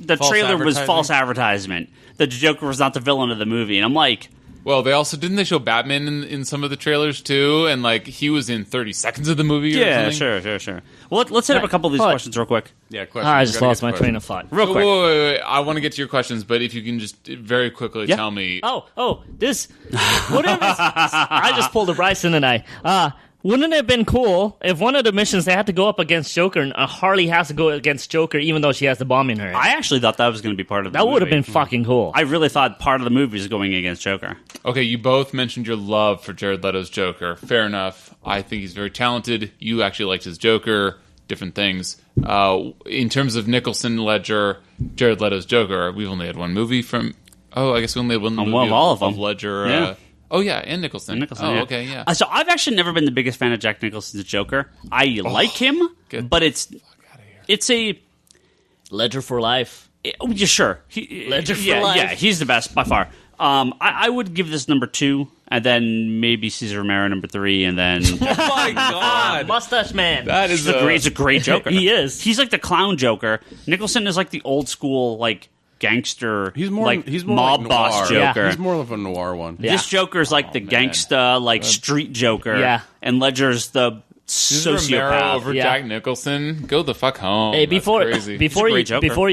The trailer was false advertisement. The Joker was not the villain of the movie, and I'm like. Well, didn't they show Batman in some of the trailers too, and like he was in 30 seconds of the movie. Or something? Sure. Well, let's hit up a couple of these questions real quick. Yeah, questions. I just lost my train of thought. Real quick. Wait. I want to get to your questions, but if you can just very quickly tell me. This. I just pulled a Bryson and I. Wouldn't it have been cool if one of the missions they had to go up against Joker and Harley has to go against Joker even though she has the bomb in her head? I actually thought that was going to be part of the movie. That would have been fucking cool. I really thought part of the movie was going against Joker. Okay, you both mentioned your love for Jared Leto's Joker. Fair enough. I think he's very talented. You actually liked his Joker. Different things. In terms of Nicholson, Ledger, Jared Leto's Joker, we've only had one movie from... Oh, I guess we only had one movie of Ledger. Yeah. And Nicholson. Okay, yeah. So I've actually never been the biggest fan of Jack Nicholson's Joker. I like him, but it's a Ledger for life. Sure. Ledger for life. Yeah, he's the best by far. I would give this number 2, and then maybe Cesar Romero number 3, and then Oh my god, Mustache Man. that is he's a great Joker. He is. He's like the clown Joker. Nicholson is like the old school like gangster. He's more like like mob boss noir. Joker. Yeah. He's more of a noir one. Yeah. This Joker's like the gangsta, like street Joker. Yeah. And Ledger's the Romero sociopath. over Jack Nicholson. Go the fuck home. Hey, That's crazy. Before you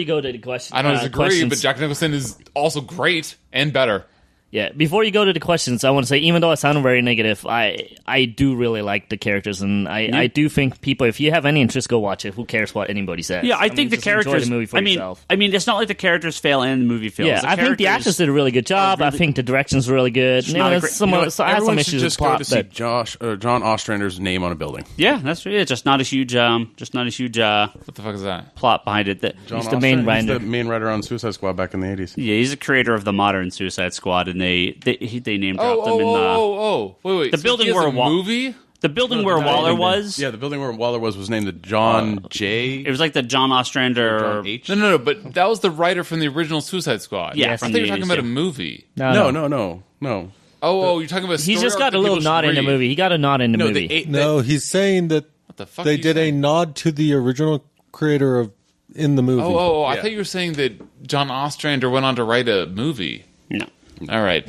go to the question, I don't disagree, questions, but Jack Nicholson is also great and better. Yeah, before you go to the questions, I want to say, even though I sound very negative, I do really like the characters, and I do think people, if you have any interest, go watch it. Who cares what anybody says? Yeah, I think the just characters. enjoy the movie for yourself. I mean, it's not like the characters fail and the movie fails. Yeah, I think the actors did a really good job. I think the direction's really good. Not a great- I had some Everyone should issues with just go plot, to see but John Ostrander's name on a building. Yeah, that's really it. Just not a huge, What the fuck is that? plot behind it. John He's the main Ostrander, writer. He's the main writer on Suicide Squad back in the 80s. Yeah, he's the creator of the modern Suicide Squad, and they name dropped him in Wait. The So building he has where a movie? the building where Waller was. Yeah, the building where Waller was named the John J. It was like the John Ostrander. John H. No, but that was the writer from the original Suicide Squad. Yeah, I from thought you the were talking 80s, about a yeah. movie. No. Oh, you're talking about. he's just got a little nod in the movie. He got a nod in the movie. No, he's saying that What the fuck? they are you did a saying? nod to the original creator of in the movie. I Yeah. thought you were saying that John Ostrander went on to write a movie. No. All right.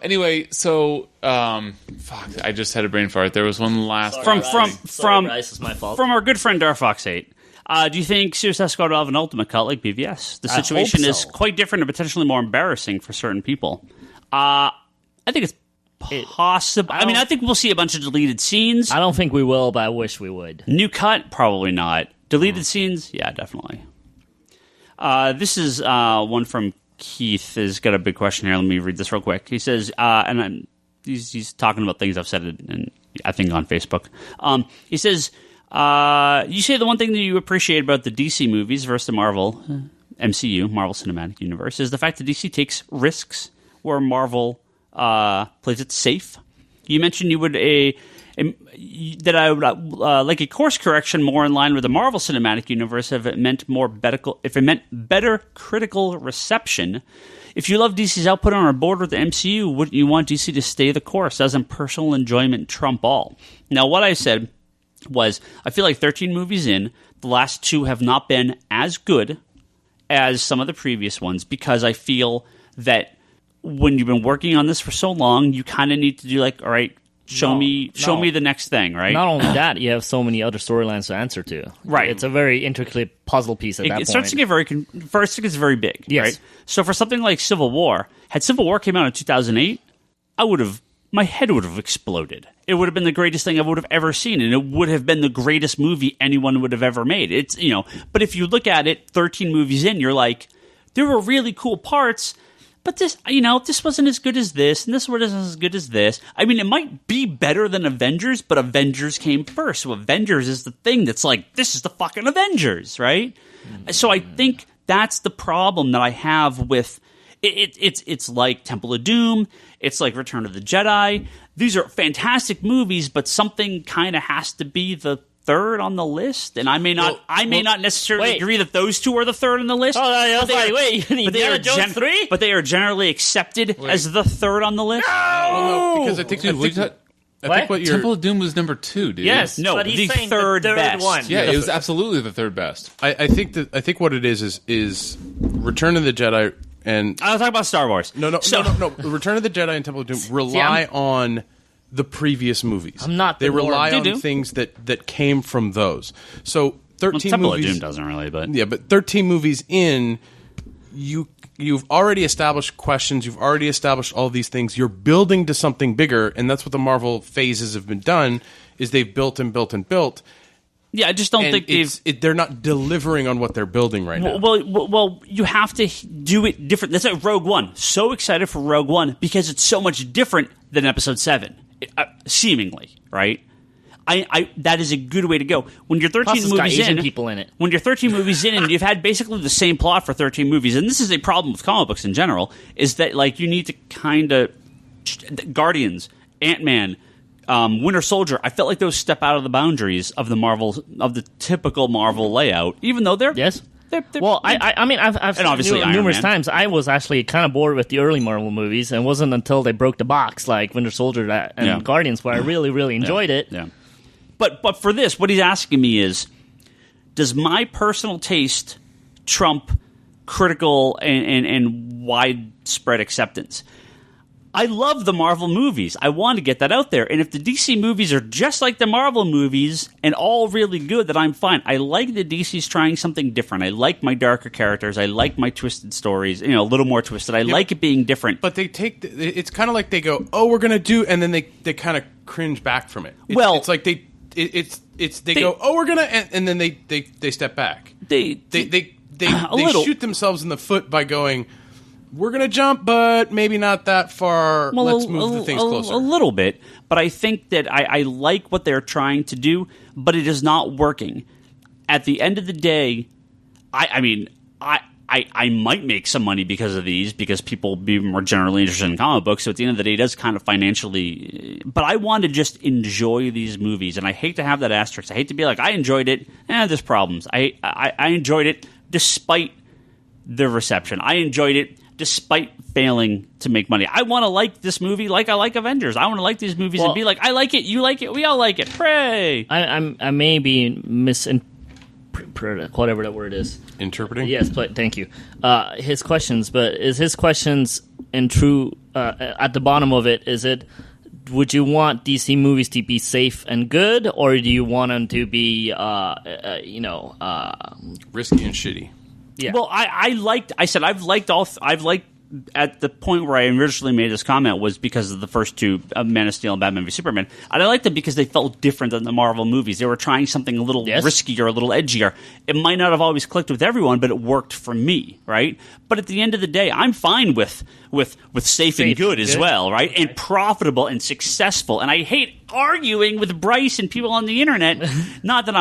Anyway, so fuck. I just had a brain fart. There was one last From Bryce, it's my fault. from our good friend Darfox8. Do you think Suicide Squad will have an ultimate cut like BVS? The situation hope is so. quite different and potentially more embarrassing for certain people. I think it's possible. I mean, I think we'll see a bunch of deleted scenes. I don't think we will, but I wish we would. New cut, probably not. Deleted scenes, yeah, definitely. This is one from Keith. Has got a big question here. Let me read this real quick. He says, he's talking about things I've said, and I think on Facebook. He says, you say the one thing that you appreciate about the DC movies versus the Marvel MCU, Marvel Cinematic Universe, is the fact that DC takes risks where Marvel plays it safe. You mentioned you would that I would like a course correction more in line with the Marvel Cinematic Universe if it meant better critical reception. If you love DC's output on our board with the MCU, wouldn't you want DC to stay the course? Doesn't personal enjoyment trump all? Now, what I said was, I feel like 13 movies in, the last 2 have not been as good as some of the previous ones, because I feel that when you've been working on this for so long, you kind of need to do like, all right, show me the next thing, right? Not only that, you have so many other storylines to answer to. Right. It's a very intricate puzzle piece at that point. It starts to get first it gets very big, yes. Right? So for something like Civil War, had Civil War came out in 2008, my head would have exploded. It would have been the greatest thing I would have ever seen, and it would have been the greatest movie anyone would have ever made. It's, but if you look at it 13 movies in, you're like, there were really cool parts, but this wasn't as good as this, and this wasn't as good as this. I mean, it might be better than Avengers, but Avengers came first. So Avengers is the thing that's like, this is the fucking Avengers, right? Mm-hmm. So I think that's the problem that I have with it. It's like Temple of Doom. It's like Return of the Jedi. These are fantastic movies, but something kind of has to be the third on the list, and I may not necessarily agree that those 2 are the third on the list. Oh, I was like, wait, Indiana Jones 3? But they are generally accepted as the third on the list. Well, no, because I think what you're... Temple of Doom was number 2, dude. Yes, no, but he's the saying third best one. Yeah, it was absolutely the third best. I think what it is Return of the Jedi and... I'll talk about Star Wars. No. Return of the Jedi and Temple of Doom rely on the previous movies. They rely on things that came from those. So 13 Temple movies... of Doom doesn't really, but... Yeah, but 13 movies in, you've already established questions, you've already established all these things, you're building to something bigger, and that's what the Marvel phases have been done, is they've built and built and built. Yeah, I just don't think they're not delivering on what they're building right now. Well, you have to do it different. That's like Rogue One. So excited for Rogue One because it's so much different than Episode 7, seemingly, right? That is a good way to go. When you're 13 movies in, people in it. When you're 13 movies in, and you've had basically the same plot for 13 movies, and this is a problem with comic books in general, is that like you need to kind of Guardians, Ant-Man. Winter Soldier, I felt like those step out of the boundaries of the typical Marvel layout, even though they're yes. I mean, I've and obviously numerous times. I was actually kind of bored with the early Marvel movies, and it wasn't until they broke the box, like Winter Soldier and Guardians, where I really, really enjoyed it. Yeah. But for this, what he's asking me is, does my personal taste trump critical and widespread acceptance? I love the Marvel movies. I want to get that out there. And if the DC movies are just like the Marvel movies and all really good, then I'm fine. I like that DC's trying something different. I like my darker characters. I like my twisted stories, a little more twisted. I like it being different. But they it's kind of like they go, oh, we're going to do, and then they kind of cringe back from it. It's like they go, oh, we're going to, and then they step back. They shoot themselves in the foot by going, we're going to jump, but maybe not that far. Well, let's move the things closer. A little bit. But I think that I like what they're trying to do, but it is not working. At the end of the day, I might make some money because of these, because people will be more generally interested in comic books. So at the end of the day, it does kind of financially. But I want to just enjoy these movies, and I hate to have that asterisk. I hate to be like, I enjoyed it. There's problems. I enjoyed it despite the reception. I enjoyed it despite failing to make money. I want to like this movie like I like Avengers. I want to like these movies and be like, I like it, you like it, we all like it. Hooray! I may be whatever that word is. Interpreting? Yes, thank you. His questions, but is his questions in true, at the bottom of it, is it, would you want DC movies to be safe and good, or do you want them to be, risky and shitty? Yeah. Well, I've liked at the point where I originally made this comment was because of the first 2, Man of Steel and Batman v Superman. And I liked them because they felt different than the Marvel movies. They were trying something a little riskier, a little edgier. It might not have always clicked with everyone, but it worked for me, right? But at the end of the day, I'm fine with safe and good as well, right? Okay. And profitable and successful. And I hate arguing with Bryce and people on the internet. Not that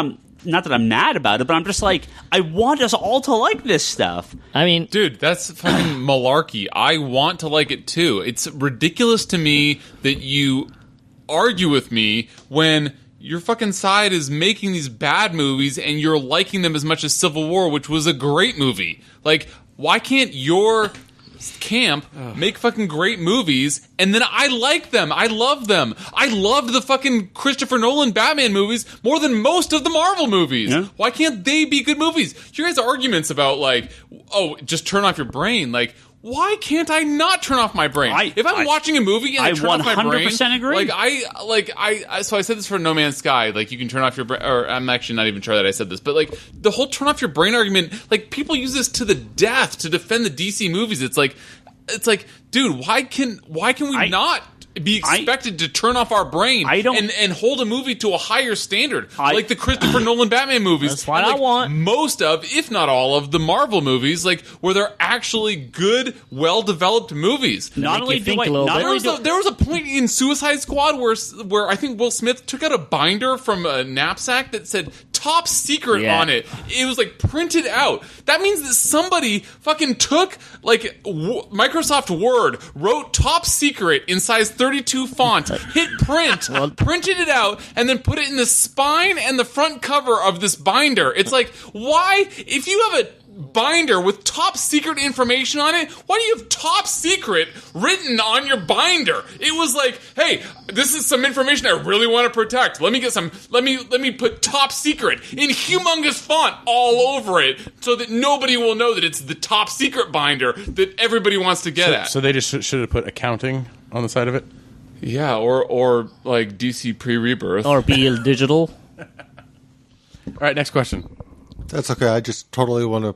I'm mad about it, but I'm just like, I want us all to like this stuff. I mean, dude, that's fucking malarkey. I want to like it too. It's ridiculous to me that you argue with me when your fucking side is making these bad movies and you're liking them as much as Civil War, which was a great movie. Like, why can't your camp make fucking great movies, and then I like them. I love them. I loved the fucking Christopher Nolan Batman movies more than most of the Marvel movies. Yeah. Why can't they be good movies? Your guys' arguments about, like, oh, just turn off your brain, like, why can't I not turn off my brain? If I'm watching a movie and I turn off my brain, 100% agree. So I said this for No Man's Sky. Like, you can turn off your brain, or I'm actually not even sure that I said this, but like the whole turn off your brain argument, like people use this to the death to defend the DC movies. It's like, dude, why can we not be expected to turn off our brain and hold a movie to a higher standard, like the Christopher Nolan Batman movies? That's what I want. Most of, if not all of, the Marvel movies, like where they're actually good, well-developed movies. Not only do I, There was a point in Suicide Squad where I think Will Smith took out a binder from a knapsack that said Top Secret on it. It was like printed out. That means that somebody fucking took like Microsoft Word, wrote Top Secret in size 32 font, hit print, printed it out, and then put it in the spine and the front cover of this binder. It's like, why, if you have a binder with top secret information on it, why do you have top secret written on your binder? It was like, hey, this is some information I really want to protect. Let me put top secret in humongous font all over it so that nobody will know that it's the top secret binder that everybody wants to get at. So they just should have put accounting on the side of it? Yeah, or like DC pre-rebirth. or be digital. All right, next question. That's okay. I just totally want to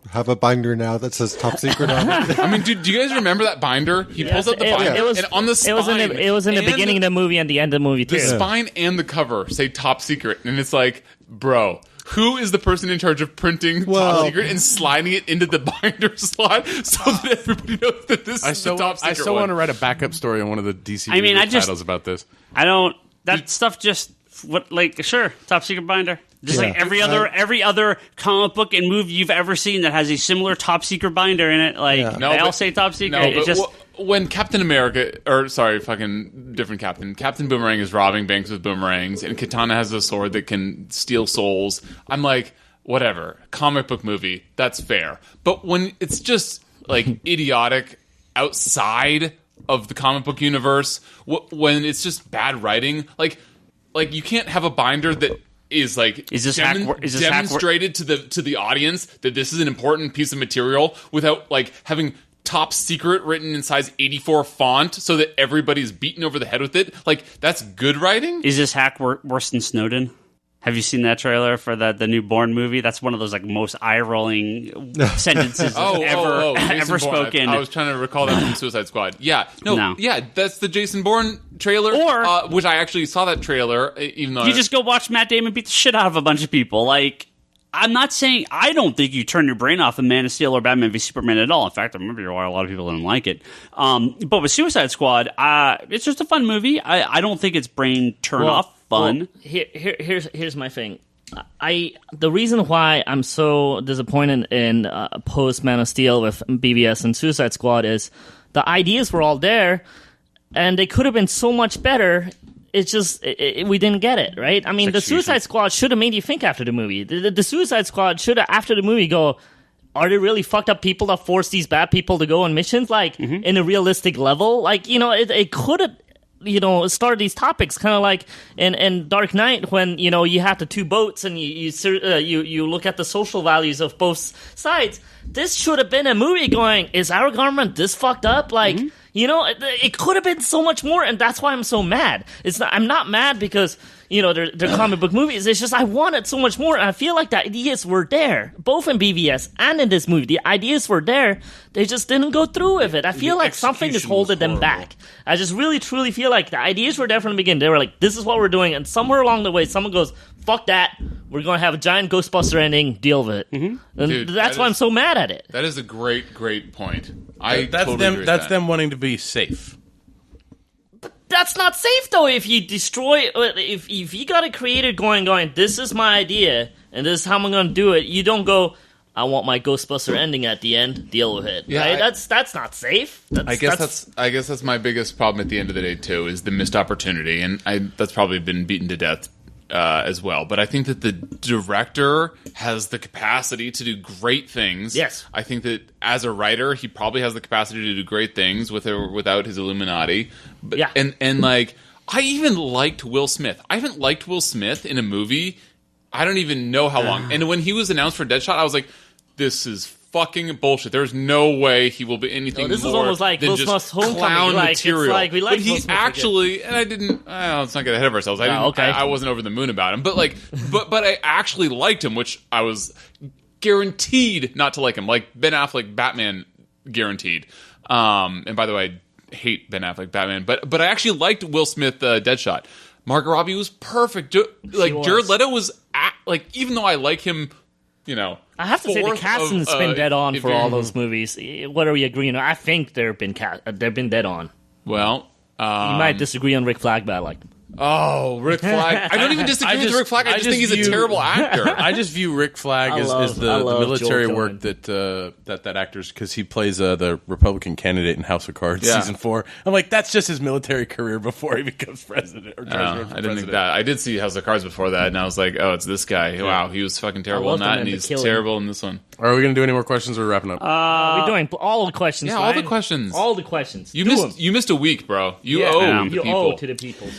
have a binder now that says Top Secret on it. I mean, do you guys remember that binder? He pulls out the binder, and on the spine... It was in the beginning of the movie and the end of the movie, too. The spine and the cover say Top Secret, and it's like, bro, who is the person in charge of printing Top Secret and sliding it into the binder slot so that everybody knows that this is the Top Secret I still want to write a backup story on one of the DC titles about this. Stuff just... sure, Top Secret binder. Just like every other comic book and movie you've ever seen that has a similar Top Secret binder in it, they all say Top Secret. When Captain America, Captain Boomerang is robbing banks with boomerangs, and Katana has a sword that can steal souls, I'm like, whatever, comic book movie, that's fair. But when it's just like idiotic outside of the comic book universe, when it's just bad writing, like you can't have a binder that is like demonstrated to the audience that this is an important piece of material without like having Top Secret written in size 84 font so that everybody's beaten over the head with it. Like, that's good writing. Is this hack worse than Snowden? Have you seen that trailer for the new Bourne movie? That's one of those like most eye-rolling sentences ever spoken. I was trying to recall that from Suicide Squad. Yeah, that's the Jason Bourne trailer. Or which I actually saw that trailer, even though you just go watch Matt Damon beat the shit out of a bunch of people. Like, I'm not saying I don't think you turn your brain off in Man of Steel or Batman v Superman at all. In fact, I remember why a lot of people didn't like it. But with Suicide Squad, it's just a fun movie. I don't think it's brain turn off fun. Well, here's my thing. The reason why I'm so disappointed in post Man of Steel with BVS and Suicide Squad is the ideas were all there, and they could have been so much better. It's just we didn't get it, right? I mean, the Suicide Squad should have made you think after the movie. The Suicide Squad should have, after the movie, go, are they really fucked up people that force these bad people to go on missions, like, in a realistic level? Like, it could have, started these topics, kind of like in Dark Knight when, you have the two boats and you look at the social values of both sides. This should have been a movie going, is our government this fucked up? Like... it could have been so much more, and that's why I'm so mad. I'm not mad because, they're comic book movies. It's just I wanted so much more, and I feel like the ideas were there, both in BVS and in this movie. The ideas were there. They just didn't go through with it. I feel like something is holding them back. I just really, truly feel like the ideas were there from the beginning. They were like, this is what we're doing, and somewhere along the way, someone goes, fuck that. We're going to have a giant Ghostbuster ending. Deal with it. And Dude, that's why I'm so mad at it. That is a great, great point. That's them wanting to be safe. But that's not safe, though. If you destroy... If you got a creator going, this is my idea, and this is how I'm going to do it, you don't go... I want my Ghostbuster ending at the end. Deal with it. Yeah, right? That's not safe. I guess that's my biggest problem at the end of the day too, is the missed opportunity, and that's probably been beaten to death as well. But I think that the director has the capacity to do great things. Yes, I think that as a writer, he probably has the capacity to do great things with or without his Illuminati. But, yeah, and like I even liked Will Smith. I haven't liked Will Smith in a movie. I don't even know how long. And when he was announced for Deadshot, I was like, this is fucking bullshit. There's no way he will be anything this more is almost like than Will just Smith's Homecoming. clown Like, material. it's like we like but he Will Smith actually, and I didn't. Let's not get ahead of ourselves. I wasn't over the moon about him, but like, but I actually liked him, which I was guaranteed not to like him. Like Ben Affleck, Batman, guaranteed. And by the way, I hate Ben Affleck, Batman, but I actually liked Will Smith, Deadshot. Margot Robbie was perfect. Like Jared Leto was like, even though I like him, you know, I have to say the casting's been dead on for all those movies. What are we agreeing on? I think they've been dead on. Well, you might disagree on Rick Flag, but I like them. Oh, Rick Flag! I don't even disagree with Rick Flag. I just think he's a terrible actor. I just view Rick Flag as the military work that actor's, because he plays the Republican candidate in House of Cards season 4. I'm like, that's just his military career before he becomes president or tries to I didn't think that. I did see House of Cards before that, and I was like, oh, it's this guy. Wow, he was fucking terrible in that, and he's terrible in this one. Are we going to do any more questions, or wrapping up? We're doing all the questions. Yeah, Ryan. all the questions. All the questions. You missed a week, bro. You owe to the people.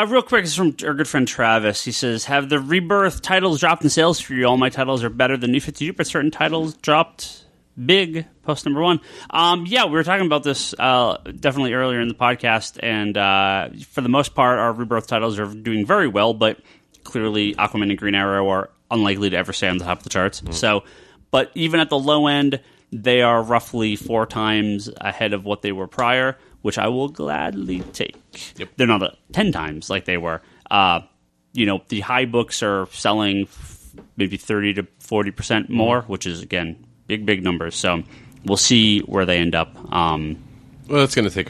Real quick, this is from our good friend Travis. He says, have the Rebirth titles dropped in sales for you? All my titles are better than New 52, but certain titles dropped big. Post number 1. Yeah, we were talking about this definitely earlier in the podcast, and for the most part, our Rebirth titles are doing very well, but clearly Aquaman and Green Arrow are unlikely to ever stay on the top of the charts. So, but even at the low end, they are roughly 4 times ahead of what they were prior, which I will gladly take. Yep. They're not 10 times like they were. The high books are selling maybe 30 to 40% more, which is, again, big numbers. So we'll see where they end up. Well, that's going to take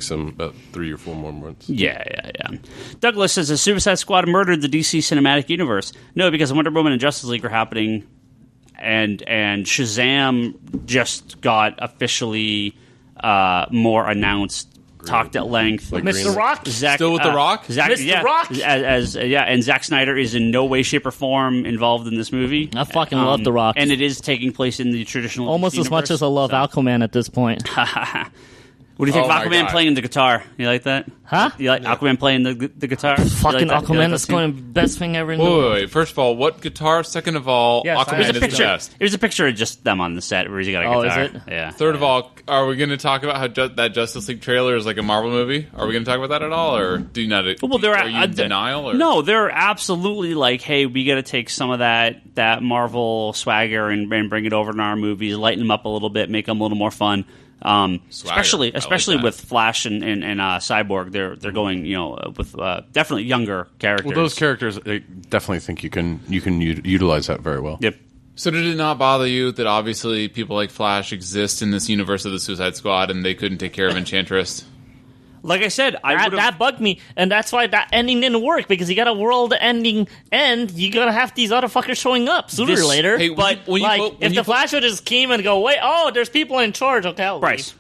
about 3 or 4 more months. Yeah. Douglas says, the Suicide Squad murdered the DC Cinematic Universe. No, because Wonder Woman and Justice League are happening, and Shazam just got officially more announced. Talked at length. Like Mr. Rock? Still with The Rock? Mr. Rock? And Zack Snyder is in no way, shape, or form involved in this movie. I fucking love The Rock. And it is taking place in the traditional almost as much as I love Aquaman at this point. What do you think of Aquaman playing the guitar? You like that? Huh? You like Aquaman playing the guitar? Fucking like Aquaman is going to be the best thing ever in the world. Wait. First of all, what guitar? Second of all, Aquaman is the best. There's a picture of just them on the set where he's got a guitar. Is it? Yeah. Third of all, are we going to talk about how that Justice League trailer is like a Marvel movie? Are we going to talk about that at all, or do you not? Well, are you in denial? Or? No, they're absolutely like, hey, we got to take some of that Marvel swagger and bring it over to our movies, lighten them up a little bit, make them a little more fun. Especially like with Flash and Cyborg, they're going with definitely younger characters. Well, those characters, I definitely think you can utilize that very well. Yep. So did it not bother you that obviously people like Flash exist in this universe of the Suicide Squad and they couldn't take care of Enchantress? Like I said, that bugged me, and that's why that ending didn't work, because you got a world-ending end. You gotta have these other fuckers showing up sooner or later. Hey, if the Flash would just came and go, wait, there's people in charge. Okay, I'll Bryce.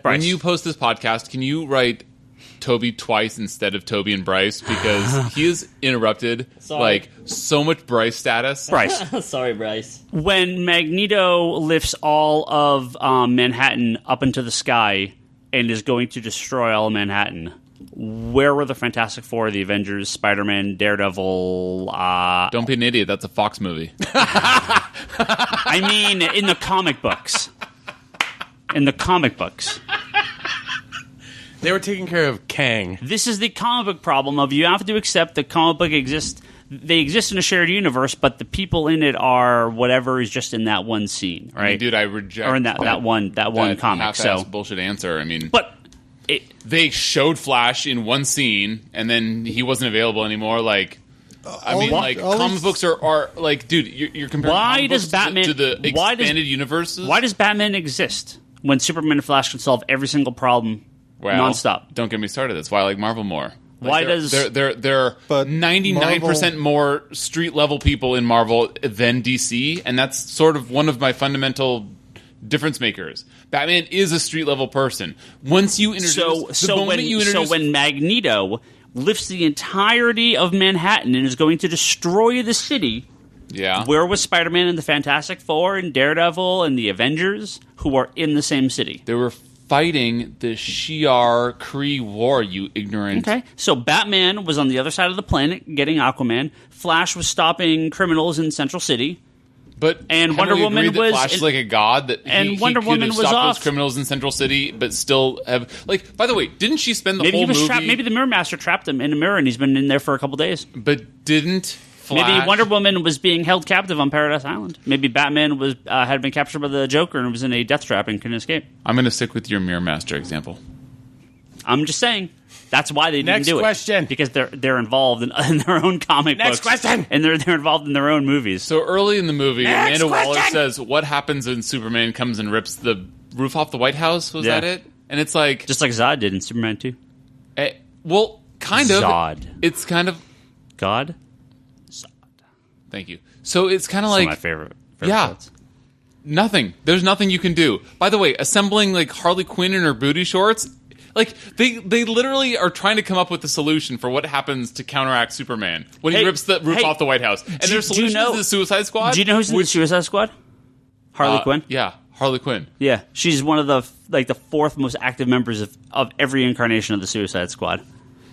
When you post this podcast, can you write Toby twice instead of Toby and Bryce, because he is interrupted like so much Bryce status. Bryce. Sorry, Bryce. When Magneto lifts all of Manhattan up into the sky and is going to destroy all of Manhattan, where were the Fantastic Four, the Avengers, Spider-Man, Daredevil? Don't be an idiot. That's a Fox movie. I mean, in the comic books. In the comic books. They were taking care of Kang. This is the comic book problem of you have to accept that comic book exists. They exist in a shared universe, but the people in it are whatever is just in that one scene, right? I mean, dude, I reject or in that one comic. So bullshit answer. I mean, but they showed Flash in one scene, and then he wasn't available anymore. Like, I mean, comic books are like, dude, you're comparing. Why does Batman to the expanded universes? Why does Batman exist when Superman and Flash can solve every single problem nonstop? Don't get me started. That's why I like Marvel more. Why does they're But 99% more street level people in Marvel than DC, and that's sort of one of my fundamental difference makers. Batman is a street level person. Once you introduce so when Magneto lifts the entirety of Manhattan and is going to destroy the city, where was Spider-Man and the Fantastic Four and Daredevil and the Avengers, who are in the same city? They were fighting the Shi'ar Kree War, you ignorant. Okay, so Batman was on the other side of the planet getting Aquaman. Flash was stopping criminals in Central City. And Wonder Woman was Flash is like a god that Wonder Woman could have was stopped off. those criminals in Central City, but still have By the way, didn't she spend the whole movie? Maybe the Mirror Master trapped him in a mirror, and he's been in there for a couple days. But didn't Flash? Maybe Wonder Woman was being held captive on Paradise Island. Maybe Batman was had been captured by the Joker and was in a death trap and couldn't escape. I'm going to stick with your Mirror Master example. I'm just saying. That's why they didn't do question. it. Because they're involved in their own comic books. Next question. And they're involved in their own movies. So early in the movie, Next Amanda Waller question. says, "What happens when Superman comes and rips the roof off the White House?" Was Yeah. that it? And it's like, Just like Zod did in Superman 2. well, kind of. Zod. It's kind of. God? Thank you. So it's kind of One like of my favorite yeah. quotes. Nothing. There's nothing you can do. By the way, assembling like Harley Quinn in her booty shorts. Like they literally are trying to come up with a solution for what happens to counteract Superman when he rips the roof off the White House. And their solution is the Suicide Squad. Do you know who's in the Suicide Squad? Harley Quinn. Yeah, Harley Quinn. Yeah, she's one of the fourth most active members of every incarnation of the Suicide Squad.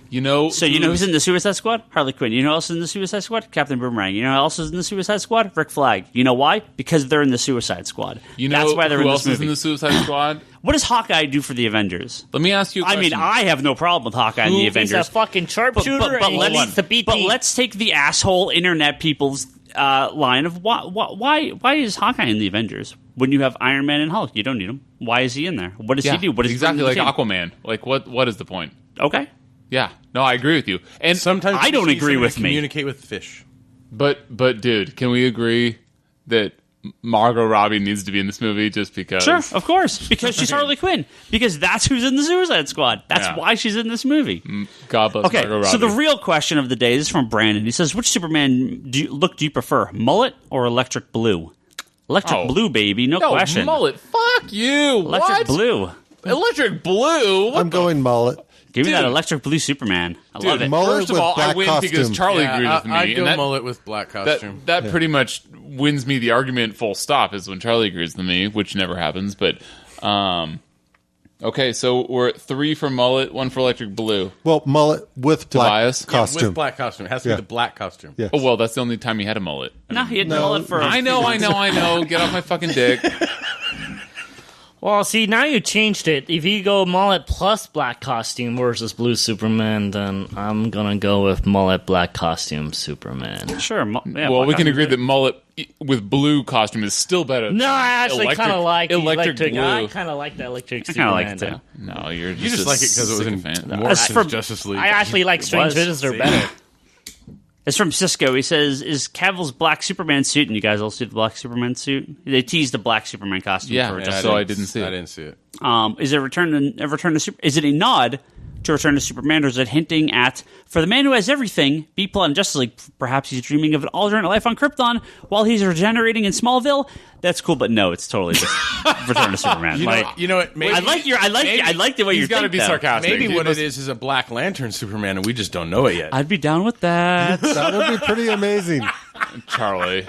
You know, So you know who's in the Suicide Squad? Harley Quinn. You know who else is in the Suicide Squad? Captain Boomerang. You know who else is in the Suicide Squad? Rick Flag. You know why? Because they're in the Suicide Squad. You know that's why they're who in else this is movie. in the Suicide Squad? What does Hawkeye do for the Avengers? Let me ask you a I question. mean, I have no problem with Hawkeye and the He's Avengers. a fucking sharpshooter and he needs to beat me. let's take the asshole internet people's line of why is Hawkeye in the Avengers when you have Iron Man and Hulk? You don't need him. Why is he in there? What does he do? What does exactly he like bring to the Aquaman? Like what is the point? team? Okay. Yeah, no, I agree with you. And Sometimes I don't you need agree somebody with to me. Communicate with fish. but dude, can we agree that Margot Robbie needs to be in this movie just because? Sure, of course, because she's Harley Quinn. Because that's who's in the Suicide Squad. That's Yeah. why she's in this movie. God bless Okay, Margot Robbie. so the real question of the day is from Brandon. He says, "Which Superman do you prefer, mullet or electric blue?" Electric blue, baby, no question. mullet. Fuck you. Electric What? blue. Electric blue. What I'm going mullet. Give me that Dude. electric blue Superman. I love it. mullet First of with all, I black win because costume. Charlie agrees with me. I'd go and mullet with black costume. that pretty much wins me the argument full stop is when Charlie agrees with me, which never happens. But okay, so we're at 3 for mullet, 1 for electric blue. Well, mullet with black Tobias? Yeah, costume. With black costume. It has to Yeah. be the black costume. Yeah. Oh well, that's the only time he had a mullet. No, he had No. mullet for. I know. Get off my fucking dick. Well, see, now you changed it. If you go mullet plus black costume versus blue Superman, then I'm gonna go with mullet black costume Superman. Sure. Well, we can agree that mullet with blue costume is still better. No, I actually kind of like electric blue. I kind of like the electric I Superman. kind of like it too. No, you're You just like it because it was in fan. Morrison's Justice League. I actually like Strange was. Visitor better. It's from Cisco. He says, "Is Cavill's black Superman suit?" And you guys all see the black Superman suit. They teased the black Superman costume. Yeah, for yeah, just so I didn't see it. I didn't see it. Is it a return to Super? Is it a nod to Return to Superman, or is it hinting at for the man who has everything? B-plot in Justice League. Perhaps he's dreaming of an alternate life on Krypton while he's regenerating in Smallville. That's cool, but no, it's totally just Return to Superman. You know what? Maybe, I like the way He's you're got to thinking. be sarcastic. maybe He what must- it is a Black Lantern Superman, and we just don't know it yet. I'd be down with that. That would be pretty amazing. Charlie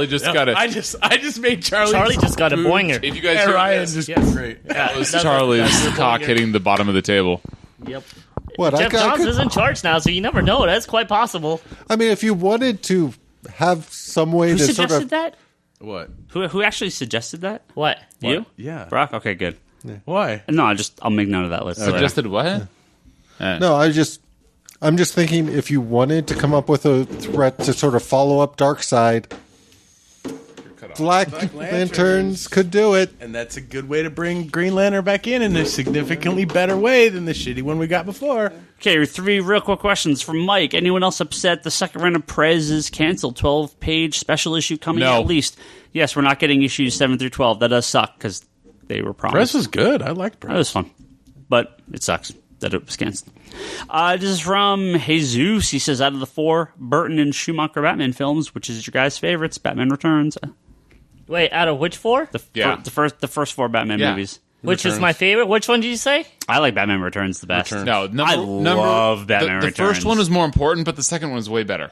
just got to. I just made Charlie. Charlie just got a boinger. If you guys Hey, heard Ryan this, just great. that was that's- Charlie's that's your cock boinger. hitting the bottom of the table. Yep. What Jeff Johns is in charge now, so you never know. That's quite possible. I mean, if you wanted to have some way Who to sort suggested of that? What? Who actually suggested that? What? You? Yeah. Brock? Okay, good. Why? No, I'll make note of that later. Suggested what? no, I'm just thinking if you wanted to come up with a threat to sort of follow up Darkseid, Black Lanterns could do it. And that's a good way to bring Green Lantern back in a significantly better way than the shitty one we got before. Okay, 3 real quick questions from Mike. Anyone else upset the second round of Prez is canceled? 12-page special issue coming No. at least. Yes, we're not getting issues 7 through 12. That does suck because they were promised. Press was good. I liked That Press. was fun, but it sucks. that it was canceled. This is from Jesus. He says, out of the 4 Burton and Schumacher Batman films, which is your guys' favorites? Batman Returns. Wait, out of which 4? The first 4 Batman movies. Which is my favorite? Which one did you say? I like Batman Returns the best. No, I love Batman the Returns. The first one is more important, but the second one is way better.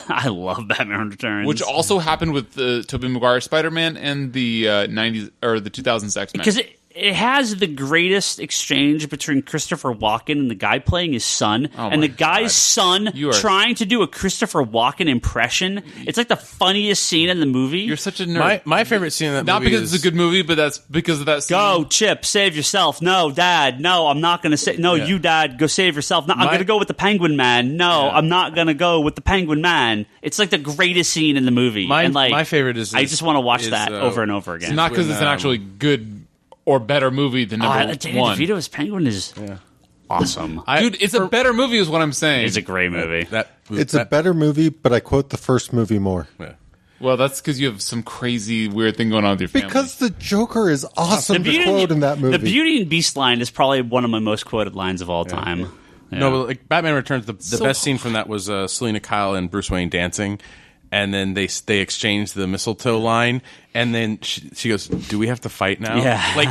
I love Batman Returns. Which also happened with the Tobey Maguire Spider-Man and the 90s or the 2000s X-Men. Because it has the greatest exchange between Christopher Walken and the guy playing his son, and the guy's son trying to do a Christopher Walken impression. It's like the funniest scene in the movie. You're such a nerd. My favorite scene in that Not movie because it's a good movie, but that's because of that scene. Go, Chip, save yourself. No, Dad, no, I'm not going to say. No, you, Dad, go save yourself. No, I'm going to go with the Penguin Man. No, I'm not going to go with the Penguin Man. It's like the greatest scene in the movie. My favorite is I just want to watch that over and over again. It's not because it's an actually good or better movie than number Danny one. DeVito's Penguin is awesome. Dude, it's a better movie is what I'm saying. It's a great movie. It's a better movie, but I quote the first movie more. Yeah. Well, that's because you have some crazy weird thing going on with your family. Because the Joker is awesome to quote in that movie. The Beauty and Beast line is probably one of my most quoted lines of all time. Yeah. No, but like Batman Returns, the best scene from that was Selena Kyle and Bruce Wayne dancing, and then they exchanged the mistletoe line, and then she goes, "Do we have to fight now?" Yeah, like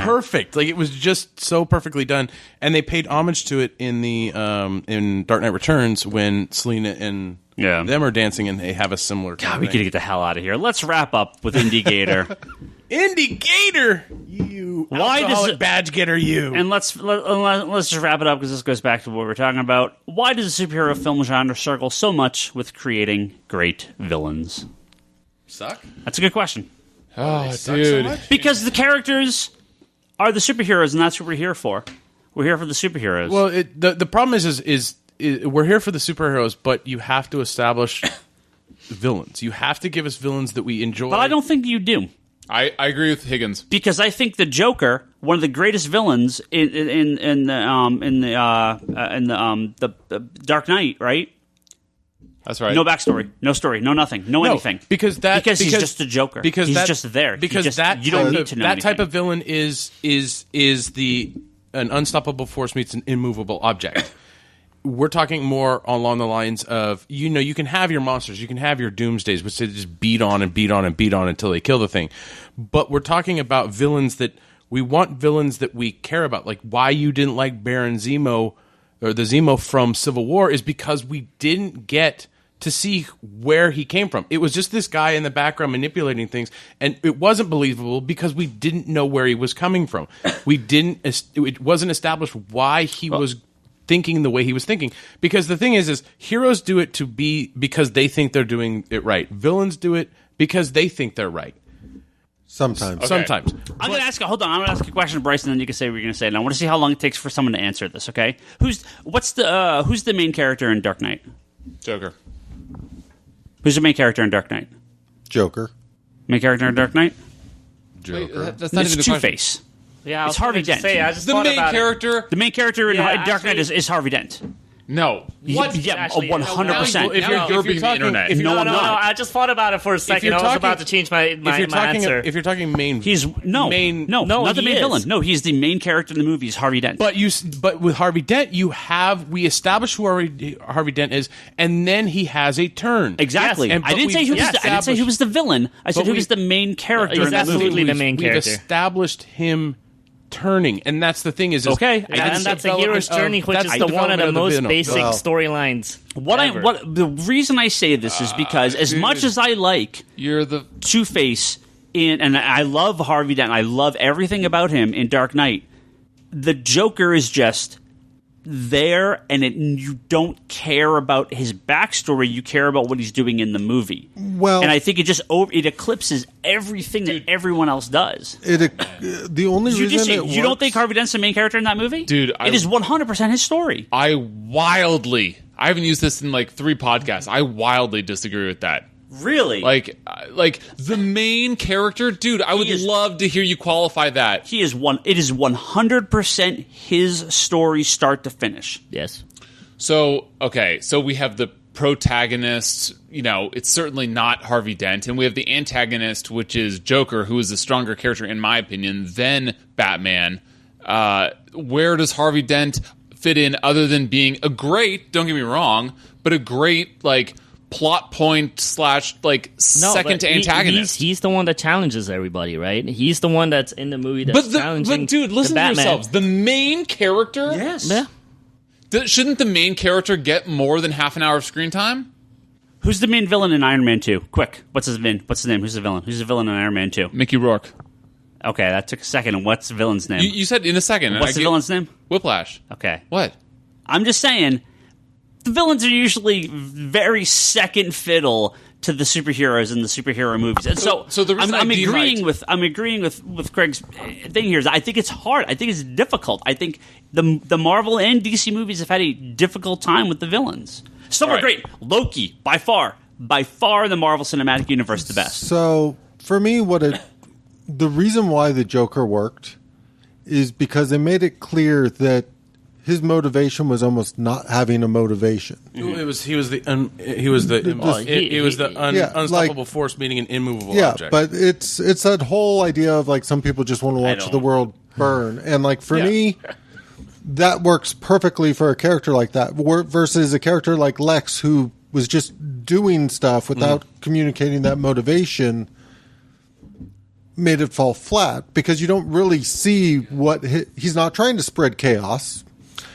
perfect. Like it was just so perfectly done, and they paid homage to it in the in Dark Knight Returns when Selena and them are dancing, and they have a similar. God, we gotta get the hell out of here. Let's wrap up with Indie Gator. Indie Gator, you Why does it badge getter you? And let's just wrap it up because this goes back to what we're talking about. Why does the superhero film genre struggle so much with creating great villains? Suck? That's a good question. Oh, dude. So because the characters are the superheroes, and that's what we're here for. We're here for the superheroes. Well, the problem is we're here for the superheroes, but you have to establish villains. You have to give us villains that we enjoy. But I don't think you do. I agree with Higgins because I think the Joker, one of the greatest villains in the Dark Knight, right? That's right. No backstory, no story, no nothing, no anything. Because he's just a Joker. Because he's just there. Because you don't need to know that anything. type of villain is an unstoppable force meets an immovable object. We're talking more along the lines of, you can have your monsters, you can have your doomsdays, which they just beat on and beat on and beat on until they kill the thing. But we're talking about villains that we want villains that we care about. Like why you didn't like Baron Zemo or the Zemo from Civil War is because we didn't get to see where he came from. It was just this guy in the background manipulating things, and it wasn't believable because we didn't know where he was coming from. It wasn't established why he was thinking the way he was thinking. Because the thing is heroes do it because they think they're doing it right. Villains do it because they think they're right. Sometimes. Okay. Sometimes. I'm going to ask a question, Bryce, and then you can say what you're going to say. And I want to see how long it takes for someone to answer this, okay? Who's the main character in Dark Knight? Joker. Who's the main character in Dark Knight? Joker. Main character in Dark Knight? Joker. That's not even the question. Two-Face. Yeah, It's Harvey Dent. The main character. The main character in Yeah, Dark Knight is Harvey Dent. No. What? Yeah, Actually, 100%. If you're being the internet. No, I'm No, not. I just thought about it for a second. I was about to change my answer. If you're talking main, He's not the main he villain. is. No, he's the main character in the movie. He's Harvey Dent. but with Harvey Dent, we establish who Harvey Dent is, and then he has a turn. Exactly. Yes, and- I didn't say he was the villain. I said he was the main character He's in the movie. absolutely the main We've character. established him turning, and that's the thing is Okay. And that's a hero's journey, which that's is the one of the most villain. basic Well, storylines. The reason I say this is because as much as I like You're the. Two-Face and I love Harvey Dent, I love everything about him in Dark Knight, the Joker is just there, and you don't care about his backstory. You care about what he's doing in the movie. Well, And I think it eclipses everything that everyone else does. the only reason You don't think Harvey Dent's the main character in that movie? Dude, it is 100% his story. I haven't used this in like 3 podcasts. I wildly disagree with that. Really? Like the main character, dude. I would love to hear you qualify that. It is 100% his story, start to finish. Yes. So we have the protagonist. It's certainly not Harvey Dent, and we have the antagonist, which is Joker, who is a stronger character in my opinion than Batman. Where does Harvey Dent fit in other than being a great, don't get me wrong, but a great, like, plot point slash, like, second to antagonist. He's the one that challenges everybody, right? He's the one that's in the movie that's challenging. But dude, listen the to Batman. yourselves. The main character? Yes. Yeah. Shouldn't the main character get more than half an hour of screen time? Who's the main villain in Iron Man 2? Quick. What's his name? Who's the villain? Who's the villain in Iron Man 2? Mickey Rourke. Okay, that took a second. And what's the villain's name? You said in a second. What's the villain's name? Whiplash. Okay. What? I'm just saying, the villains are usually very second fiddle to the superheroes in the superhero movies, and so the reason I'm agreeing with Craig's thing here is I think it's hard. I think it's difficult. I think the Marvel and DC movies have had a difficult time with the villains. Some are great. Loki, by far the Marvel Cinematic Universe the best. So for me, the reason why the Joker worked is because they made it clear that his motivation was almost not having a motivation. He was the unstoppable force meeting an immovable object. But it's that whole idea of like some people just want to watch the world burn, and like for me, that works perfectly for a character like that versus a character like Lex who was just doing stuff without communicating that motivation. Made it fall flat because you don't really see what he's not trying to spread chaos.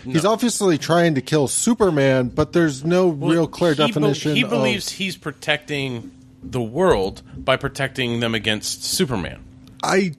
No. He's obviously trying to kill Superman, but there's no real clear definition. He believes he's protecting the world by protecting them against Superman. That's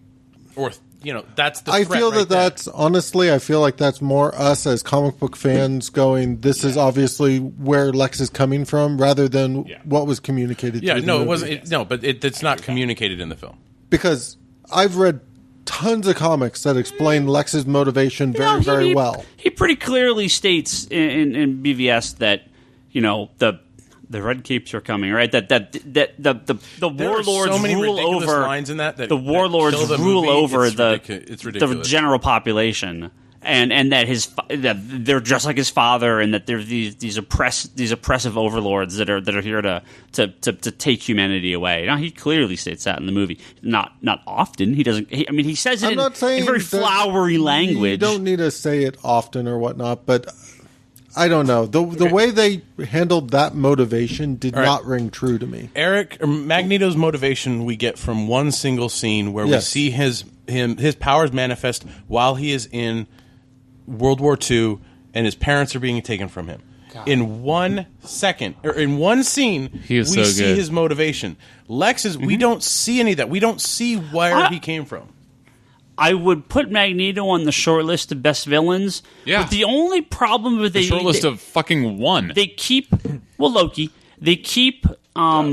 the I threat feel right that's honestly, I feel like that's more us as comic book fans going, this is obviously where Lex is coming from rather than what was communicated. Yeah, no, it wasn't. But it's not communicated in the film. Because I've read tons of comics that explain Lex's motivation very well. He pretty clearly states in BVS that the Red Capes are coming, right? That the warlords rule over lines in that the warlords rule over the general population. And that they're just like his father, and that there's these oppressive overlords that are here to take humanity away. Now he clearly states that in the movie. Not often. He doesn't. He says it in very flowery language. You don't need to say it often or whatnot, but I don't know the way they handled that motivation did not ring true to me. Magneto's motivation we get from one single scene where we see his powers manifest while he is in World War II, and his parents are being taken from him. God. In 1 second, or in one scene, we see his motivation. Lex is, we don't see any of that. We don't see where he came from. I would put Magneto on the short list of best villains. Yeah. But the only problem with the short list of fucking one. They keep, Loki, they keep...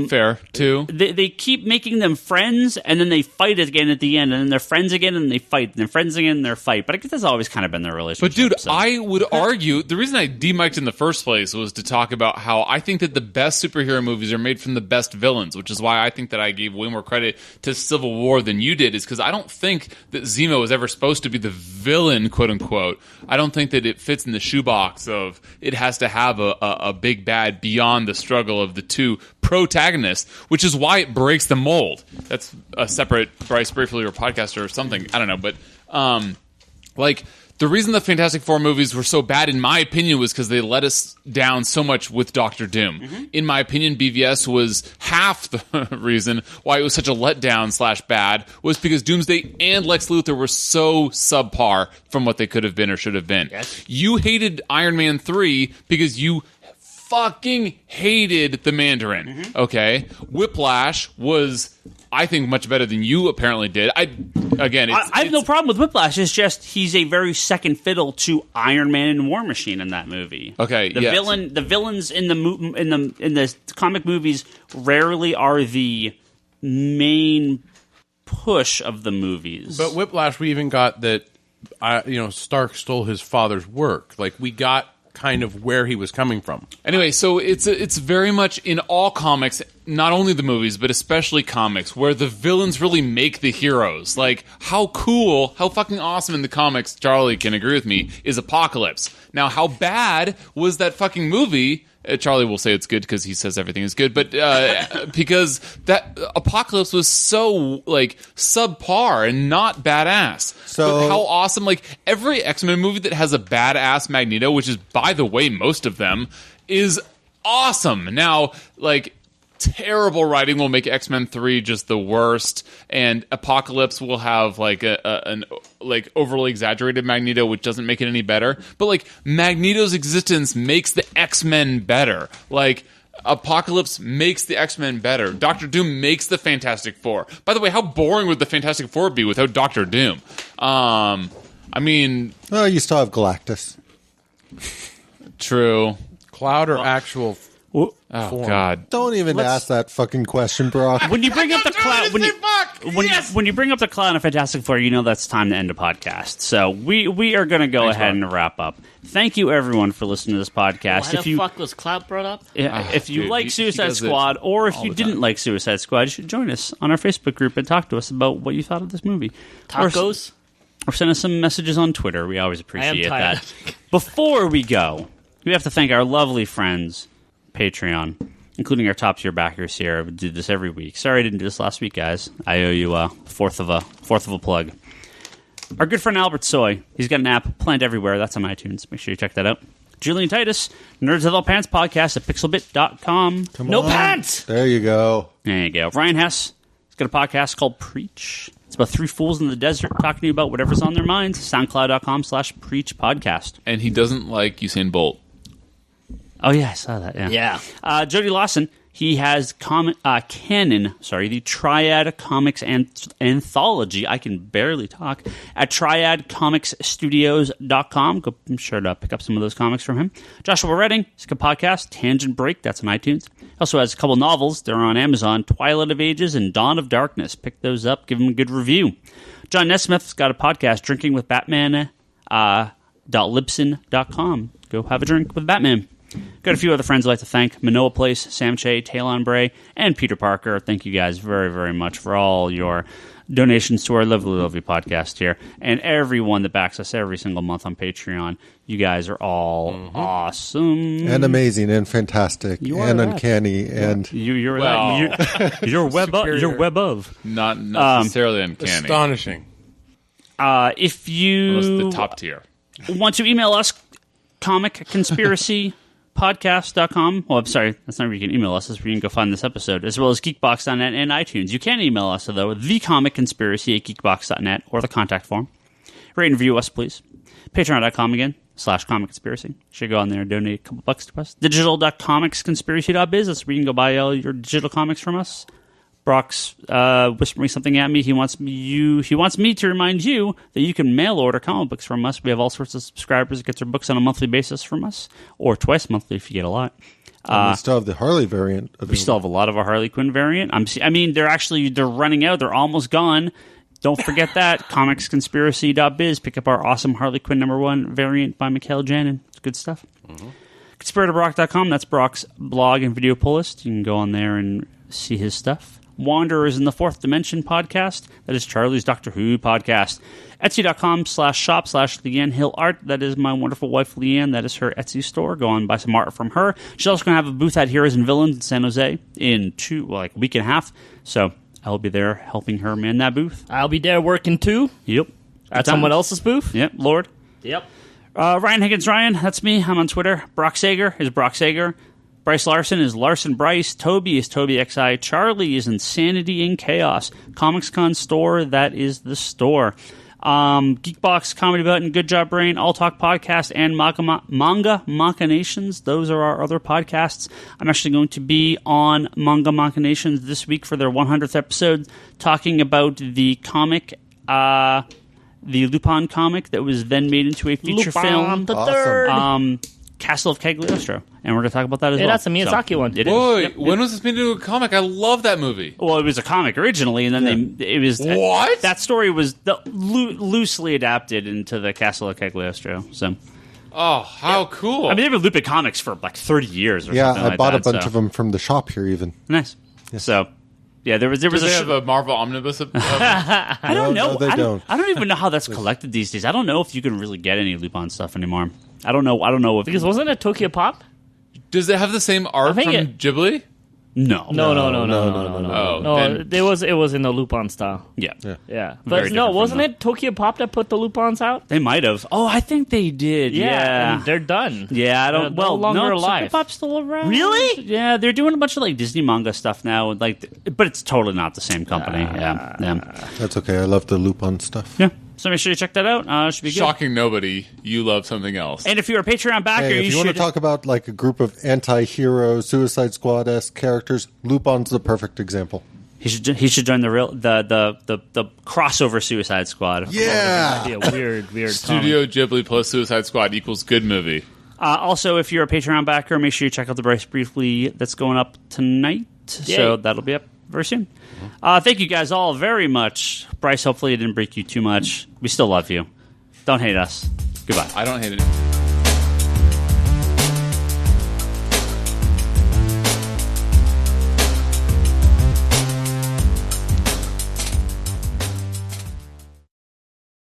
fair, too. They keep making them friends, and then they fight again at the end, and then they're friends again, and they fight, and they're friends again, and they fight. But I guess that's always kind of been their relationship. But, dude, I would argue, the reason I demiked in the first place was to talk about how I think that the best superhero movies are made from the best villains, which is why I think that I gave way more credit to Civil War than you did, is because I don't think that Zemo is ever supposed to be the villain, quote-unquote. I don't think that it fits in the shoebox of it has to have a big bad beyond the struggle of the two protagonist, which is why it breaks the mold. That's a separate Bryce briefly or podcast or something. I don't know, but the reason the Fantastic Four movies were so bad, in my opinion, was because they let us down so much with Doctor Doom. Mm-hmm. In my opinion, BVS was half the reason why it was such a letdown / bad was because Doomsday and Lex Luthor were so subpar from what they could have been or should have been. Yes. You hated Iron Man 3 because you fucking hated the Mandarin, okay? Whiplash was, I think, much better than you apparently did. I have no problem with Whiplash. It's just he's a very second fiddle to Iron Man and War Machine in that movie. Okay, the villains in the comic movies rarely are the main push of the movies. But Whiplash, we even got that. Stark stole his father's work. Like we got kind of where he was coming from. Anyway, so it's very much in all comics, not only the movies, but especially comics, where the villains really make the heroes. Like, how cool, how fucking awesome in the comics, Charlie can agree with me, is Apocalypse. Now, how bad was that fucking movie Charlie will say it's good because he says everything is good, but because that Apocalypse was so like subpar and not badass. So but how awesome! Like every X-Men movie that has a badass Magneto, which is by the way most of them, is awesome. Now, like. Terrible writing will make X-Men 3 just the worst, and Apocalypse will have like an like overly exaggerated Magneto, which doesn't make it any better. But like Magneto's existence makes the X-Men better. Like Apocalypse makes the X-Men better. Doctor Doom makes the Fantastic Four. By the way, how boring would the Fantastic Four be without Doctor Doom? I mean, well, you still have Galactus. True. Cloud or actual. Oh form. God! Don't even ask that fucking question, Brock. When you bring up the cloud, when you bring up the cloud in Fantastic Four, you know that's time to end a podcast. So we are going to go ahead and wrap up. Thank you everyone for listening to this podcast. Why the fuck was Cloud brought up? If you dude, like he Suicide does it Squad, or if all you the didn't time. like Suicide Squad, you should join us on our Facebook group and talk to us about what you thought of this movie. Tacos? Or send us some messages on Twitter. We always appreciate tired. that. Before we go, we have to thank our lovely friends, Patreon, including our top tier backers here. We do this every week. Sorry I didn't do this last week, guys. I owe you a fourth of a plug. Our good friend Albert Soy, he's got an app planned everywhere. That's on iTunes. Make sure you check that out. Julian Titus, Nerds Without Pants podcast at pixelbit.com. No pants! There you go. There you go. Ryan Hess, he's got a podcast called Preach. It's about three fools in the desert talking to you about whatever's on their minds. SoundCloud.com/Preach podcast. And he doesn't like Usain Bolt. Oh, yeah, I saw that. Yeah. Jody Lawson, he has Canon, the Triad Comics Anthology. I can barely talk. At triadcomicsstudios.com. I'm sure to pick up some of those comics from him. Joshua Redding, he's got a podcast, Tangent Break. That's on iTunes. Also has a couple novels. They're on Amazon, Twilight of Ages and Dawn of Darkness. Pick those up. Give them a good review. John Nesmith's got a podcast, Drinking with Batman, .libsyn.com. Go have a drink with Batman. Got a few other friends I'd like to thank. Manoa Place, Sam Che, Talon Bray, and Peter Parker. Thank you guys very, very much for all your donations to our lovely, lovely podcast here. And everyone that backs us every single month on Patreon. You guys are all awesome. And amazing and fantastic You are and that. uncanny. And You're Well, you're web of. not necessarily uncanny. Astonishing. If you Unless the top tier. want to email us, comicconspiracypodcast.com. Well, I'm sorry, that's not where you can email us. That's where you can go find this episode, as well as geekbox.net and iTunes. You can email us, though, thecomicconspiracy@geekbox.net or the contact form. Rate and review us, please. Patreon.com again, /comicconspiracy. Should go on there and donate a couple bucks to us. Digital.comicsconspiracy.biz. That's where you can go buy all your digital comics from us. Brock's whispering something at me. He wants me to remind you that you can mail order comic books from us. We have all sorts of subscribers that get their books on a monthly basis from us, or twice monthly if you get a lot. we still have the Harley variant. We still have a lot of our Harley Quinn variant. I mean, they're running out. They're almost gone. Don't forget that. Comicsconspiracy.biz. Pick up our awesome Harley Quinn #1 variant by Mikhail Janin. It's good stuff. ConspiratorBrock.com. That's Brock's blog and video pull list. You can go on there and see his stuff. Wanderers in the Fourth Dimension podcast. That is Charlie's Doctor Who podcast. Etsy.com/shop/Leanne Hill Art. That is my wonderful wife, Leanne. That is her Etsy store. Go and buy some art from her. She's also going to have a booth at Heroes and Villains in San Jose in a week and a half. So I'll be there helping her man that booth. I'll be there working too. Yep. At someone else's booth. Yep, Lord. Yep. Ryan Higgins, Ryan. That's me. I'm on Twitter. Brock Sager is Brock Sager. Bryce Larsen is Larsen Bryce. Toby is Toby XI. Charlie is Insanity in Chaos. ComicsCon store, that is the store. Geekbox, Comedy Button, Good Job Brain, All Talk Podcast, and Manga Machinations. Those are our other podcasts. I'm actually going to be on Manga Machinations this week for their 100th episode, talking about the comic, the Lupin comic that was then made into a feature film. The third. Castle of Cagliostro, and we're going to talk about that as well. That's a Miyazaki one. It is. Wait, Yep. when was this made into a comic? I love that movie. Well, it was a comic originally, and then it was What? that story was loosely adapted into the Castle of Cagliostro. So, Oh, how cool! I mean, they've been looping comics for like 30 years. Or yeah, something I like bought that, a bunch of them from the shop here. Even Nice. So, yeah, there was Do a. they have a Marvel omnibus? I don't know. No, they don't. I don't even know how that's collected these days. I don't know if you can really get any Lupin stuff anymore. I don't know if Because wasn't it Tokyo Pop? Does it have the same art from Ghibli? No. Oh, then- it was in the Lupin style. Yeah. Yeah, Very but different no, from wasn't that. it Tokyo Pop that put the Lupins out? They might have. Oh, I think they did. Yeah. and they're done. Yeah, I don't. They're well, no longer no, alive. Pop's still around. Really? Yeah, they're doing a bunch of like Disney manga stuff now, but it's totally not the same company. Yeah. That's okay. I love the Lupin stuff. Yeah. So make sure you check that out. Should be good. Shocking nobody. You love something else. And if you're a Patreon backer, Hey, if you want should to talk about like a group of anti-hero Suicide Squad-esque characters, Lupin's the perfect example. He should join the crossover Suicide Squad. Yeah. That'd be a weird Studio Ghibli plus Suicide Squad equals good movie. Also, if you're a Patreon backer, make sure you check out the Bryce Briefly that's going up tonight. Yay. So that'll be up very soon. Thank you guys all very much. Bryce, hopefully it didn't break you too much. We still love you. Don't hate us. Goodbye. I don't hate it.